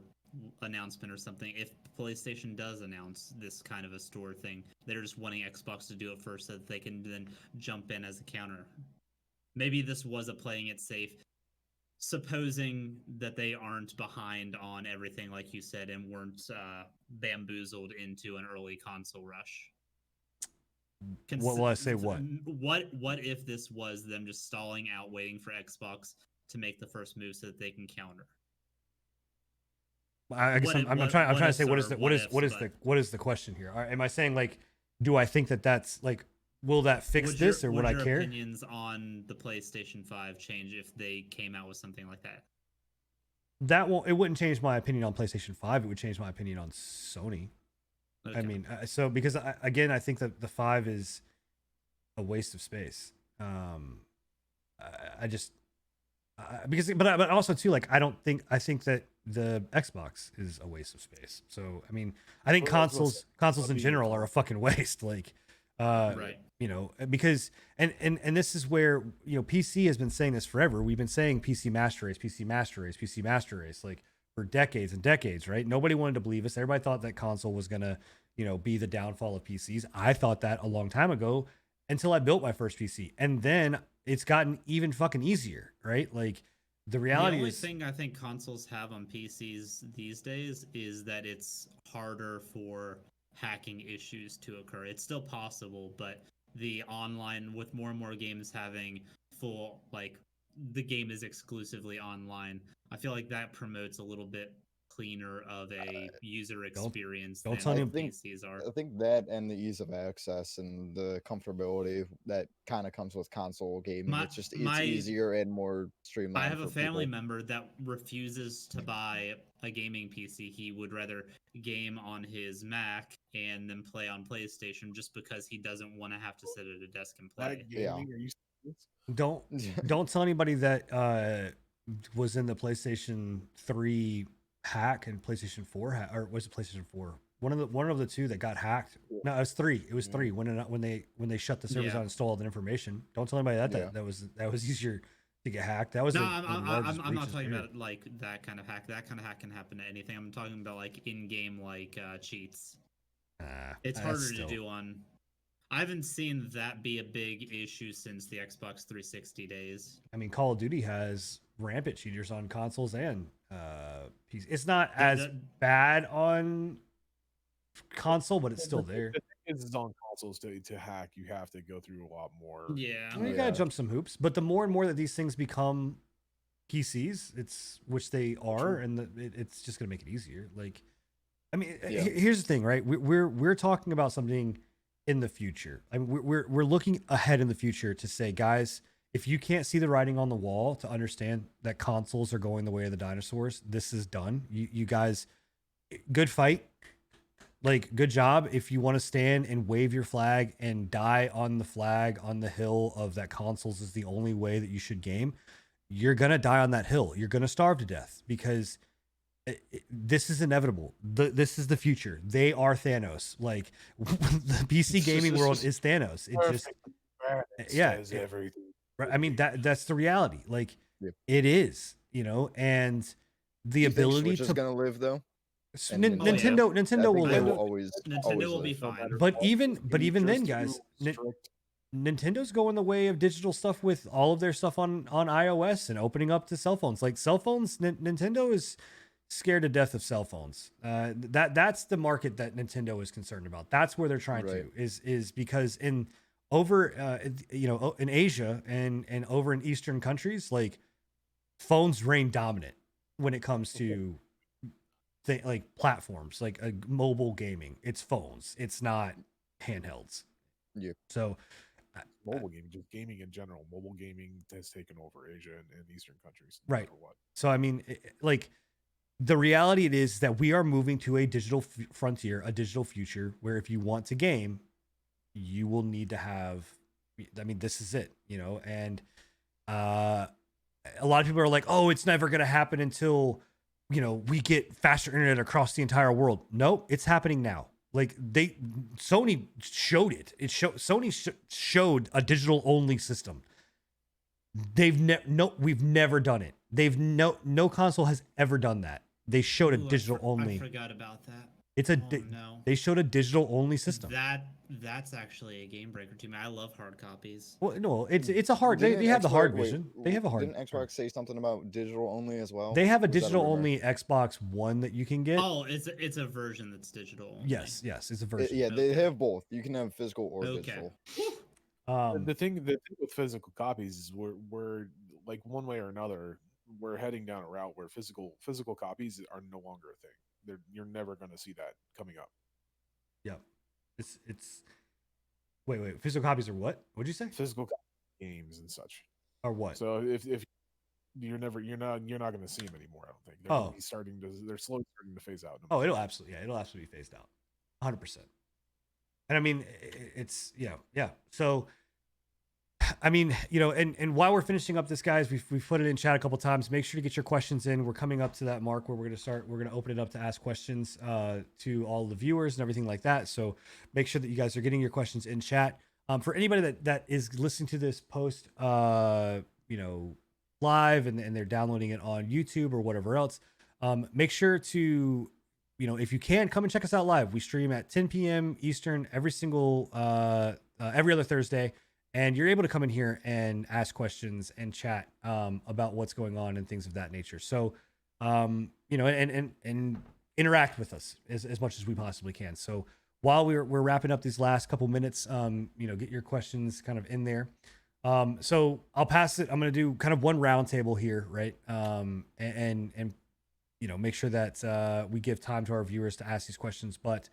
announcement or something, if PlayStation does announce this kind of a store thing, they're just wanting Xbox to do it first so that they can then jump in as a counter. Maybe this was a playing it safe, supposing that they aren't behind on everything, like you said, and weren't bamboozled into an early console rush. What will I say? What? What if this was them just stalling out, waiting for Xbox to make the first move so that they can counter? I guess I'm trying to say what is the question here? Am I saying like, do I think that that's like, will that fix this or would I your care? Opinions on the PlayStation 5 change if they came out with something like that? That won't. It wouldn't change my opinion on PlayStation 5. It would change my opinion on Sony. Okay. I mean, so because I think that the 5 is a waste of space. But also too, like I think that the Xbox is a waste of space. So I mean, I think Well, that's what's- consoles in that'd be- general are a fucking waste. Like, Right. you know, because and this is where, you know, PC has been saying this forever. We've been saying PC Master Race, PC Master Race, PC Master Race, like for decades and decades, right? Nobody wanted to believe us. Everybody thought that console was gonna, you know, be the downfall of PCs. I thought that a long time ago until I built my first PC, and then it's gotten even fucking easier, right? Like the reality the only is, thing I think consoles have on PCs these days is that it's harder for hacking issues to occur. It's still possible, but the online, with more and more games having full, like the game is exclusively online, I feel like that promotes a little bit cleaner of a user experience don't than tell me- PCs are. I think that and the ease of access and the comfortability that kind of comes with console gaming. It's easier and more streamlined. I have a for family people. member that refuses to buy a gaming PC. He would rather game on his Mac and then play on PlayStation just because he doesn't want to have to sit at a desk and play. That gaming, are you serious? don't tell anybody that was in the PlayStation 3 hack and PlayStation 4 hack, or was it PlayStation 4? One of the two that got hacked. No, it was 3. It was 3 when they shut the servers Yeah. out and stole all the information. Don't tell anybody Yeah. that was easier to get hacked. That was No, the largest I'm not breaches, talking period. about like that kind of hack. That kind of hack can happen to anything. I'm talking about like in-game like cheats. It's harder to do on. I haven't seen that be a big issue since the Xbox 360 days. I mean, Call of Duty has rampant cheaters on consoles and PC. It's not Yeah, as bad on console, but it's still there. The thing is on consoles to hack, you have to go through a lot more. yeah. Well, you gotta Yeah. jump some hoops, but the more and more that these things become PCs, it's which they are, and it's just gonna make it easier. Like, I mean, Yeah. here's the thing, right? We're talking about something in the future. I mean, we're looking ahead in the future to say, guys, if you can't see the writing on the wall to understand that consoles are going the way of the dinosaurs, this is done. You guys, good fight. Like, good job. If you want to stand and wave your flag and die on the flag on the hill of that consoles is the only way that you should game, you're going to die on that hill. You're going to starve to death because this is inevitable. This is the future. They are Thanos. Like, the PC gaming world is Thanos. It just, yeah, Says everything. right. I mean, that's the reality. Like, Yep. it is, and the You think ability Switch is to gonna live though. And Nintendo Nintendo- Nintendo I will think they live. always Nintendo will be live. fine. But even then, guys, Nintendo's going the way of digital stuff with all of their stuff on iOS and opening up to cell phones. Like, cell phones, Nintendo is scared to death of cell phones. That's the market that Nintendo is concerned about. That's where they're trying Right. to is because in Asia and over in Eastern countries, like, phones reign dominant when it comes to like platforms, like mobile gaming. It's phones. It's not handhelds. Yep. So Mobile gaming, just gaming in general. Mobile gaming has taken over Asia and Eastern countries. Right. matter what. So I mean, like, the reality it is that we are moving to a digital frontier, a digital future, where if you want to game, you will need to have. I mean, this is it, and a lot of people are like, "Oh, it's never going to happen until we get faster internet across the entire world." No, it's happening now. Like, Sony showed it. Sony showed a digital only system. We've never done it. No console has ever done that. They showed a Ooh, digital I only. forgot about that. It's a Oh, no. they showed a digital only system. That's actually a game breaker to me. I love hard copies. Well, no, it's a hard. They Didn't have the hard Xbox- wait, vision. They have a hard. Didn't Xbox say something about digital only as well? They have a Was that digital rumor? only Xbox One that you can get. Oh, it's a version that's digital. only. Yes, it's a version. Yeah, they Okay. have both. You can have physical or Okay. digital. The thing with physical copies is we're like, one way or another, we're heading down a route where physical copies are no longer a thing. You're never going to see that coming up. Yeah, it's. Wait. Physical copies are what? What'd you say? Physical games and such. Or what? So if you're not going to see them anymore. I don't think they're gonna Oh. be they're slowly starting to phase out. Oh, it'll absolutely be phased out, 100%. And I mean, it's yeah. So, I mean, and while we're finishing up this, guys, we've put it in chat a couple times. Make sure to get your questions in. We're coming up to that mark where we're gonna open it up to ask questions to all the viewers and everything like that. So make sure that you guys are getting your questions in chat. For anybody that is listening to this post, live and they're downloading it on YouTube or whatever else, make sure to, if you can, come and check us out live. We stream at 10 p.m. Eastern every other Thursday, and you're able to come in here and ask questions and chat about what's going on and things of that nature. So, and interact with us as much as we possibly can. So while we're wrapping up these last couple minutes, get your questions kind of in there. So I'll pass it. I'm going to do kind of one round table here, right? And make sure that we give time to our viewers to ask these questions, but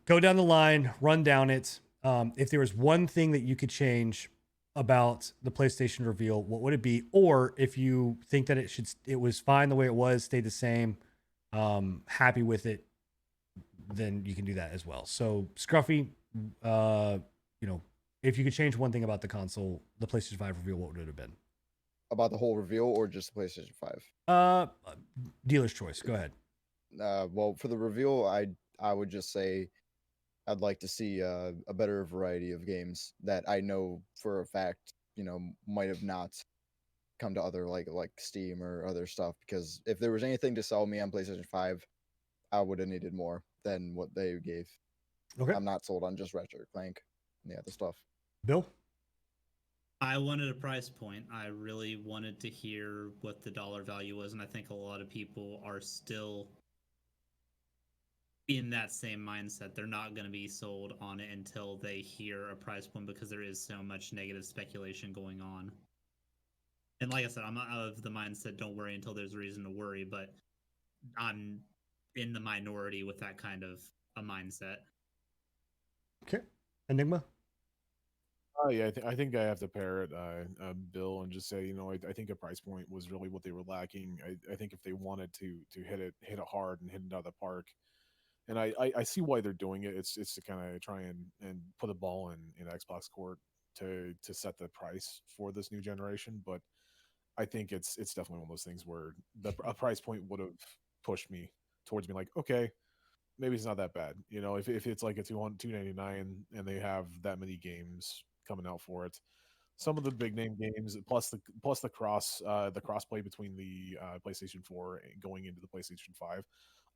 go down the line, run down it. If there was one thing that you could change about the PlayStation reveal, what would it be? Or if you think that it was fine the way it was, stayed the same, happy with it, then you can do that as well. So Scruffy, if you could change one thing about the console, the PlayStation 5 reveal, what would it have been? About the whole reveal or just the PlayStation 5? Dealer's choice. Go ahead. Well, for the reveal, I would just say I'd like to see a better variety of games that I know for a fact, might have not come to other like Steam or other stuff. Because if there was anything to sell me on PlayStation 5, I would have needed more than what they gave. Okay. I'm not sold on just Ratchet and Clank and the other stuff. Bill? I wanted a price point. I really wanted to hear what the dollar value was, and I think a lot of people are still in that same mindset. They're not going to be sold on it until they hear a price point because there is so much negative speculation going on. And like I said, I'm not of the mindset don't worry until there's a reason to worry, but I'm in the minority with that kind of a mindset. Okay. Enigma. Oh yeah, I think I have to parrot Bill and just say, you know, I think a price point was really what they were lacking. I think if they wanted to hit it hard and hit it out of the park, and I see why they're doing it. It's to kind of try and put a ball in Xbox court to set the price for this new generation. But I think it's definitely one of those things where a price point would have pushed me towards me like, okay, maybe it's not that bad. You know, if it's like a 299 and they have that many games coming out for it, some of the big name games plus the crossplay between the PlayStation 4 going into the PlayStation 5.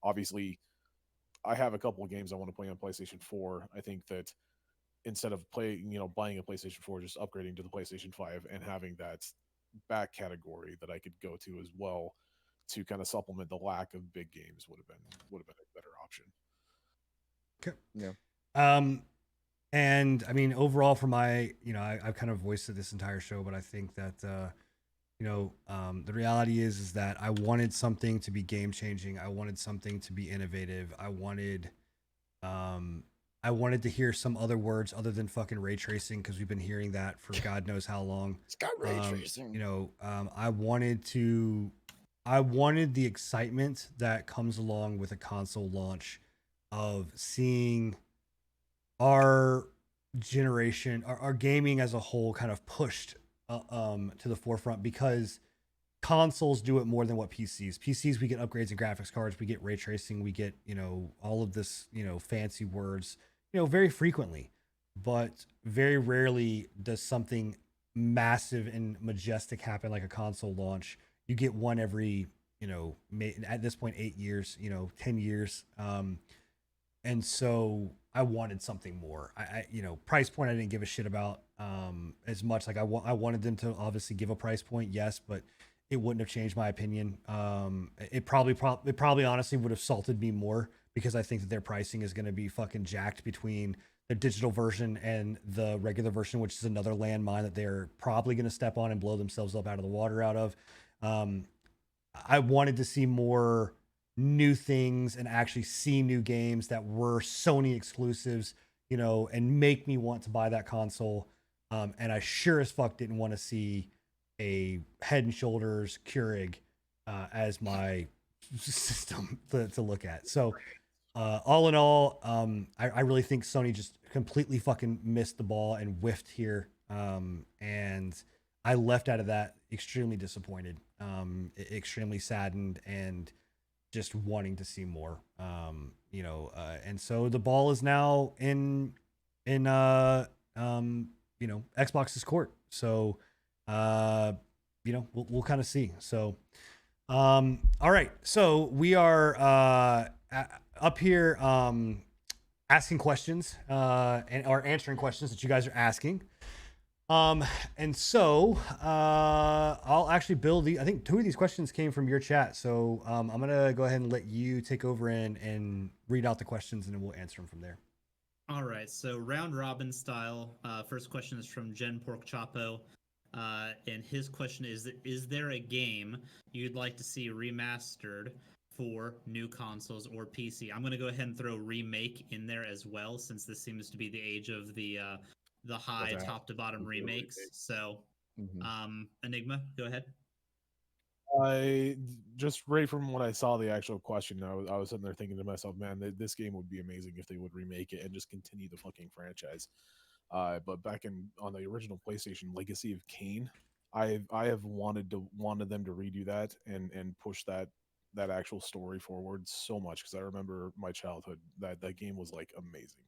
Obviously, I have a couple of games I want to play on PlayStation 4. I think that instead of buying a PlayStation 4, just upgrading to the PlayStation 5 and having that back category that I could go to as well to kind of supplement the lack of big games would have been a better option. Okay. Yeah. And I mean, overall, for my, I've kind of voiced it this entire show, but I think that, the reality is that I wanted something to be game changing. I wanted something to be innovative. I wanted to hear some other words other than fucking ray tracing because we've been hearing that for God knows how long. It's got ray tracing. I wanted the excitement that comes along with a console launch of seeing our generation, our gaming as a whole, kind of pushed to the forefront because consoles do it more than what PCs we get upgrades and graphics cards, we get ray tracing, we get all of this fancy words very frequently, but very rarely does something massive and majestic happen like a console launch. You get one every at this point 8 years, 10 years. And so I wanted something more. I price point I didn't give a shit about as much. Like I wanted them to obviously give a price point, yes, but it wouldn't have changed my opinion. It probably honestly would have salted me more because I think that their pricing is going to be fucking jacked between the digital version and the regular version, which is another landmine that they're probably going to step on and blow themselves up out of the water out of. I wanted to see more new things and actually see new games that were Sony exclusives, and make me want to buy that console. And I sure as fuck didn't want to see a Head and Shoulders Keurig as my system to look at. So all in all, I really think Sony just completely fucking missed the ball and whiffed here. And I left out of that extremely disappointed, extremely saddened, and just wanting to see more. And so the ball is now in Xbox's court. So we'll kind of see. So all right, so we are up here asking questions or answering questions that you guys are asking. And so I'll actually build I think 2 of these questions came from your chat. So I'm gonna go ahead and let you take over and read out the questions, and then we'll answer them from there. All right, so round robin style. First question is from Jen Pork Chapo. And his question is there a game you'd like to see remastered for new consoles or PC? I'm going to go ahead and throw remake in there as well, since this seems to be the age of the high top to bottom remakes. So, Enigma, go ahead. I just right from when I saw the actual question, I was sitting there thinking to myself, man, this game would be amazing if they would remake it and just continue the fucking franchise. But back on the original PlayStation, Legacy of Kain, I have wanted them to redo that and push that actual story forward so much because I remember my childhood that game was like amazing.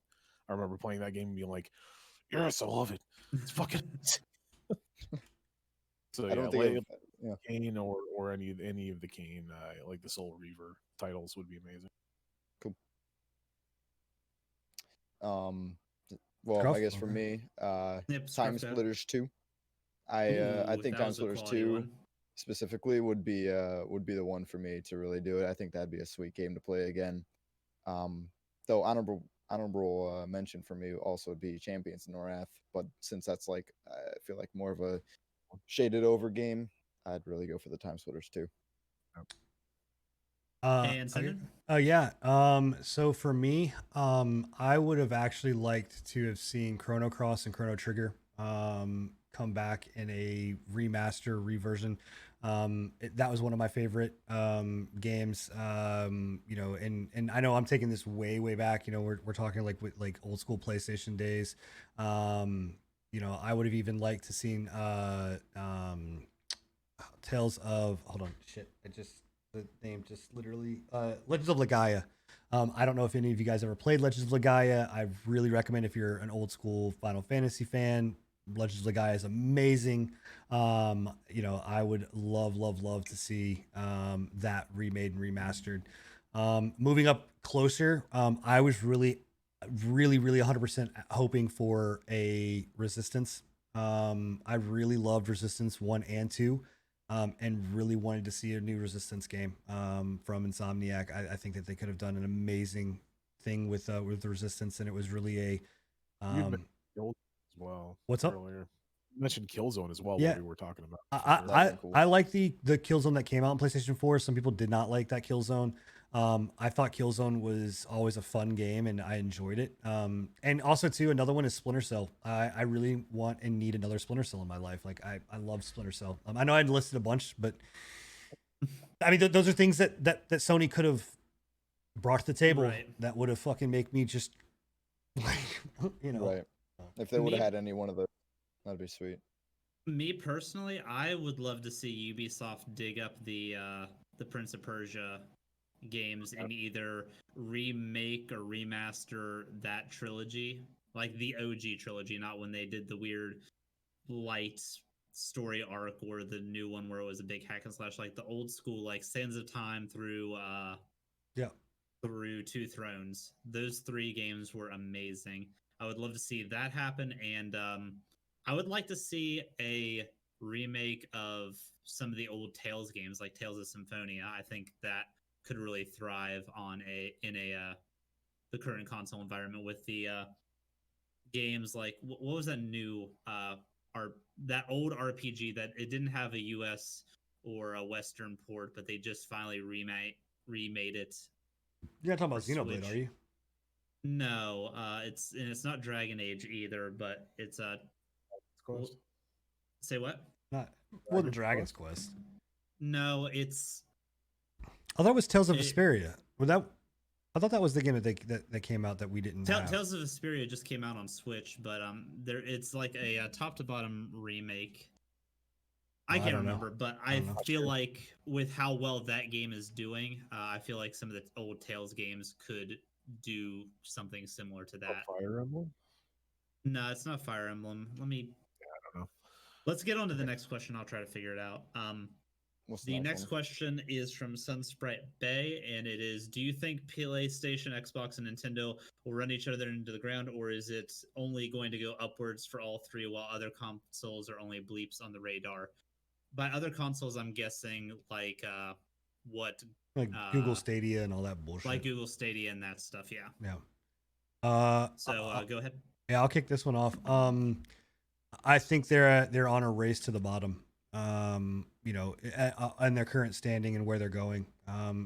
I remember playing that game and being like, yes, I love it. It's fucking. So I don't think Kain or any of the Kain like the Soul Reaver titles would be amazing. Cool. Well, I guess for me, Time Splitters 2. I Ooh, think that Time was a Splitters quality 2 one. specifically would be the one for me to really do it. I think that'd be a sweet game to play again. Though honorable mention for me also would be Champions in Norath, but since that's like I feel like more of a shaded over game, I'd really go for the Time Splitters 2. And Okay. Cinder? Oh yeah. So for me, I would have actually liked to have seen Chrono Cross and Chrono Trigger come back in a remaster reversion. That was one of my favorite games. You know, and I know I'm taking this way back. You know, we're talking like with like old school PlayStation days. You know, I would have even liked to seen Tales of, hold on, shit, I just, the name just literally, Legends of Legaia. I don't know if any of you guys ever played Legends of Legaia. I really recommend, if you're an old school Final Fantasy fan, Legends of Legaia is amazing. You know, I would love to see that remade and remastered. Moving up closer, I was really 100% hoping for a Resistance. I really loved Resistance 1 and 2. And really wanted to see a new Resistance game from Insomniac. I think that they could have done an amazing thing with the Resistance, and it was really a. You mentioned Killzone as well. What's up? Earlier. You mentioned Killzone as well. Yeah. What we were talking about. I like the Killzone that came out on PlayStation 4. Some people did not like that Killzone. I thought Killzone was always a fun game, and I enjoyed it. And also too, another one is Splinter Cell. I really want and need another Splinter Cell in my life. Like I love Splinter Cell. I know I listed a bunch, but I mean those are things that Sony could have brought to the table Right. that would have fucking make me just like, you know. Right. If they would have Me- had any one of those, that'd be sweet. Me personally, I would love to see Ubisoft dig up the Prince of Persia games and either remake or remaster that trilogy, like the OG trilogy, not when they did the weird light story arc or the new one where it was a big hack and slash, like the old school, like Sands of Time through Yeah. through Two Thrones. Those three games were amazing. I would love to see that happen, and I would like to see a remake of some of the old Tales games, like Tales of Symphonia. I think that could really thrive on the current console environment with the games like what was that new that old RPG that it didn't have a US or a Western port, but they just finally remade it. You're not talking about For Xenoblade, Switch. are you? No, it's not Dragon Age either, but it's Quest. say what? Not more than Dragon's Dragon's Quest. No, it's Oh, that was Tales of It- Vesperia. Was that? I thought that was the game that came out that we didn't have. Tales of Vesperia just came out on Switch, but it's like a top to bottom remake. I I can't don't know. remember, but I I don't know. feel like with how well that game is doing, I feel like some of the old Tales games could do something similar to that. Fire Emblem. No, it's not Fire Emblem. don't know. Let's get on to the next question. I'll try to figure it out. What's The next one? question is from Sunsprite Bay, and it is: do you think PlayStation, Xbox, and Nintendo will run each other into the ground, or is it only going to go upwards for all three, while other consoles are only bleeps on the radar? By other consoles, I'm guessing like what, like Google uh, Stadia and all that bullshit. like Google Stadia and that stuff. Yeah. Yeah. So go ahead. Yeah, I'll kick this one off. I think they're on a race to the bottom. You know, and their current standing and where they're going.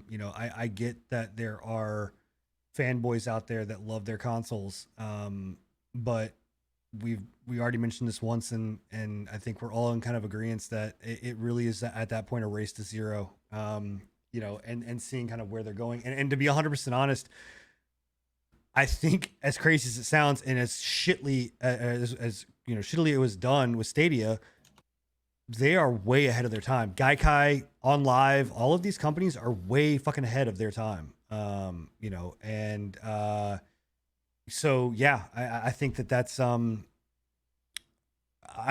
You know, I get that there are fanboys out there that love their consoles. But we already mentioned this once, and I think we're all in kind of agreement that it really is at that point a race to zero. You know, and seeing kind of where they're going, and to be 100% honest, I think, as crazy as it sounds, and as shittily as you know, shittily it was done with Stadia, they are way ahead of their time. Gaikai, On Live, all of these companies are way fucking ahead of their time. You know, and so yeah, I think that's I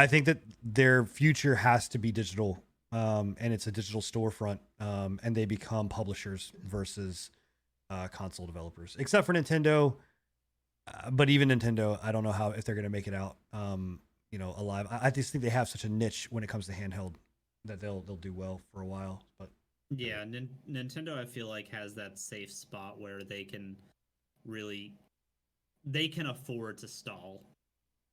think that their future has to be digital, and it's a digital storefront, and they become publishers versus console developers, except for Nintendo. But even Nintendo, I don't know if they're going to make it out alive. I just think they have such a niche when it comes to handheld that they'll do well for a while. But Yeah, Nintendo, I feel like, has that safe spot where they can afford to stall.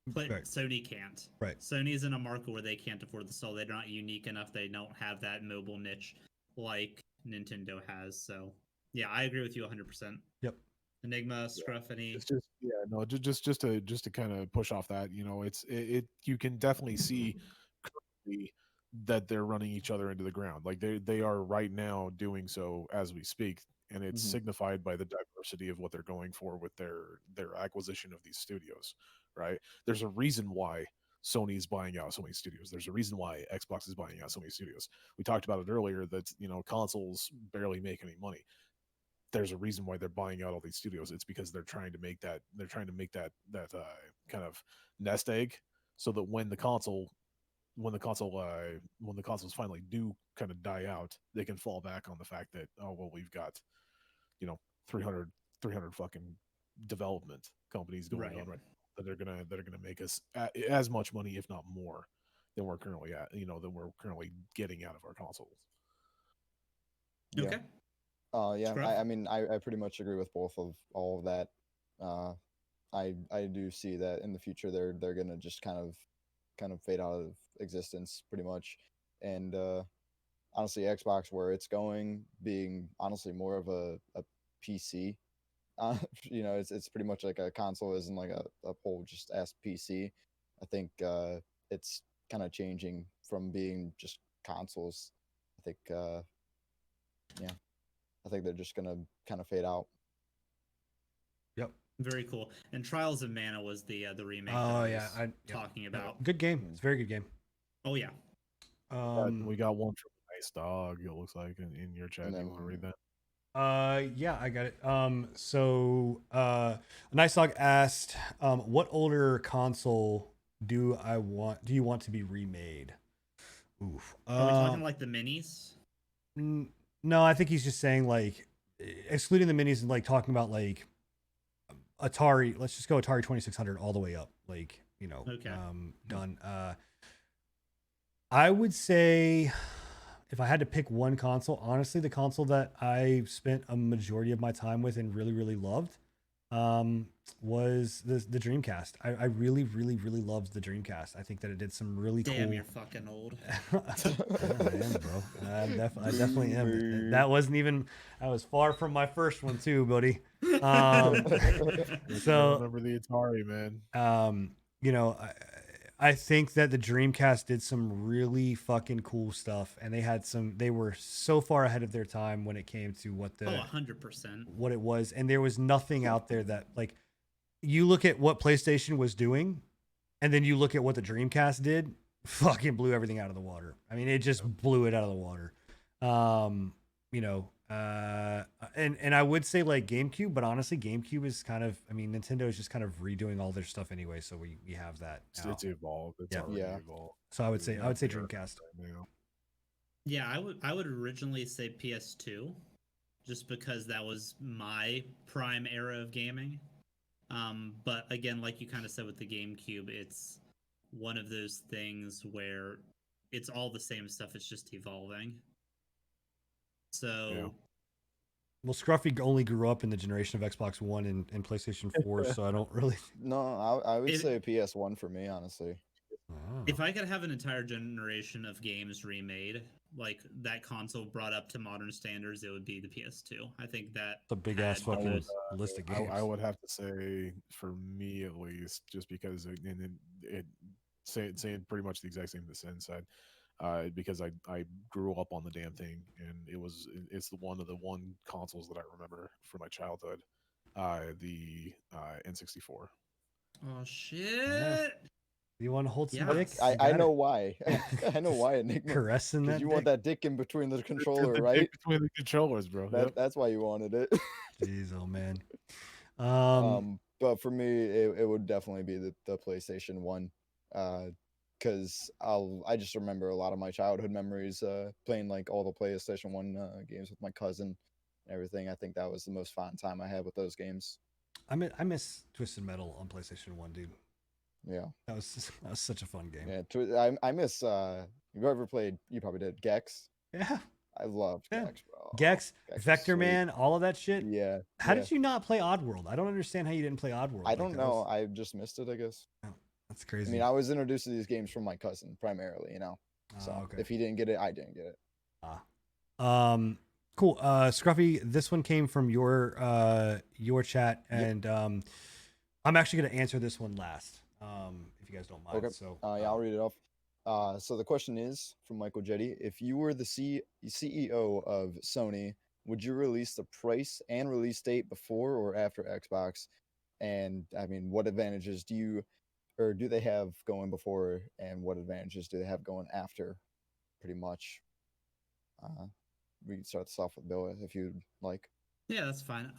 But Right. Sony can't. Right. Sony's in a market where they can't afford the stall. They're not unique enough. They don't have that mobile niche like Nintendo has. So yeah, I agree with you 100%. Yep. Enigma, Scruff, any? It's just just to kind of push off that, it you can definitely see currently that they're running each other into the ground. Like they are right now doing so as we speak, and it's Mhm. signified by the diversity of what they're going for with their acquisition of these studios, right? There's a reason why Sony is buying out so many studios. There's a reason why Xbox is buying out so many studios. We talked about it earlier that consoles barely make any money. There's a reason why they're buying out all these studios. It's because they're trying to make that kind of nest egg, so that when the consoles finally do kind of die out, they can fall back on the fact that, oh well, we've got 300 fucking development companies going Right. on right now that are gonna make us as much money, if not more, than we're currently getting out of our consoles. Yeah. Okay. Yeah. Scruff? I mean, I pretty much agree with both of all of that. I do see that in the future they're gonna just kind of fade out of existence pretty much, and honestly, Xbox where it's going being honestly more of a PC. It's pretty much like a console isn't like a whole just ass PC. I think it's kind of changing from being just consoles. I think yeah, I think they're just gonna kind of fade out. Yep. Very cool. And Trials of Mana was the remake that Oh I yeah, was talking about. good game. It's a very good game. Oh yeah. We got one from Nice Dog. It looks like in your chat. And Do you then- want to read that? Yeah, I got it. So Nice Dog asked, what older console do you want to be remade? Oof. Are we talking like the minis? No, I think he's just saying like excluding the minis and like talking about like Atari. Let's just go Atari 2600 all the way up. Like, Okay. done. I would say if I had to pick one console, honestly, the console that I spent a majority of my time with and really, really loved was the Dreamcast. I really, really, really loved the Dreamcast. I think that it did some really Damn, cool. you're fucking old. I am, bro. I definitely am. That wasn't even. I was far from my first one too, buddy. So remember the Atari, man. I think that the Dreamcast did some really fucking cool stuff, and they were so far ahead of their time when it came to what 100%. what it was, and there was nothing out there that, like, you look at what PlayStation was doing, and then you look at what the Dreamcast did, fucking blew everything out of the water. I mean, it just blew it out of the water. And I would say like GameCube, but honestly, GameCube is kind of, I mean, Nintendo is just kind of redoing all their stuff anyway, so we have that now. It's evolved. It's Yeah. already Yeah. evolved. So I would say Dreamcast. Yeah, I would originally say PS2, just because that was my prime era of gaming. But again, like you kind of said with the GameCube, it's one of those things where it's all the same stuff. It's just evolving. So. Yeah. Well, Scruffy only grew up in the generation of Xbox One and PlayStation 4, so I don't really. No, I would It- say PS1 for me, honestly. If I could have an entire generation of games remade, like that console brought up to modern standards, it would be the PS2. I think that It's a big ass had fucking those- list of games. I would have to say, for me at least, just because saying pretty much the exact same the Sen said, because I grew up on the damn thing, and it's one of the one consoles that I remember from my childhood, the N64. Oh shit! You want to hold some Yeah. dick? I You got know it. why. I know why, Enigma. Caressing Because that. you want that dick in between the controller, The right? dick between the controllers, bro. Yep. That's why you wanted it. Jeez, oh man. But for me, it would definitely be the PlayStation 1. Because I just remember a lot of my childhood memories playing like all the PlayStation 1 games with my cousin and everything. I think that was the most fun time I had with those games. I miss Twisted Metal on PlayStation 1, dude. Yeah. That was such a fun game. Yeah. I miss. You ever played? You probably did. Gex. Yeah. I loved Yeah. Gex, bro. Gex, Gex was Vector sweet. Man, all of that shit. Yeah. How yeah. did you not play Oddworld? I don't understand how you didn't play Oddworld. I Like, don't that know. was- I just missed it. I guess. that's I crazy. mean, I was introduced to these games from my cousin primarily. So okay. if he didn't get it, I didn't get it. Cool. Scruffy, this one came from your chat, and I'm actually gonna answer this one last. If you guys don't mind. Okay. So Yeah, I'll read it off. So the question is from Michael Jetty: if you were the CEO of Sony, would you release the price and release date before or after Xbox? And I mean, what advantages do they have going before, and what advantages do they have going after? Pretty much. We can start this off with Bill if you'd like. Yeah, that's fine.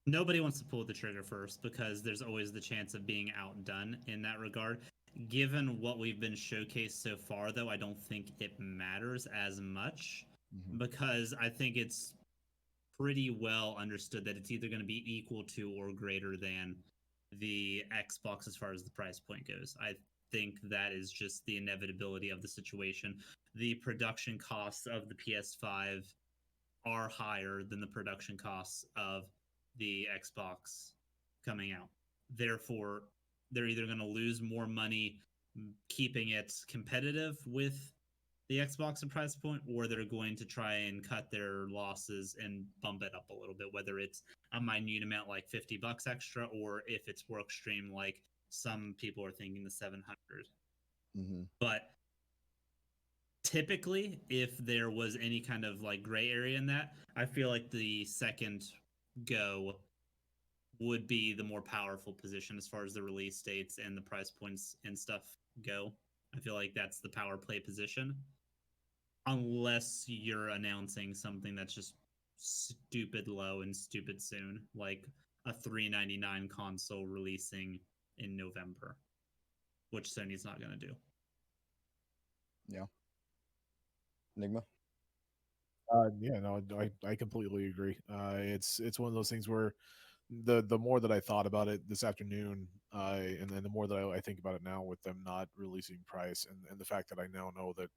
Nobody wants to pull the trigger first because there's always the chance of being outdone in that regard. Given what we've been showcased so far, though, I don't think it matters as much because I think it's pretty well understood that it's either going to be equal to or greater than the Xbox as far as the price point goes. I think that is just the inevitability of the situation. The production costs of the PS5 are higher than the production costs of the Xbox coming out. Therefore, they're either going to lose more money keeping it competitive with the Xbox price point, or they're going to try and cut their losses and bump it up a little bit, whether it's a minute amount like $50 extra, or if it's work stream like some people are thinking the 700. But typically, if there was any kind of like gray area in that, I feel like the second go would be the more powerful position as far as the release dates and the price points and stuff go. I feel like that's the power play position. Unless you're announcing something that's just stupid low and stupid soon, like a $399 console releasing in November, which Sony's not going to do. Yeah. Enigma? Yeah, no, I completely agree. It's one of those things where the more that I thought about it this afternoon, and then the more that I think about it now with them not releasing price, and the fact that I now know that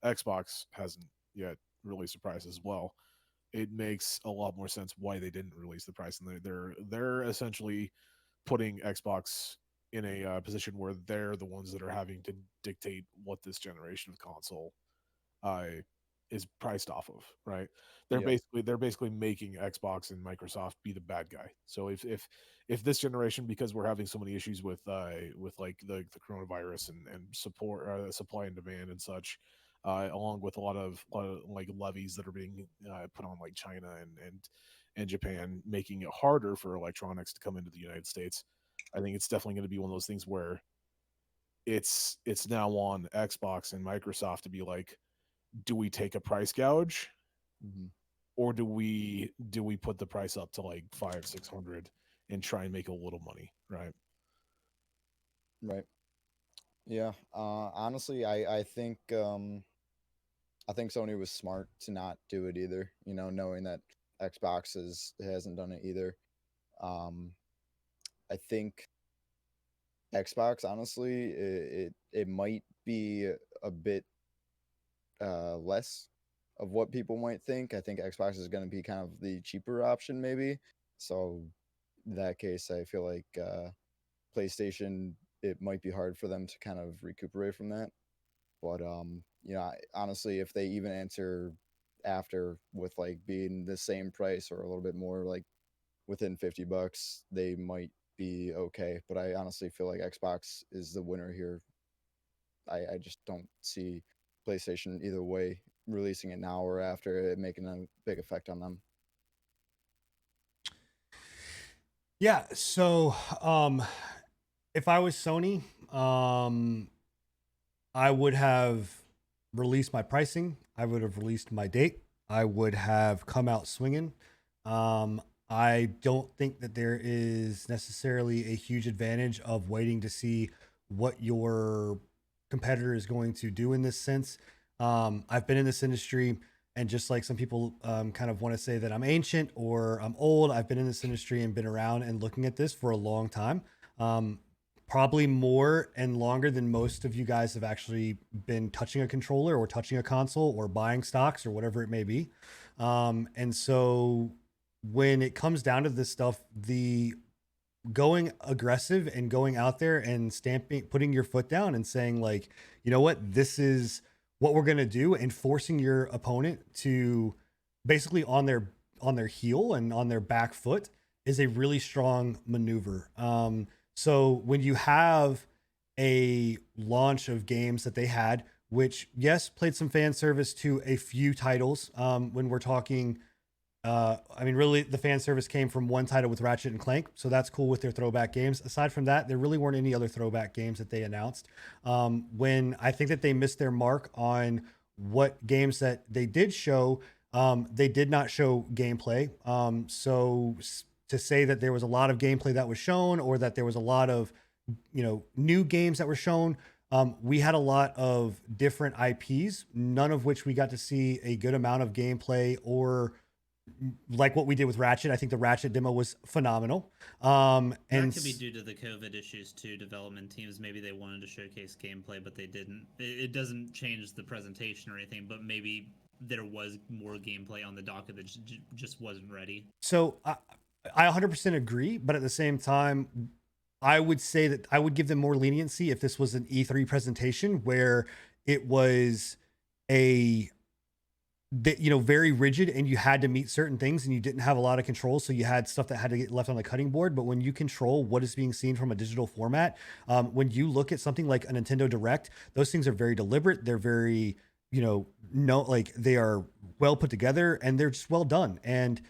Xbox hasn't yet released a price as well, it makes a lot more sense why they didn't release the price, and they're essentially putting Xbox in a position where they're the ones that are having to dictate what this generation of console is priced off of, right? They're basically making Xbox and Microsoft be the bad guy. So if this generation, because we're having so many issues with like the coronavirus and support supply and demand and such, along with a lot of like levies that are being put on like China and Japan, making it harder for electronics to come into the United States, I think it's definitely going to be one of those things where it's now on Xbox and Microsoft to be like, do we take a price gouge, or do we put the price up to like 500-600 and try and make a little money, right? Right. Yeah. Honestly, I think Sony was smart to not do it either. Knowing that Xbox hasn't done it either. I think Xbox, honestly, it might be a bit less of what people might think. I think Xbox is going to be kind of the cheaper option, maybe. So in that case, I feel like PlayStation, it might be hard for them to kind of recuperate from that. But honestly, if they even answer after with like being the same price or a little bit more, like within $50, they might be okay. But I honestly feel like Xbox is the winner here. I just don't see PlayStation either way releasing it now or after it making a big effect on them. Yeah, so if I was Sony, I would have released my pricing. I would have released my date. I would have come out swinging. I don't think that there is necessarily a huge advantage of waiting to see what your competitor is going to do in this sense. I've been in this industry and just like some people kind of want to say that I'm ancient or I'm old, I've been in this industry and been around and looking at this for a long time. Probably more and longer than most of you guys have actually been touching a controller or touching a console or buying stocks or whatever it may be. And so when it comes down to this stuff, the going aggressive and going out there and putting your foot down and saying like, you know what, this is what we're going to do, and forcing your opponent to basically on their heel and on their back foot is a really strong maneuver. So when you have a launch of games that they had, which yes, played some fan service to a few titles, when we're talking, I mean, really the fan service came from one title with Ratchet and Clank. So that's cool with their throwback games. Aside from that, there really weren't any other throwback games that they announced. When I think that they missed their mark on what games that they did show, they did not show gameplay. So to say that there was a lot of gameplay that was shown, or that there was a lot of, new games that were shown, we had a lot of different IPs, none of which we got to see a good amount of gameplay, or like what we did with Ratchet. I think the Ratchet demo was phenomenal. And that could be due to the COVID issues too. Development teams, maybe they wanted to showcase gameplay, but they didn't. It doesn't change the presentation or anything, but maybe there was more gameplay on the docket that just wasn't ready. So I 100% agree, but at the same time, I would say that I would give them more leniency if this was an E3 presentation where it was very rigid and you had to meet certain things and you didn't have a lot of control. So you had stuff that had to get left on the cutting board. But when you control what is being seen from a digital format, when you look at something like a Nintendo Direct, those things are very deliberate. They're very, they are well put together and they're just well done. And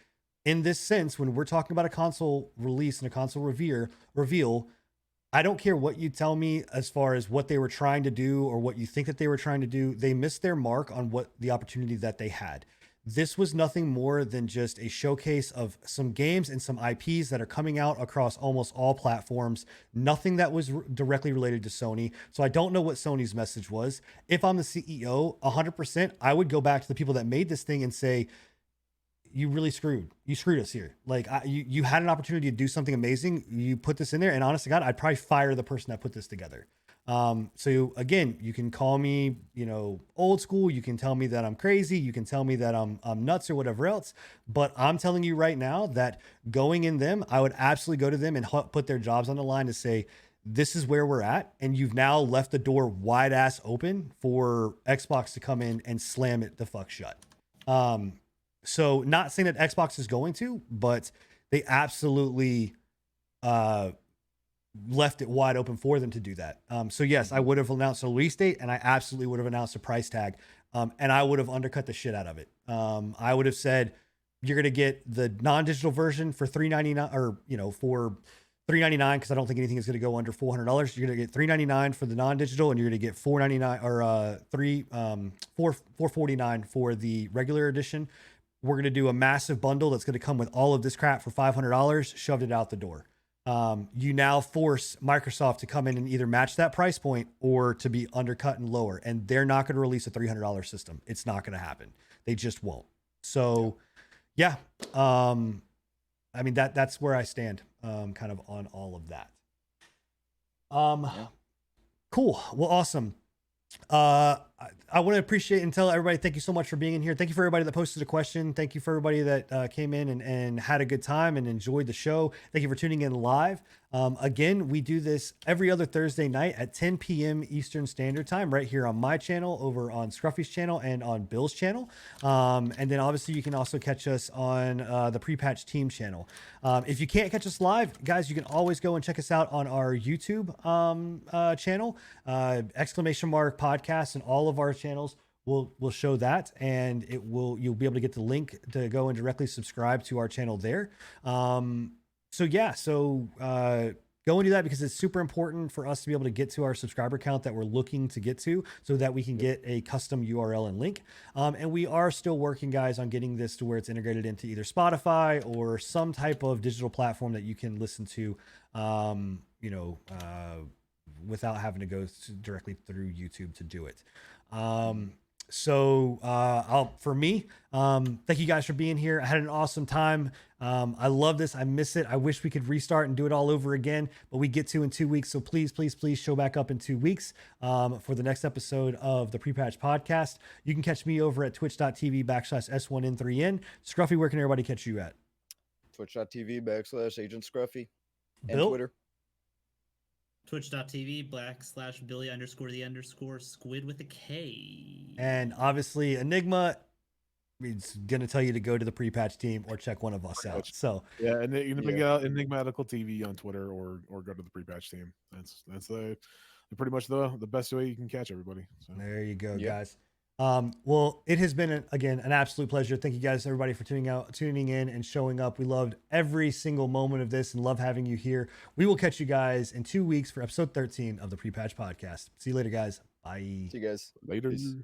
in this sense, when we're talking about a console release and a console reveal, I don't care what you tell me as far as what they were trying to do or what you think that they were trying to do. They missed their mark on what the opportunity that they had. This was nothing more than just a showcase of some games and some IPs that are coming out across almost all platforms. Nothing that was directly related to Sony. So I don't know what Sony's message was. If I'm the CEO, 100%, I would go back to the people that made this thing and say, you really screwed us here. Like you had an opportunity to do something amazing. You put this in there, and honest to God, I'd probably fire the person that put this together. So again, you can call me, old school. You can tell me that I'm crazy. You can tell me that I'm nuts or whatever else. But I'm telling you right now that going in them, I would absolutely go to them and put their jobs on the line to say, this is where we're at. And you've now left the door wide ass open for Xbox to come in and slam it the fuck shut. So not saying that Xbox is going to, but they absolutely left it wide open for them to do that. So yes, I would have announced a release date, and I absolutely would have announced a price tag, and I would have undercut the shit out of it. I would have said, you're going to get the non-digital version for $399, or for $399, because I don't think anything is going to go under $400. You're going to get $399 for the non-digital, and you're going to get $499 or $449 for the regular edition. We're going to do a massive bundle that's going to come with all of this crap for $500, shoved it out the door. You now force Microsoft to come in and either match that price point or to be undercut and lower. And they're not going to release a $300 system. It's not going to happen. They just won't. So yeah. I mean, that's where I stand, kind of on all of that. Cool. Well, awesome. I want to appreciate and tell everybody, thank you so much for being in here. Thank you for everybody that posted a question. Thank you for everybody that came in and had a good time and enjoyed the show. Thank you for tuning in live. Again, we do this every other Thursday night at 10 p.m. Eastern Standard Time, right here on my channel, over on Scruffy's channel, and on Bill's channel. And then obviously you can also catch us on the Pre-Patch Team channel. If you can't catch us live, guys, you can always go and check us out on our YouTube channel, !podcast, and all of our channels will show that, and you'll be able to get the link to go and directly subscribe to our channel there. So go and do that, because it's super important for us to be able to get to our subscriber count that we're looking to get to, so that we can get a custom URL and link. And we are still working, guys, on getting this to where it's integrated into either Spotify or some type of digital platform that you can listen to, without having to go directly through YouTube to do it. So for me, thank you guys for being here. I had an awesome time. I love this. I miss it. I wish we could restart and do it all over again, but we get to in 2 weeks. So please, please, please show back up in 2 weeks for the next episode of the Pre-Patch Podcast. You can catch me over at twitch.tv/S1N3N. Scruffy, where can everybody catch you at? Twitch.tv/Agent Scruffy. And Bill? Twitter. Twitch.tv /Billy_the_squid with a K. And obviously Enigma is going to tell you to go to the Pre-Patch team or check one of us out. So Yeah, and Enigmatical TV on Twitter or go to the pre-patch team. That's pretty much the best way you can catch everybody. So. there you go, Yep. guys. Well, it has been again an absolute pleasure. Thank you guys, everybody, for tuning in and showing up. We loved every single moment of this and love having you here. We will catch you guys in 2 weeks for episode 13 of the Pre-Patch Podcast. See you later, guys. Bye. See you guys. Later. Peace.